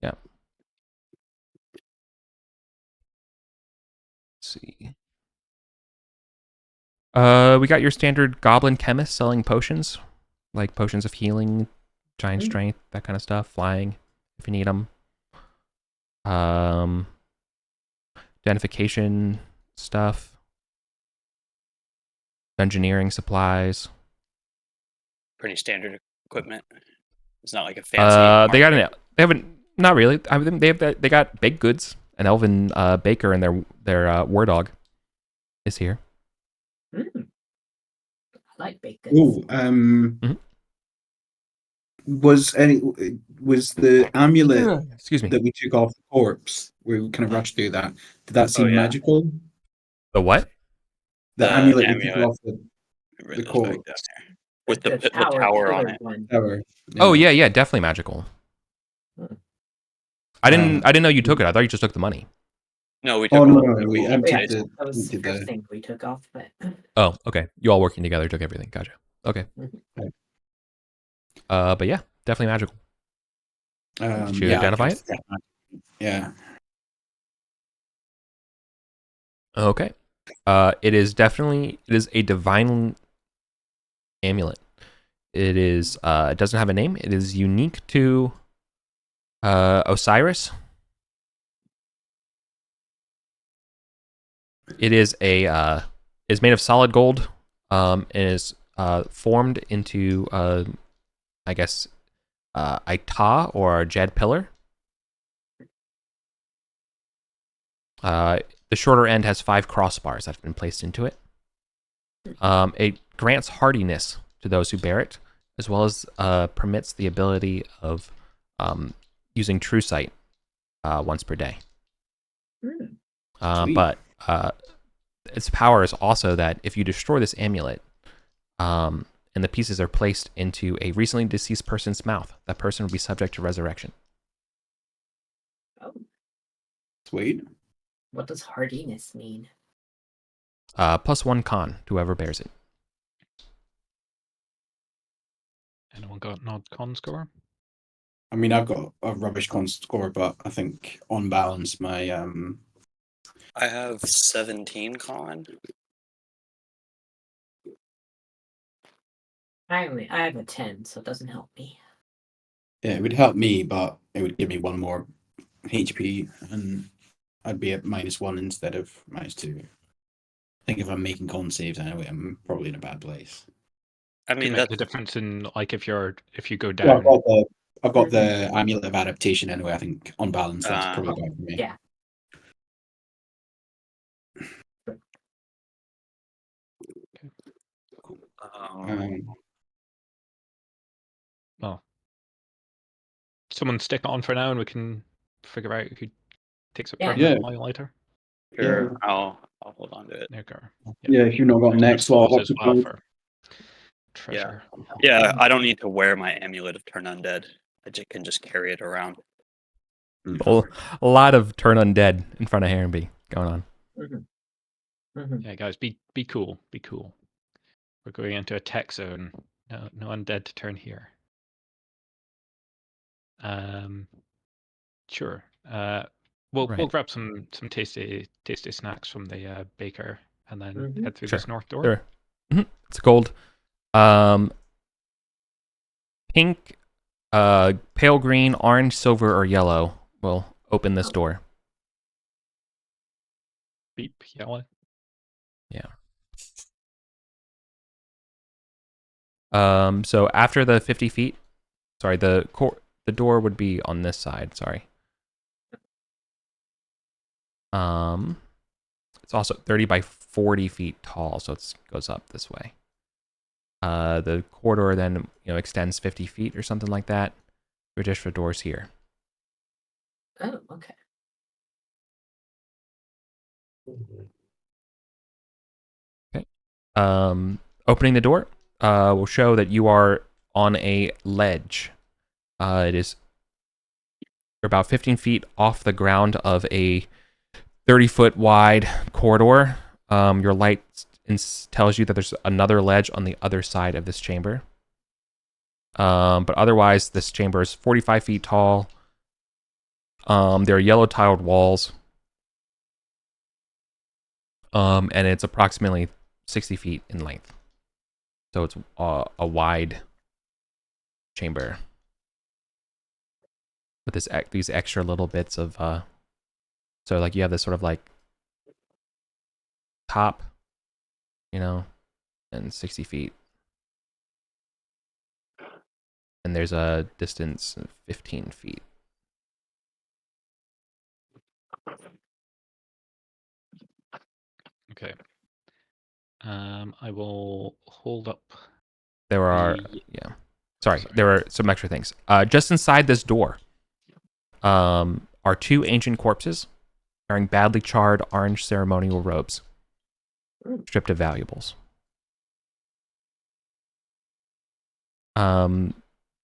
Speaker 2: Yeah. Let's see. We got your standard goblin chemist selling potions, like potions of healing, giant strength, that kind of stuff, flying, if you need them. Identification stuff. Engineering supplies.
Speaker 4: Pretty standard equipment. It's not like a fancy.
Speaker 2: They haven't. Not really. I mean, they got baked goods. An elven baker and their war dog is here.
Speaker 3: I like baked goods.
Speaker 6: Was the amulet
Speaker 2: excuse me
Speaker 6: that we took off the corpse? We kind of rushed through that. Did that seem magical?
Speaker 2: The what?
Speaker 6: The amulet we took off the corpse
Speaker 4: with the tower on it.
Speaker 6: Tower. Yeah.
Speaker 2: Oh yeah, definitely magical. I didn't know you took it. I thought you just took the money.
Speaker 4: No, we took.
Speaker 3: We emptied that was the first thing we took off. But...
Speaker 2: Oh, okay. You all working together took everything. Gotcha. Okay. But yeah, definitely magical. Did you
Speaker 6: Yeah,
Speaker 2: identify it?
Speaker 6: Yeah.
Speaker 2: Okay. It is a divine amulet. It is it doesn't have a name. It is unique to Osiris. It is is made of solid gold. And is formed into I guess a Ta or a Jed pillar. The shorter end has 5 crossbars that have been placed into it. It grants hardiness to those who bear it, as well as permits the ability of using True Sight once per day. But its power is also that if you destroy this amulet, and the pieces are placed into a recently deceased person's mouth, that person will be subject to resurrection.
Speaker 3: Oh,
Speaker 6: Sweet.
Speaker 3: what does hardiness mean?
Speaker 2: +1 con to whoever bears it.
Speaker 5: Anyone got an odd con score?
Speaker 6: I mean, I've got a rubbish con score, but I think on balance, my
Speaker 4: I have 17 con.
Speaker 3: I have a 10, so it doesn't help me.
Speaker 6: yeah, it would help me, but it would give me 1 more HP, and I'd be at -1 instead of -2. I think if I'm making con saves anyway, I'm probably in a bad place.
Speaker 4: I
Speaker 5: Could
Speaker 4: mean,
Speaker 5: make
Speaker 4: that
Speaker 5: the difference in like if you go
Speaker 6: Well,
Speaker 5: down.
Speaker 6: I've got the amulet of adaptation anyway. I think on balance, that's probably better for me.
Speaker 3: Yeah.
Speaker 5: Well, someone stick it on for now, and we can figure out who takes a
Speaker 3: Yeah.
Speaker 5: permanent highlighter.
Speaker 4: sure,
Speaker 6: Yeah.
Speaker 4: I'll hold on to it.
Speaker 5: There you go.
Speaker 6: Yeah, if you've not got next,
Speaker 5: Slows
Speaker 6: well,
Speaker 5: as well for treasure.
Speaker 4: Yeah, I don't need to wear my amulet of turn undead. I can just carry it around.
Speaker 2: A lot of turn undead in front of Harenby going on.
Speaker 5: Yeah, guys, be cool. Be cool. We're going into a tech zone. No undead to turn here. Sure. We'll grab some tasty snacks from the baker, and then head through this north door.
Speaker 2: Sure. It's gold. Pink, pale green, orange, silver, or yellow will open this door.
Speaker 5: Beep, yellow.
Speaker 2: Yeah. So after the 50 feet, sorry, the door would be on this side. Sorry. It's also 30 by 40 feet tall, so it goes up this way. The corridor then extends 50 feet or something like that. Traditional doors here.
Speaker 3: Oh, okay.
Speaker 2: Okay. Opening the door will show that you are on a ledge. It is about 15 feet off the ground of a 30-foot wide corridor. Your light tells you that there's another ledge on the other side of this chamber. But otherwise, this chamber is 45 feet tall. There are yellow tiled walls. And it's approximately 60 feet in length. So it's a wide chamber with these extra little bits of so like you have this sort of like top, and 60 feet, and there's a distance of 15 feet.
Speaker 5: Okay. I will hold up.
Speaker 2: There are there are some extra things. Just inside this door are 2 ancient corpses wearing badly charred orange ceremonial robes, stripped of valuables.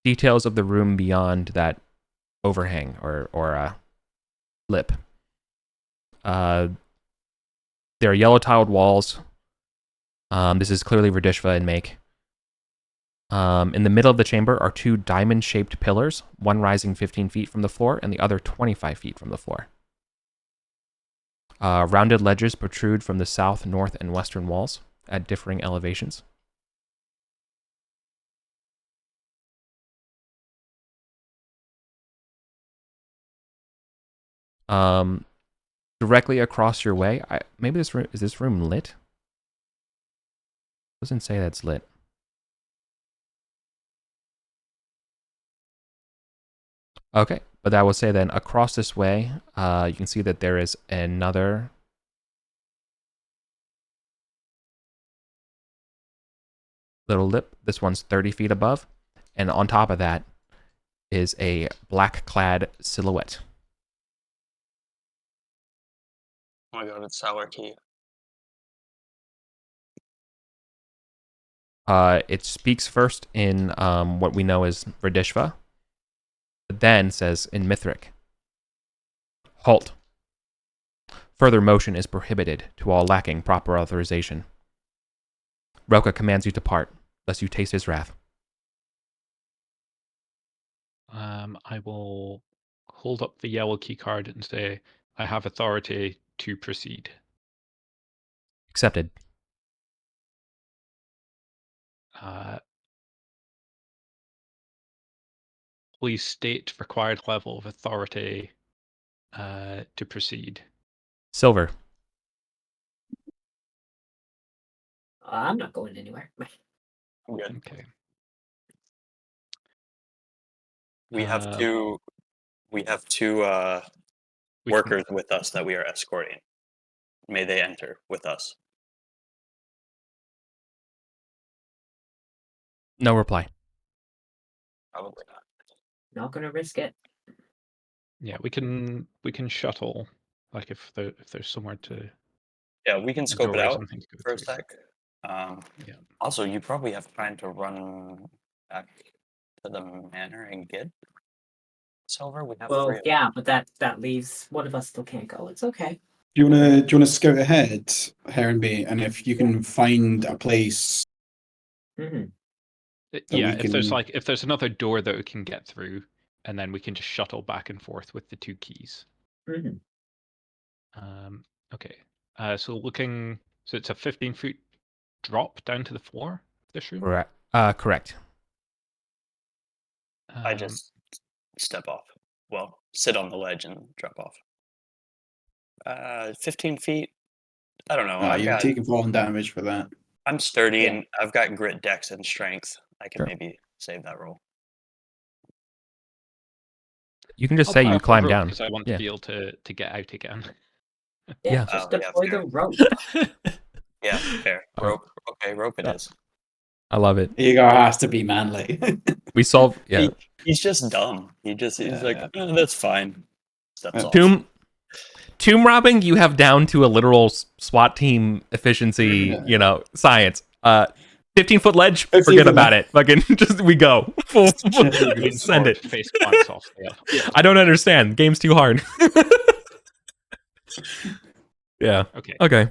Speaker 2: Details of the room beyond that overhang or lip. There are yellow tiled walls. This is clearly Verdishva in make. In the middle of the chamber are 2 diamond-shaped pillars, one rising 15 feet from the floor and the other 25 feet from the floor. Rounded ledges protrude from the south, north, and western walls at differing elevations. Directly across your way, maybe is this room lit? Doesn't say that's lit. Okay, but that will say then across this way, you can see that there is another little lip. This one's 30 feet above, and on top of that is a black-clad silhouette.
Speaker 4: Oh my god, it's sour key.
Speaker 2: It speaks first in what we know as Verdishva, but then says in Mithric, "Halt. Further motion is prohibited to all lacking proper authorization. Roka commands you to part, lest you taste his wrath."
Speaker 5: I will hold up the yellow key card and say, I have authority to proceed.
Speaker 2: Accepted.
Speaker 5: Please state required level of authority to proceed.
Speaker 2: Silver.
Speaker 3: I'm not going anywhere.
Speaker 4: I'm good.
Speaker 5: Okay.
Speaker 4: We have two workers with us that we are escorting. May they enter with us.
Speaker 2: No reply.
Speaker 4: Probably not.
Speaker 3: Not gonna risk it.
Speaker 5: Yeah, we can shuttle, like if there's somewhere to.
Speaker 4: Yeah, we can scope it
Speaker 5: doorway or
Speaker 4: out
Speaker 5: something to go
Speaker 4: for a
Speaker 5: through.
Speaker 4: sec.
Speaker 5: Yeah.
Speaker 4: Also, you probably have time to run back to the manor and get Silver. We have
Speaker 3: Well,
Speaker 4: 3 of them.
Speaker 3: yeah, but that leaves one of us still can't go. It's okay.
Speaker 6: Do you wanna scout ahead, Heronby, and if you can find a place
Speaker 3: Mm-hmm.
Speaker 5: Yeah,
Speaker 6: we
Speaker 5: if there's another door that we can get through, and then we can just shuttle back and forth with the 2 keys.
Speaker 3: Mm-hmm.
Speaker 5: Okay. So it's a 15-foot drop down to the floor. This room.
Speaker 2: Correct.
Speaker 4: I just step off. Well, sit on the ledge and drop off. 15 feet. I don't know.
Speaker 6: you're taking falling damage for that.
Speaker 4: I'm sturdy
Speaker 3: Yeah.
Speaker 4: and I've got grit, dex, and strength. I can
Speaker 2: Sure.
Speaker 4: maybe save that roll.
Speaker 2: You can just say you climb down.
Speaker 5: Because I want to be able to get out again.
Speaker 2: Yeah.
Speaker 3: Just
Speaker 4: Oh, yeah,
Speaker 3: deploy
Speaker 4: fair.
Speaker 3: the rope.
Speaker 4: Yeah, fair. Rope. Okay, rope it is.
Speaker 2: I love it.
Speaker 6: Igor has to be manly.
Speaker 2: We solve. Yeah.
Speaker 4: He's just dumb. He's like, "Oh, that's fine." Steps off.
Speaker 2: Tomb robbing, you have down to a literal SWAT team efficiency, science. 15-foot ledge, forget about it. Fucking just we go. Send it.
Speaker 5: Face plants off. Yeah.
Speaker 2: I don't understand. Game's too hard. Yeah. Okay.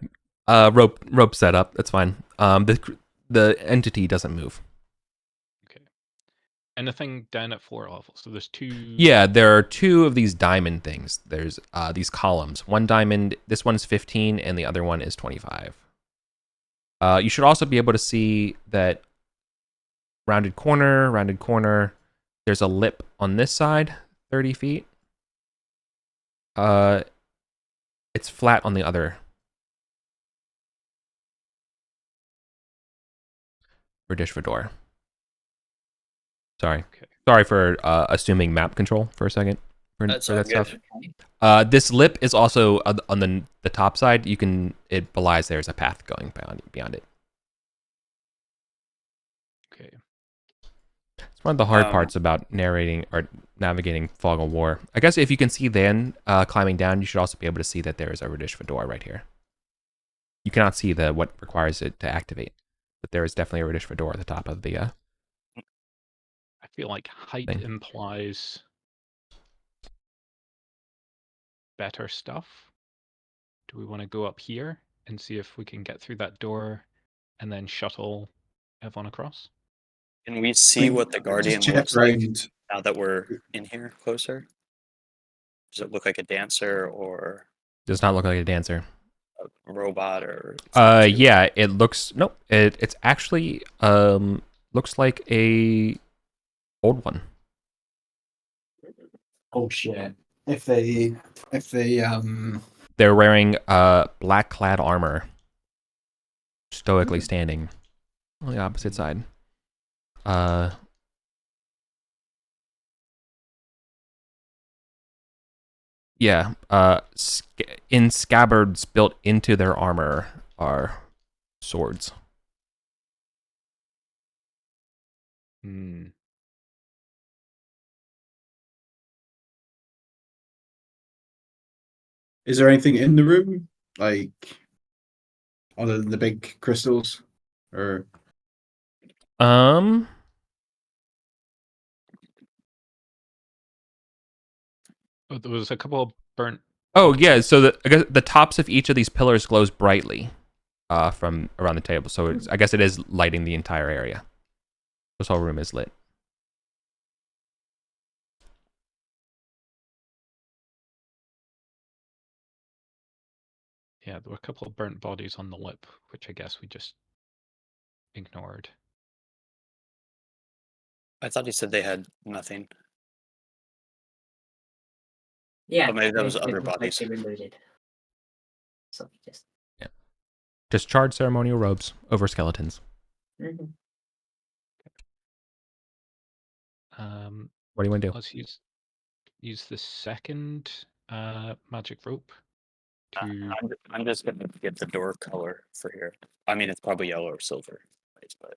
Speaker 2: Rope setup. That's fine. The entity doesn't move.
Speaker 5: Okay. Anything down at floor level? So there's 2.
Speaker 2: Yeah, there are 2 of these diamond things. There's these columns. One diamond. This one's 15, and the other one is 25. You should also be able to see that rounded corner. There's a lip on this side, 30 feet. It's flat on the other. British Fedora. Sorry.
Speaker 5: Okay.
Speaker 2: Sorry for assuming map control for a second for
Speaker 4: That's
Speaker 2: that
Speaker 4: all
Speaker 2: stuff.
Speaker 4: good.
Speaker 2: This lip is also on the top side. It belies there's a path going beyond it.
Speaker 5: Okay.
Speaker 2: It's one of the hard parts about narrating or navigating Fog of War. I guess if you can see then climbing down, you should also be able to see that there is a Radish Fedora right here. You cannot see what requires it to activate, but there is definitely a Radish Fedora at the top of the.
Speaker 5: I feel like height implies better stuff. Do we want to go up here and see if we can get through that door and then shuttle everyone across?
Speaker 4: Can we see what the Guardian
Speaker 6: Just check
Speaker 4: looks like
Speaker 6: around.
Speaker 4: now that we're in here closer? Does it look like a dancer or
Speaker 2: Does not look like a dancer.
Speaker 4: a robot or? Statue?
Speaker 2: Yeah, it looks. Nope. It's actually looks like a old one.
Speaker 6: Oh shit! If they
Speaker 2: They're wearing black clad armor, stoically standing on the opposite side. Yeah, in scabbards built into their armor are swords.
Speaker 5: Hmm.
Speaker 6: is there anything in the room like other than the big crystals, or
Speaker 2: Um.
Speaker 5: Oh, there was a couple of burnt.
Speaker 2: Oh yeah, so I guess the tops of each of these pillars glows brightly, from around the table. So I guess it is lighting the entire area. This whole room is lit.
Speaker 5: Yeah, there were a couple of burnt bodies on the lip, which I guess we just ignored.
Speaker 4: I thought he said they had nothing.
Speaker 3: Yeah,
Speaker 4: But maybe that was
Speaker 3: it
Speaker 4: other
Speaker 3: looked like
Speaker 4: bodies.
Speaker 3: they were looted. So just.
Speaker 2: Just charred ceremonial robes over skeletons.
Speaker 3: Mm-hmm.
Speaker 2: What do you want to do?
Speaker 5: Let's use the second magic rope to.
Speaker 4: I'm just gonna get the door color for here. I mean, it's probably yellow or silver, but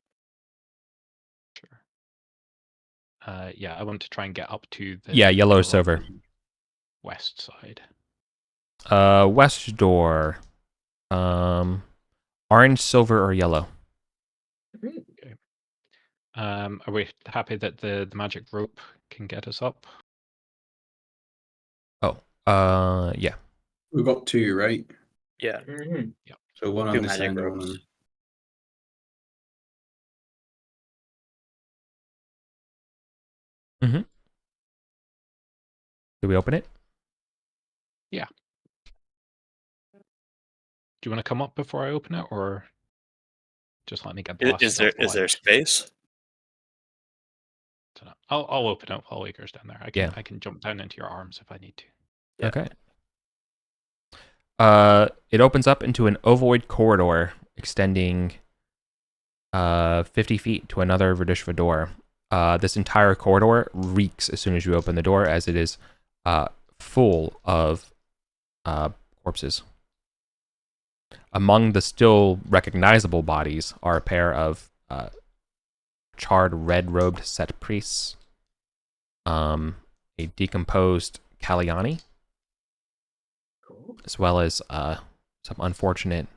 Speaker 5: Sure. Yeah, I want to try and get up to the.
Speaker 2: Yeah, yellow or
Speaker 5: door on
Speaker 2: silver.
Speaker 5: the west side.
Speaker 2: West door. Orange, silver, or yellow.
Speaker 5: Okay. Are we happy that the magic rope can get us up?
Speaker 2: Oh, yeah.
Speaker 6: we've got two, right?
Speaker 4: yeah,
Speaker 3: Mm-hmm.
Speaker 6: So one
Speaker 4: two
Speaker 6: on this
Speaker 4: magic
Speaker 6: end, and one
Speaker 4: ropes.
Speaker 6: on.
Speaker 2: Mm-hmm. Do we open it?
Speaker 5: Yeah. Do you want to come up before I open it, or just let me get blasted?
Speaker 4: Is there space?
Speaker 5: I'll open it while Waker's down there.
Speaker 2: Yeah.
Speaker 5: I can jump down into your arms if I need to.
Speaker 4: Yeah.
Speaker 2: Okay. It opens up into an ovoid corridor extending 50 feet to another Verdishva door. This entire corridor reeks as soon as you open the door, as it is full of corpses. Among the still recognizable bodies are a pair of charred red-robed set priests, a decomposed Kalyani,
Speaker 3: Cool.
Speaker 2: as well as some unfortunate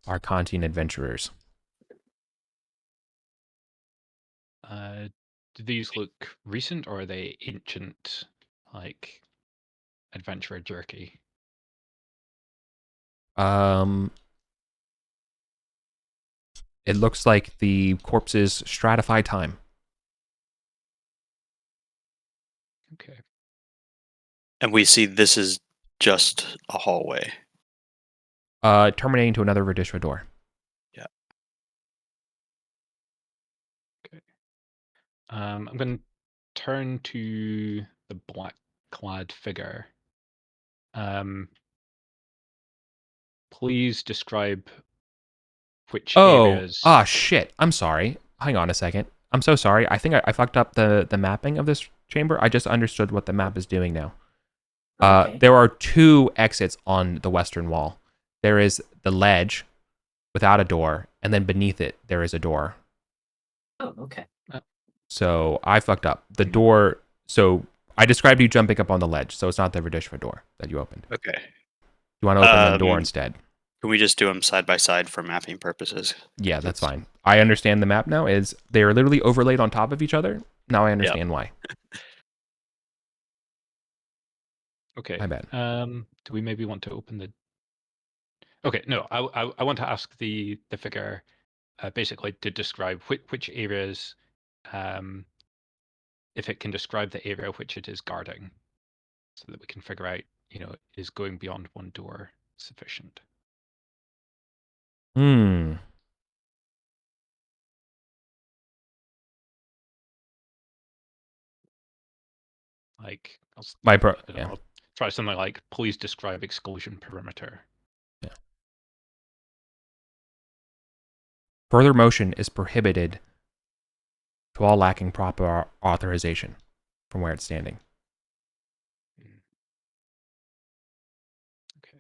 Speaker 2: Arcantian adventurers.
Speaker 5: Do these look recent, or are they ancient, like adventurer jerky?
Speaker 2: It looks like the corpses stratify time.
Speaker 5: Okay.
Speaker 4: And we see this is just a hallway.
Speaker 2: Terminating to another Verdishva door.
Speaker 5: I'm going to turn to the black-clad figure. Please describe which areas.
Speaker 2: Oh, shit. I'm sorry. Hang on a second. I'm so sorry. I think I fucked up the mapping of this chamber. I just understood what the map is doing now.
Speaker 3: Okay.
Speaker 2: There are two exits on the western wall. There is the ledge without a door, and then beneath it, there is a door.
Speaker 3: Oh, okay.
Speaker 2: So I fucked up. The door... So I described you jumping up on the ledge, so it's not the Verdishva door that you opened.
Speaker 4: Okay.
Speaker 2: You want to open the door instead?
Speaker 4: Can we just do them side by side for mapping purposes?
Speaker 2: Yeah, that's fine. I understand the map now. Is they are literally overlaid on top of each other. Now I understand why.
Speaker 5: Okay.
Speaker 2: My bad.
Speaker 5: Do we maybe want to open the? Okay, no. I want to ask the figure, basically to describe which areas if it can describe the area which it is guarding, so that we can figure out, is going beyond one door sufficient? Like, I'll try something like, please describe exclusion perimeter.
Speaker 2: Yeah. Further motion is prohibited to all lacking proper authorization from where it's standing.
Speaker 5: Okay.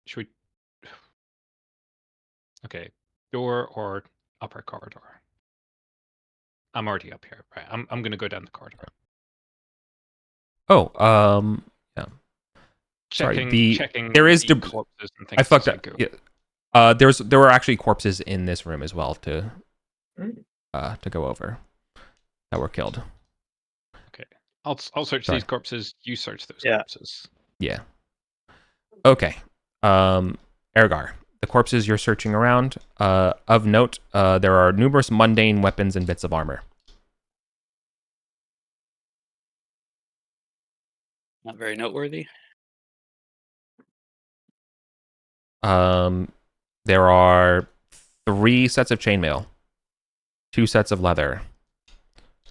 Speaker 5: Should we... Okay, door or upper corridor? I'm already up here, right? I'm going to go down the corridor.
Speaker 2: Yeah.
Speaker 5: Checking
Speaker 2: there is
Speaker 5: corpses and things.
Speaker 2: I fucked up. Yeah. There were actually corpses in this room as well to go over that were killed.
Speaker 5: Okay, I'll search these corpses. You search those corpses.
Speaker 2: Yeah. Okay. Ergar, the corpses you're searching around. Of note, there are numerous mundane weapons and bits of armor.
Speaker 4: Not very noteworthy.
Speaker 2: There are 3 sets of chainmail, 2 sets of leather,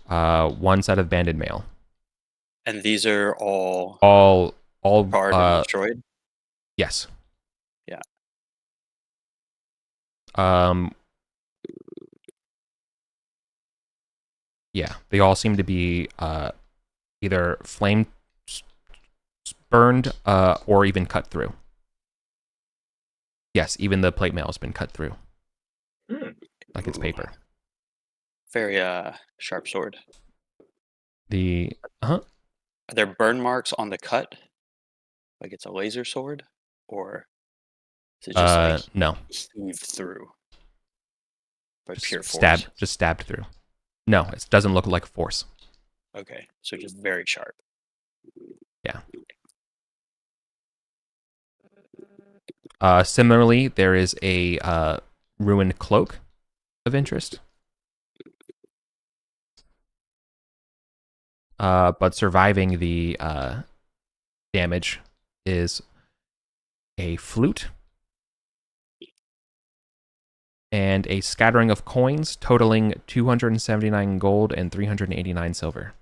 Speaker 2: 1 set of banded mail.
Speaker 4: And these are all
Speaker 2: charred
Speaker 4: and destroyed?
Speaker 2: Yes.
Speaker 4: Yeah.
Speaker 2: Yeah, they all seem to be either flame burned or even cut through. Yes, even the plate mail has been cut through. Like it's paper.
Speaker 4: Very sharp sword.
Speaker 2: Are
Speaker 4: there burn marks on the cut? Like it's a laser sword? Or is it just
Speaker 2: no.
Speaker 4: Heaved through? By pure
Speaker 2: force? Just stabbed through. No, it doesn't look like force.
Speaker 4: Okay, so just very sharp.
Speaker 2: Yeah. Similarly, there is a ruined cloak of interest. But surviving the damage is a flute and a scattering of coins totaling 279 gold and 389 silver.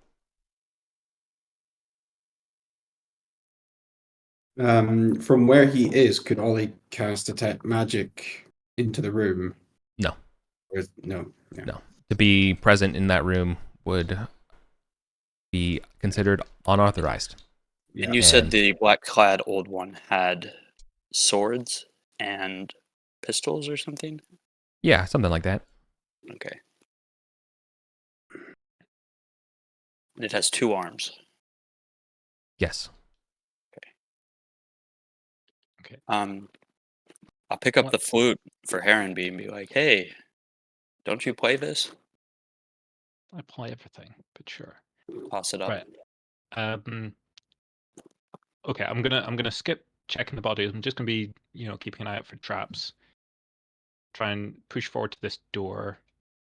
Speaker 6: From where he is, could Ollie cast detect magic into the room?
Speaker 2: No.
Speaker 6: No.
Speaker 2: To be present in that room would be considered unauthorized.
Speaker 4: Yeah. And you said the black-clad old one had swords and pistols or something?
Speaker 2: Yeah, something like that.
Speaker 4: Okay. And it has 2 arms.
Speaker 2: Yes.
Speaker 4: Okay. I'll pick up the flute for Heronby and be like, "Hey, don't you play this?"
Speaker 5: I play everything, but sure.
Speaker 4: Toss it up.
Speaker 5: Right. Okay, I'm gonna skip checking the bodies. I'm just gonna be, keeping an eye out for traps. Try and push forward to this door,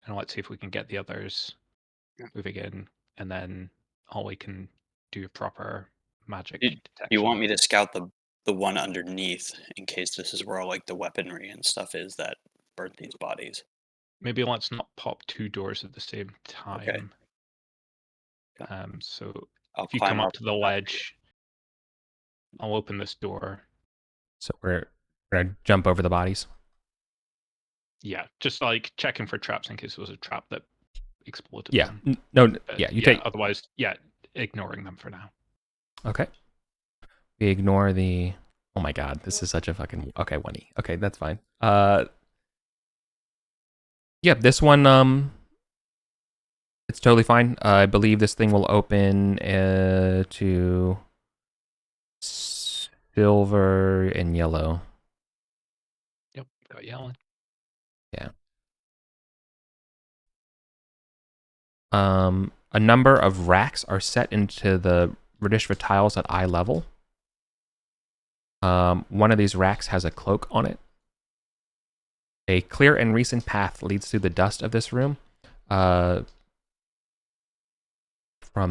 Speaker 5: and let's see if we can get the others moving in, and then Ollie can do proper magic detection.
Speaker 4: You want me to scout the one underneath in case this is where all like the weaponry and stuff is that burnt these bodies?
Speaker 5: Maybe let's not pop 2 doors at the same time.
Speaker 4: Okay.
Speaker 5: So if you come up to the ledge, I'll open this door.
Speaker 2: So we're gonna jump over the bodies.
Speaker 5: Yeah, just like checking for traps in case it was a trap that exploded.
Speaker 2: Yeah.
Speaker 5: Them.
Speaker 2: No. Yeah. You take.
Speaker 5: Otherwise, ignoring them for now.
Speaker 2: Okay. We ignore the. Oh my god, this is such a fucking. Okay, 1E. Okay, that's fine. Yeah, this one. It's totally fine. I believe this thing will open to silver and yellow.
Speaker 5: Yep, got yellow.
Speaker 2: Yeah. A number of racks are set into the Radishva tiles at eye level. One of these racks has a cloak on it. A clear and recent path leads through the dust of this room. From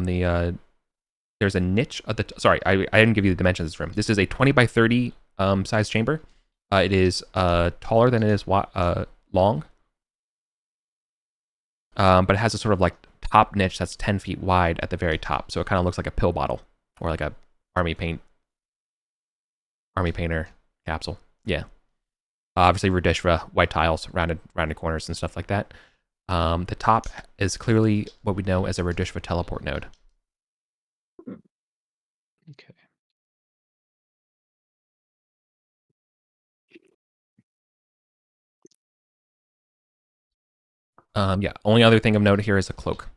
Speaker 2: the there's a niche at the sorry, I didn't give you the dimensions of this room. This is a 20 by 30 size chamber. It is taller than it is long. But it has a sort of like top niche that's 10 feet wide at the very top. So it kind of looks like a pill bottle or like a army painter capsule. Yeah. Obviously Radishva, white tiles, rounded corners and stuff like that. The top is clearly what we know as a Radishva teleport node.
Speaker 5: Okay.
Speaker 2: Yeah, only other thing of note here is a cloak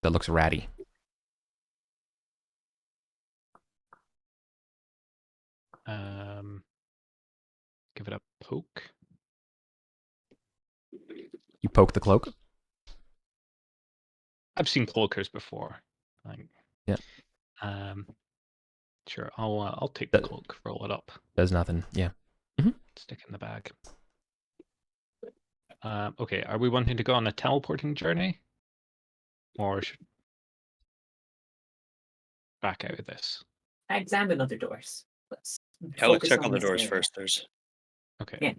Speaker 2: that looks ratty.
Speaker 5: Give it a poke.
Speaker 2: You poke the cloak?
Speaker 5: I've seen cloakers before. Like,
Speaker 2: yeah.
Speaker 5: Sure. I'll take the cloak, roll it up.
Speaker 2: Does nothing. Yeah.
Speaker 5: Stick in the bag. Okay. Are we wanting to go on a teleporting journey, or should back out of this?
Speaker 3: Examine other doors. Let's
Speaker 4: let's check
Speaker 3: on
Speaker 4: on the
Speaker 3: this
Speaker 4: doors
Speaker 3: area.
Speaker 4: first. There's
Speaker 5: Okay.
Speaker 3: Yeah.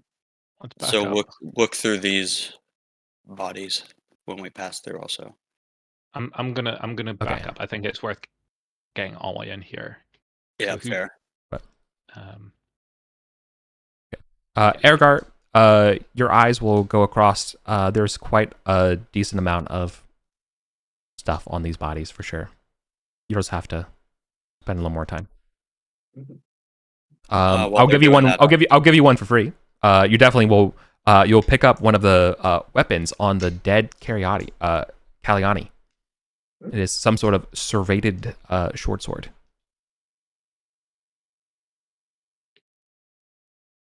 Speaker 5: Let's back
Speaker 4: so
Speaker 5: up.
Speaker 4: look through these bodies when we pass through. Also,
Speaker 5: I'm gonna back
Speaker 2: Okay.
Speaker 5: up. I think it's worth getting Ollie in here.
Speaker 4: yeah,
Speaker 5: So who-
Speaker 4: fair.
Speaker 2: Ergar, your eyes will go across. There's quite a decent amount of stuff on these bodies for sure. You just have to spend a little more time. I'll give you one. I'll give you one for free. You definitely will. You'll pick up one of the weapons on the dead Kalyani. It is some sort of serrated short sword.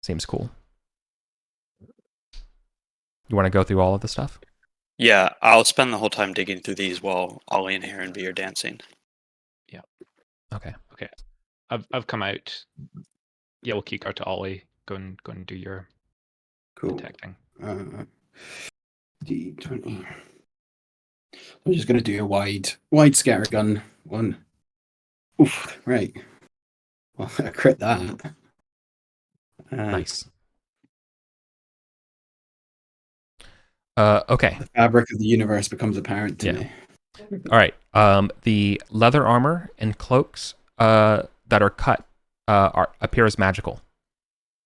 Speaker 2: Seems cool. You want to go through all of the stuff?
Speaker 4: Yeah, I'll spend the whole time digging through these while Ollie and Heron are dancing.
Speaker 5: Yeah.
Speaker 2: Okay.
Speaker 5: Okay. I've come out. Yeah, we'll kick out to Ollie. Go and do your
Speaker 6: Cool.
Speaker 5: detecting.
Speaker 6: D20. I'm just gonna do a wide scattergun one. Oof, right. Well, I crit that.
Speaker 2: Nice. Okay.
Speaker 6: The fabric of the universe becomes apparent to me.
Speaker 2: All right. The leather armor and cloaks that are cut appear as magical.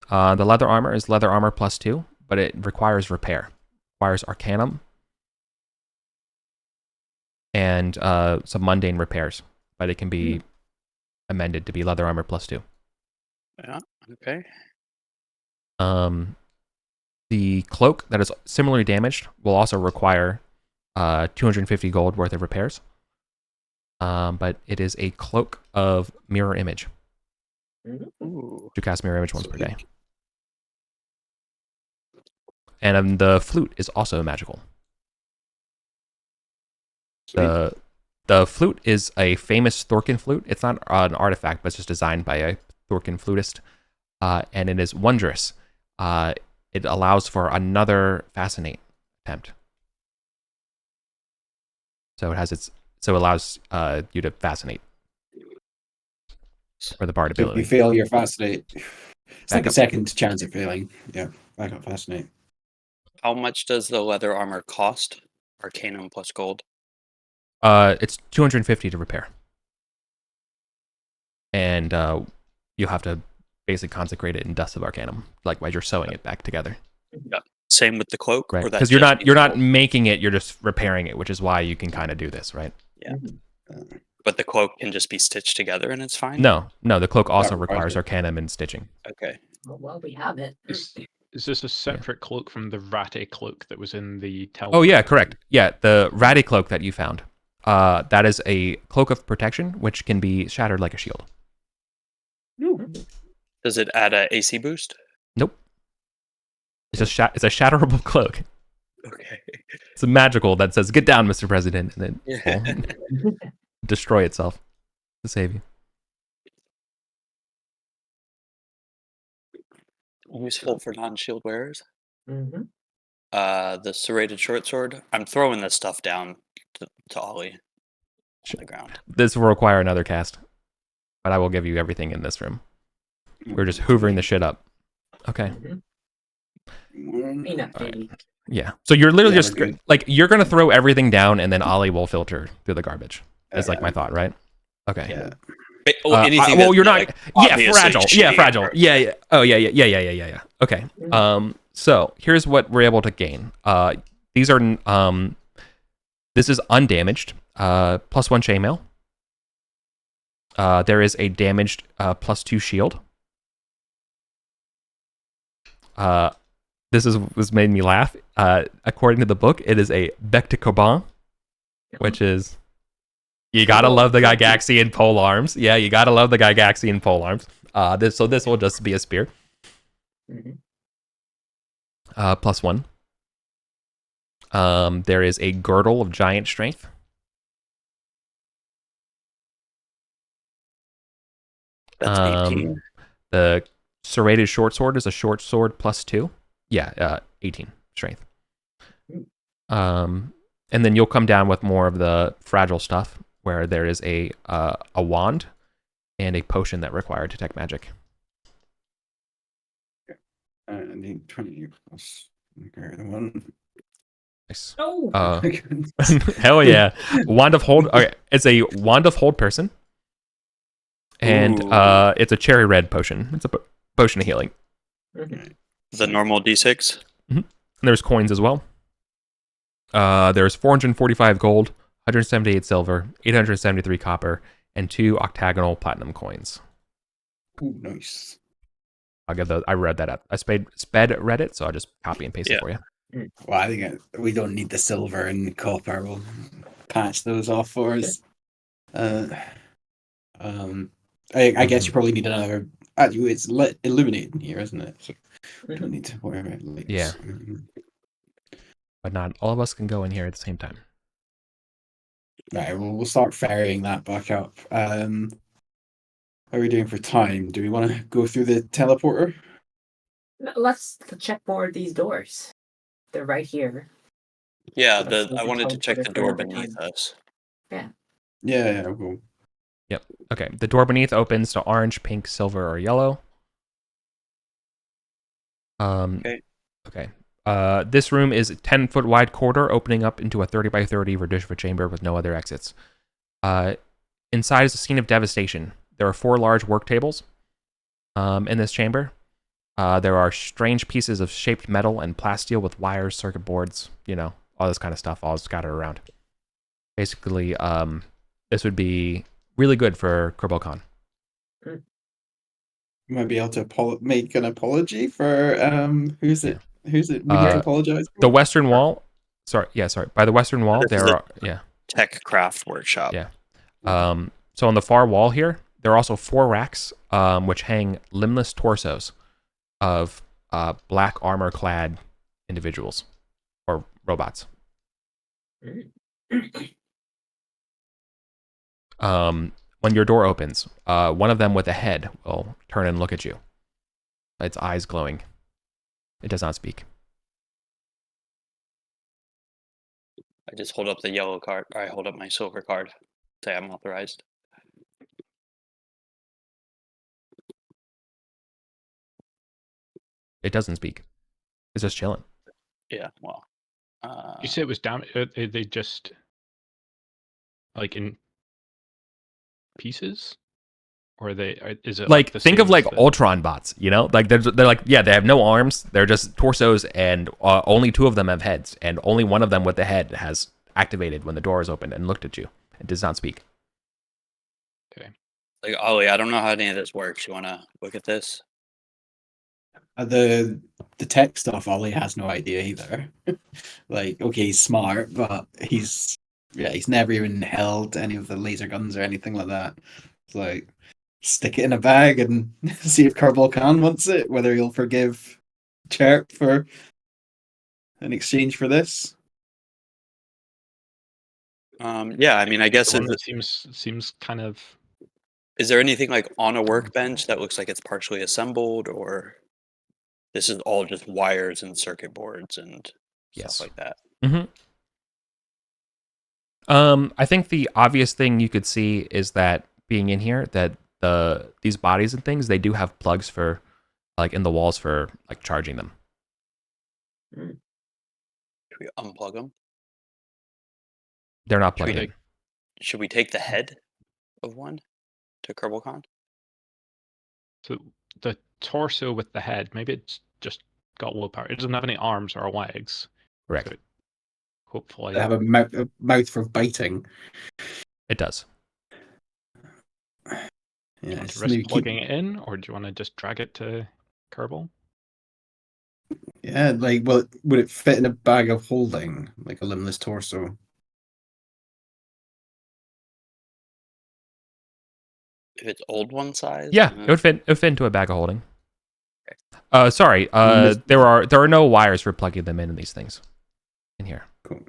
Speaker 2: The leather armor is leather armor +2, but it requires repair. Requires arcanum and some mundane repairs, but it can be amended to be leather armor +2.
Speaker 4: Yeah. Okay.
Speaker 2: The cloak that is similarly damaged will also require 250 gold worth of repairs. But it is a cloak of mirror image.
Speaker 4: Ooh.
Speaker 2: You cast mirror image once per day. And the flute is also magical. The flute is a famous Thorkin flute. It's not an artifact, but it's just designed by a Thorkin flutist. And it is wondrous. It allows for another fascinate attempt. So it allows you to fascinate for the bard
Speaker 6: If you
Speaker 2: ability.
Speaker 6: fail your fascinate, it's like
Speaker 2: Back
Speaker 6: a
Speaker 2: up.
Speaker 6: second chance of failing. Yeah, back up fascinate.
Speaker 4: How much does the leather armor cost? Arcanum plus gold.
Speaker 2: It's 250 to repair. And you'll have to basically consecrate it in dust of arcanum, like while you're sewing it back together.
Speaker 4: Yeah. Same with the cloak,
Speaker 2: Right.
Speaker 4: or
Speaker 2: Because you're not making it, you're just repairing it, which is why you can kind of do this, right?
Speaker 4: Yeah. But the cloak can just be stitched together and it's fine.
Speaker 2: No, the cloak also
Speaker 6: That
Speaker 2: requires
Speaker 6: requires
Speaker 2: arcanum and stitching.
Speaker 4: Okay.
Speaker 3: Well, we have it.
Speaker 5: Is this a separate cloak from the Ratty cloak that was in the tower?
Speaker 2: Oh yeah, correct. Yeah, the ratty cloak that you found. That is a cloak of protection, which can be shattered like a shield.
Speaker 4: Does it add a AC boost?
Speaker 2: Nope. It's a shatterable cloak.
Speaker 4: Okay.
Speaker 2: It's a magical that says "Get down, Mr. President," and then
Speaker 4: Yeah.
Speaker 2: destroy itself to save you.
Speaker 4: Useful for non-shield wearers.
Speaker 3: Mm-hmm.
Speaker 4: The serrated short sword. I'm throwing this stuff down to Ollie on the ground.
Speaker 2: This will require another cast, but I will give you everything in this room. We're just hoovering the shit up. Okay.
Speaker 3: Peanut baby.
Speaker 2: Yeah. So you're literally just
Speaker 6: we're good.
Speaker 2: like you're gonna throw everything down, and then Ollie will filter through the garbage. Is like my thought, right? Okay.
Speaker 6: Yeah.
Speaker 4: Anything
Speaker 2: well, you're not.
Speaker 4: like,
Speaker 2: Yeah,
Speaker 4: obviously
Speaker 2: fragile. Yeah,
Speaker 4: shitty
Speaker 2: fragile.
Speaker 4: or-
Speaker 2: Yeah. Oh, yeah. Okay. So here's what we're able to gain. These are this is undamaged. +1 chainmail. There is a damaged +2 shield. This made me laugh. According to the book, it is a bec de Coban, which is you gotta love the Gygaxian pole arms. Yeah, you gotta love the Gygaxian pole arms. This will just be a spear. +1. There is a girdle of giant strength.
Speaker 4: That's 18.
Speaker 2: The serrated short sword is a short sword +2. Yeah, 18 strength. And then you'll come down with more of the fragile stuff, where there is a wand and a potion that require detect magic.
Speaker 6: I need 20 plus. Okay, the one.
Speaker 2: Nice.
Speaker 3: Oh.
Speaker 2: Hell yeah! Wand of hold. Okay, it's a wand of hold person, and it's a cherry red potion. It's a potion of healing.
Speaker 4: The normal D6.
Speaker 2: And there's coins as well. There's 445 gold, 178 silver, 873 copper, and 2 octagonal platinum coins.
Speaker 6: Ooh, nice.
Speaker 2: I'll get those. I read that up. I sped read it, so I'll just copy and paste it for you.
Speaker 6: Well, I think we don't need the silver and copper. We'll patch those off for us. I guess you probably need another. It's illuminated in here, isn't it? So we don't need to worry about lights.
Speaker 2: Yeah. But not all of us can go in here at the same time.
Speaker 6: Right, well, we'll start ferrying that back up. How are we doing for time? Do we want to go through the teleporter?
Speaker 3: Let's check more of these doors. They're right here.
Speaker 4: Yeah,
Speaker 3: Let's
Speaker 4: I wanted to check the
Speaker 3: teleporter
Speaker 4: door
Speaker 3: for
Speaker 4: beneath us.
Speaker 6: Yeah, we'll.
Speaker 2: Yep. Okay. The door beneath opens to orange, pink, silver, or yellow. Okay. This room is a 10-foot wide corridor opening up into a 30 by 30 reducible chamber with no other exits. Inside is a scene of devastation. There are 4 large work tables in this chamber. There are strange pieces of shaped metal and plasteel with wires, circuit boards, all this kind of stuff all scattered around. Basically, this would be really good for Kerbal-Khan.
Speaker 6: You might be able to make an apology for who's it? Who's it? We need to apologize for?
Speaker 2: The Western Wall. Sorry. By the Western Wall, there are
Speaker 4: Tech craft workshop.
Speaker 2: Yeah. So on the far wall here, there are also 4 racks which hang limbless torsos of black armor-clad individuals or robots. When your door opens, one of them with a head will turn and look at you. Its eyes glowing. It does not speak.
Speaker 4: I just hold up the yellow card. Or I hold up my silver card. Say I'm authorized.
Speaker 2: It doesn't speak. It's just chilling.
Speaker 4: Yeah, well.
Speaker 5: You say it was down. They just like in pieces, or is it
Speaker 2: like
Speaker 5: the
Speaker 2: think
Speaker 5: same
Speaker 2: of like
Speaker 5: as the-
Speaker 2: Ultron bots? Like they're like they have no arms. They're just torsos, and only 2 of them have heads, and only one of them with the head has activated when the door is opened and looked at you. It does not speak.
Speaker 5: Okay.
Speaker 4: Like Ollie, I don't know how any of this works. You want to look at this?
Speaker 6: The tech stuff, Ollie has no idea either. Like, okay, he's smart, but he's never even held any of the laser guns or anything like that. It's like, stick it in a bag and see if Kerbal-Khan wants it, whether he'll forgive Chirp for in exchange for this.
Speaker 4: Yeah, I mean, I guess
Speaker 5: it seems kind of.
Speaker 4: Is there anything like on a workbench that looks like it's partially assembled, or this is all just wires and circuit boards and
Speaker 2: Yes.
Speaker 4: stuff like that.
Speaker 2: Mm-hmm. I think the obvious thing you could see is that being in here, that these bodies and things, they do have plugs for, like, in the walls for, like, charging them.
Speaker 4: Should we unplug them?
Speaker 2: They're not plugged in.
Speaker 4: Should we take the head of one to KerbalCon?
Speaker 5: So the torso with the head, maybe it's just got low power. It doesn't have any arms or legs.
Speaker 2: Correct.
Speaker 5: So hopefully,
Speaker 6: They have a mouth for biting.
Speaker 2: It does.
Speaker 5: do you
Speaker 6: Yeah,
Speaker 5: want to
Speaker 6: just
Speaker 5: risk
Speaker 6: maybe
Speaker 5: plugging it in, or do you want to just drag it to Kerbal?
Speaker 6: Yeah, like, well, would it fit in a bag of holding, like a limbless torso?
Speaker 4: If it's old one size?
Speaker 2: Yeah, it would fit. It would fit into a bag of holding.
Speaker 4: Okay.
Speaker 2: Sorry. There are no wires for plugging them in these things. In here.
Speaker 6: Cool.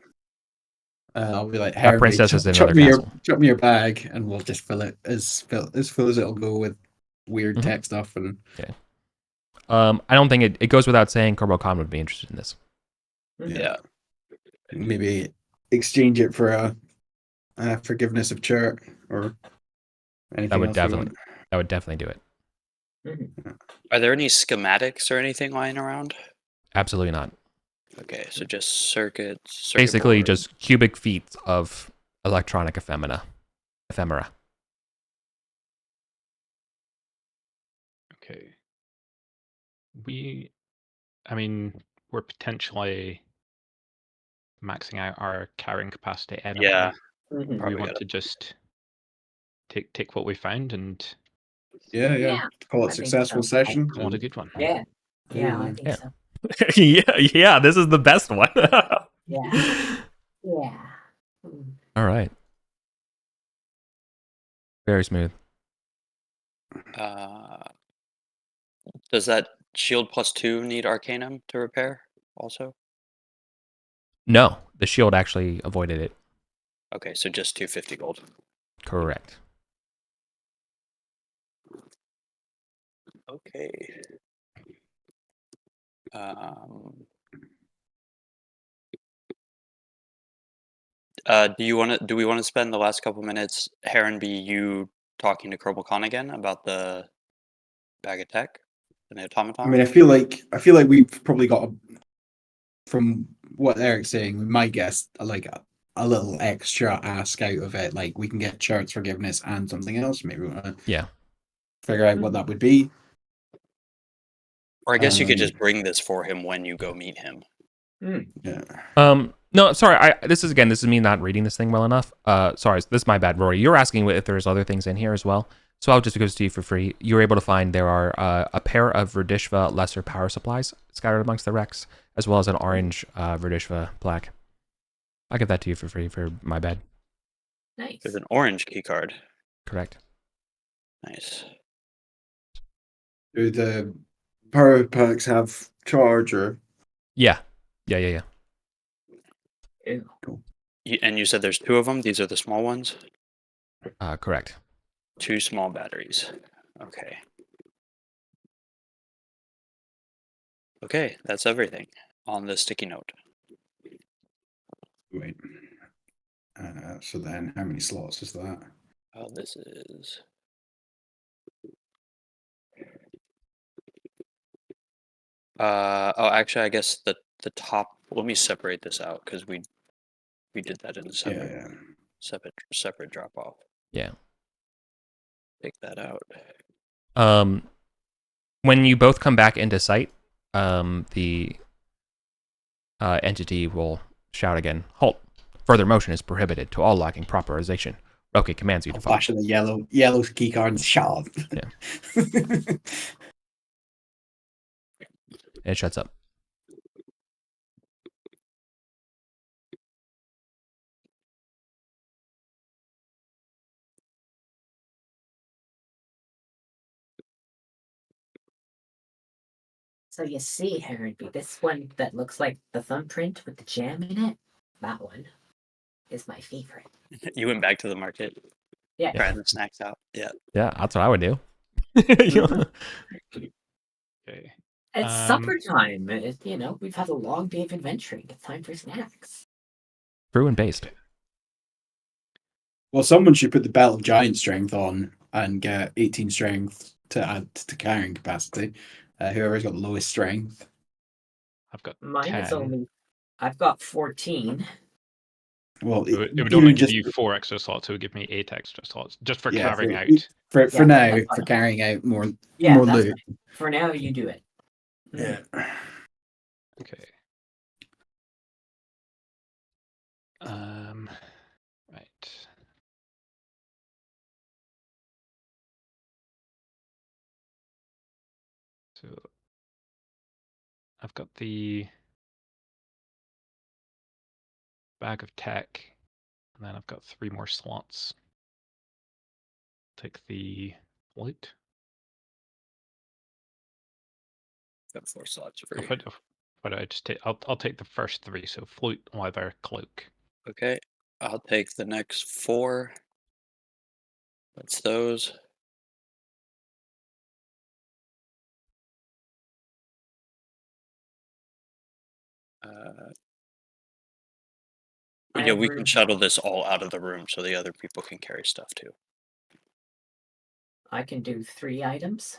Speaker 6: I'll be like,
Speaker 2: That princess is in
Speaker 6: chuck
Speaker 2: another castle.
Speaker 6: chuck me your bag, and we'll just fill it as full as it'll go with weird tech stuff. And
Speaker 2: I don't think it goes without saying KerbalCon would be interested in this.
Speaker 4: Yeah.
Speaker 6: Maybe exchange it for a forgiveness of chart or anything.
Speaker 2: That would
Speaker 6: else
Speaker 2: definitely do it.
Speaker 4: Are there any schematics or anything lying around?
Speaker 2: Absolutely not.
Speaker 4: Okay, so just circuits.
Speaker 2: Basically,
Speaker 4: board.
Speaker 2: just cubic feet of electronic ephemera.
Speaker 5: Okay. We're potentially maxing out our carrying capacity anyway.
Speaker 4: Yeah.
Speaker 5: Do we want to just take what we found and
Speaker 6: Yeah. Call it
Speaker 3: I think
Speaker 6: successful
Speaker 3: so.
Speaker 6: session.
Speaker 5: call it a good one?
Speaker 3: Yeah, I think
Speaker 2: Yeah.
Speaker 3: so.
Speaker 2: yeah, this is the best one.
Speaker 3: Yeah.
Speaker 2: All right. Very smooth.
Speaker 4: Does that shield +2 need Arcanum to repair also?
Speaker 2: No, the shield actually avoided it.
Speaker 4: Okay, so just 250 gold.
Speaker 2: Correct.
Speaker 4: Okay. Do we want to spend the last couple minutes, Heron, you talking to KerbalCon again about the bag of tech and the automaton?
Speaker 6: I mean, I feel like we've probably got from what Eric's saying, we might get like a little extra ask out of it. Like, we can get Chart's forgiveness and something else. Maybe we want to figure out what that would be.
Speaker 4: Or I guess you could just bring this for him when you go meet him.
Speaker 6: Yeah.
Speaker 2: No, sorry. This is me not reading this thing well enough. Sorry, this is my bad, Rory. You're asking if there's other things in here as well. So I'll just go to you for free. You were able to find there are a pair of Verdishva lesser power supplies scattered amongst the wrecks, as well as an orange Verdishva plaque. I'll give that to you for free for my bad.
Speaker 3: Nice.
Speaker 4: There's an orange key card.
Speaker 2: Correct.
Speaker 4: Nice.
Speaker 6: Do the power packs have charge or?
Speaker 2: Yeah.
Speaker 6: Cool.
Speaker 4: And you said there's 2 of them? These are the small ones?
Speaker 2: Correct.
Speaker 4: 2 small batteries. Okay. Okay, that's everything on the sticky note.
Speaker 6: Wait. So then, how many slots is that?
Speaker 4: This is... actually, I guess the top... Let me separate this out, because we did that in a separate drop-off.
Speaker 2: Yeah.
Speaker 4: Take that out.
Speaker 2: When you both come back into sight, the entity will shout again, "Halt! Further motion is prohibited to all lacking properization." Okay, commands you to follow.
Speaker 6: Flashing the yellow key card and shove.
Speaker 2: Yeah. It shuts up.
Speaker 3: So you see, Heronby, this one that looks like the thumbprint with the jam in it, that one is my favorite.
Speaker 4: You went back to the market.
Speaker 3: Yeah.
Speaker 4: Trying the snacks out. Yeah.
Speaker 2: Yeah, that's what I would do.
Speaker 5: Okay.
Speaker 3: It's supper time. We've had a long day of adventuring. It's time for snacks.
Speaker 2: True and based.
Speaker 6: Well, someone should put the belt of giant strength on and get 18 strength to add to carrying capacity. Whoever's got the lowest strength.
Speaker 5: I've got
Speaker 3: Mine
Speaker 5: 10.
Speaker 3: is only. I've got 14.
Speaker 6: Well,
Speaker 5: It would only give you 4 extra slots. It would give me 8 extra slots just for carrying out.
Speaker 6: For now, for carrying out more loot.
Speaker 3: Fine. For now, you do it.
Speaker 6: Yeah.
Speaker 5: Okay. Right. So I've got the bag of tech, and then I've got 3 more slots. Take the flute.
Speaker 4: Got 4 slots for you.
Speaker 5: I'll take the first 3. So flute, leather, cloak.
Speaker 4: Okay, I'll take the next 4. That's those. Yeah, we can shuttle this all out of the room so the other people can carry stuff too.
Speaker 3: I can do 3 items.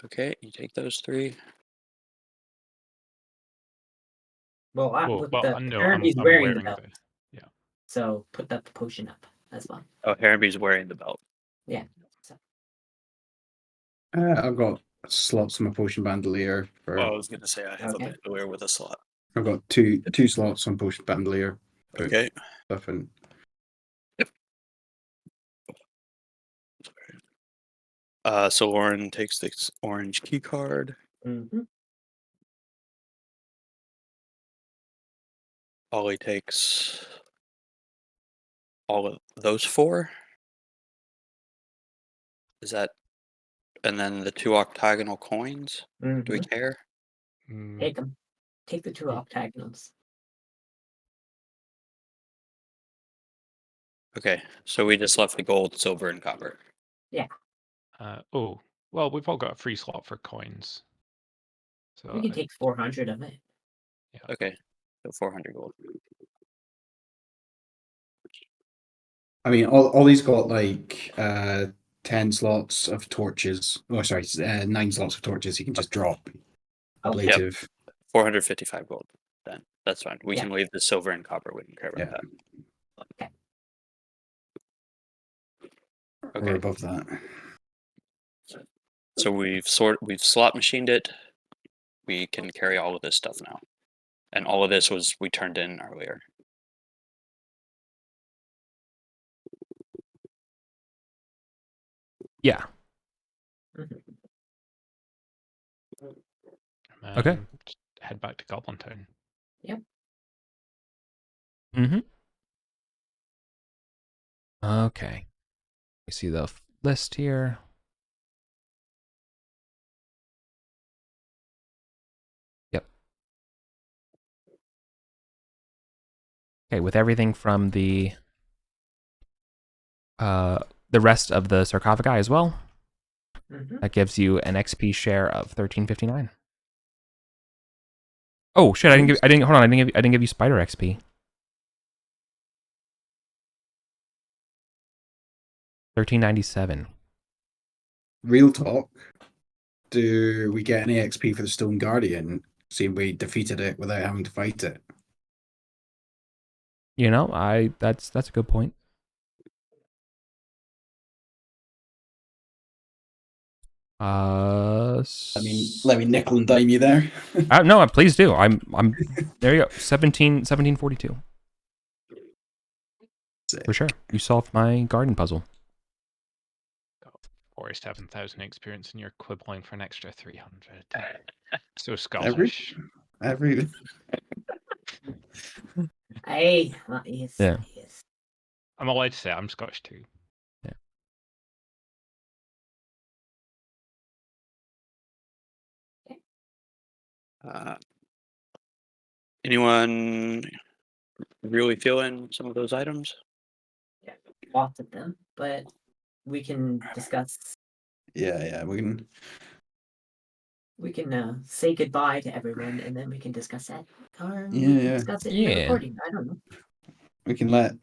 Speaker 4: Okay, you take those 3.
Speaker 3: Well,
Speaker 5: I'm
Speaker 3: He's wearing the belt.
Speaker 5: Yeah.
Speaker 3: So put the potion up as well.
Speaker 4: Oh, Harenby's wearing the belt.
Speaker 3: Yeah. So.
Speaker 6: I've got slots on my potion bandolier.
Speaker 4: I was going to say I have a bandolier with a slot.
Speaker 6: I've got two slots on potion bandolier.
Speaker 4: Okay.
Speaker 6: Stuff in.
Speaker 4: So Lauren takes this orange key card.
Speaker 3: Mm-hmm.
Speaker 4: Ollie takes all of those 4. Is that, and then the 2 octagonal coins?
Speaker 3: Mm-hmm.
Speaker 4: Do we care?
Speaker 3: Take them. Take the 2 octagonals.
Speaker 4: Okay, so we just left the gold, silver, and copper.
Speaker 3: Yeah.
Speaker 5: Well, we've all got a free slot for coins. So
Speaker 3: we can take 400 of it.
Speaker 4: Yeah. Okay, so 400 gold.
Speaker 6: I mean, Ollie's got like 10 slots of torches. Oh, sorry, 9 slots of torches. He can just drop. Ablative.
Speaker 4: Yep. 455 gold. Then that's fine. We can leave the silver and copper. We don't care about that.
Speaker 3: Okay.
Speaker 6: Or above that.
Speaker 4: So we've slot machined it. We can carry all of this stuff now, and all of this we turned in earlier.
Speaker 2: Yeah. Okay.
Speaker 5: Just head back to Goblin Town.
Speaker 3: Yep.
Speaker 2: Mm-hmm. Okay. We see the list here. Yep. Okay, with everything from the rest of the sarcophagi as well.
Speaker 3: Mm-hmm.
Speaker 2: That gives you an XP share of 1359. Oh shit! I didn't give you spider XP. 1397.
Speaker 6: Real talk. Do we get any XP for the Stone Guardian? Seeing we defeated it without having to fight it.
Speaker 2: You know, that's a good point.
Speaker 6: I mean, let me nickel and dime you there.
Speaker 2: No, please do. I'm there you go. 1742. For sure. You solved my garden puzzle.
Speaker 5: Got 47,000 experience and you're quibbling for an extra 300. So Scottish.
Speaker 6: Every
Speaker 3: Hey, that is.
Speaker 2: Yeah.
Speaker 3: Yes.
Speaker 5: I'm allowed to say I'm Scottish too.
Speaker 4: Anyone really feeling some of those items?
Speaker 3: Yeah, lots of them, but we can discuss.
Speaker 6: Yeah, we can.
Speaker 3: we can say goodbye to everyone, and then we can discuss that, or
Speaker 6: Yeah.
Speaker 3: discuss it in the recording. I don't know.
Speaker 6: We can let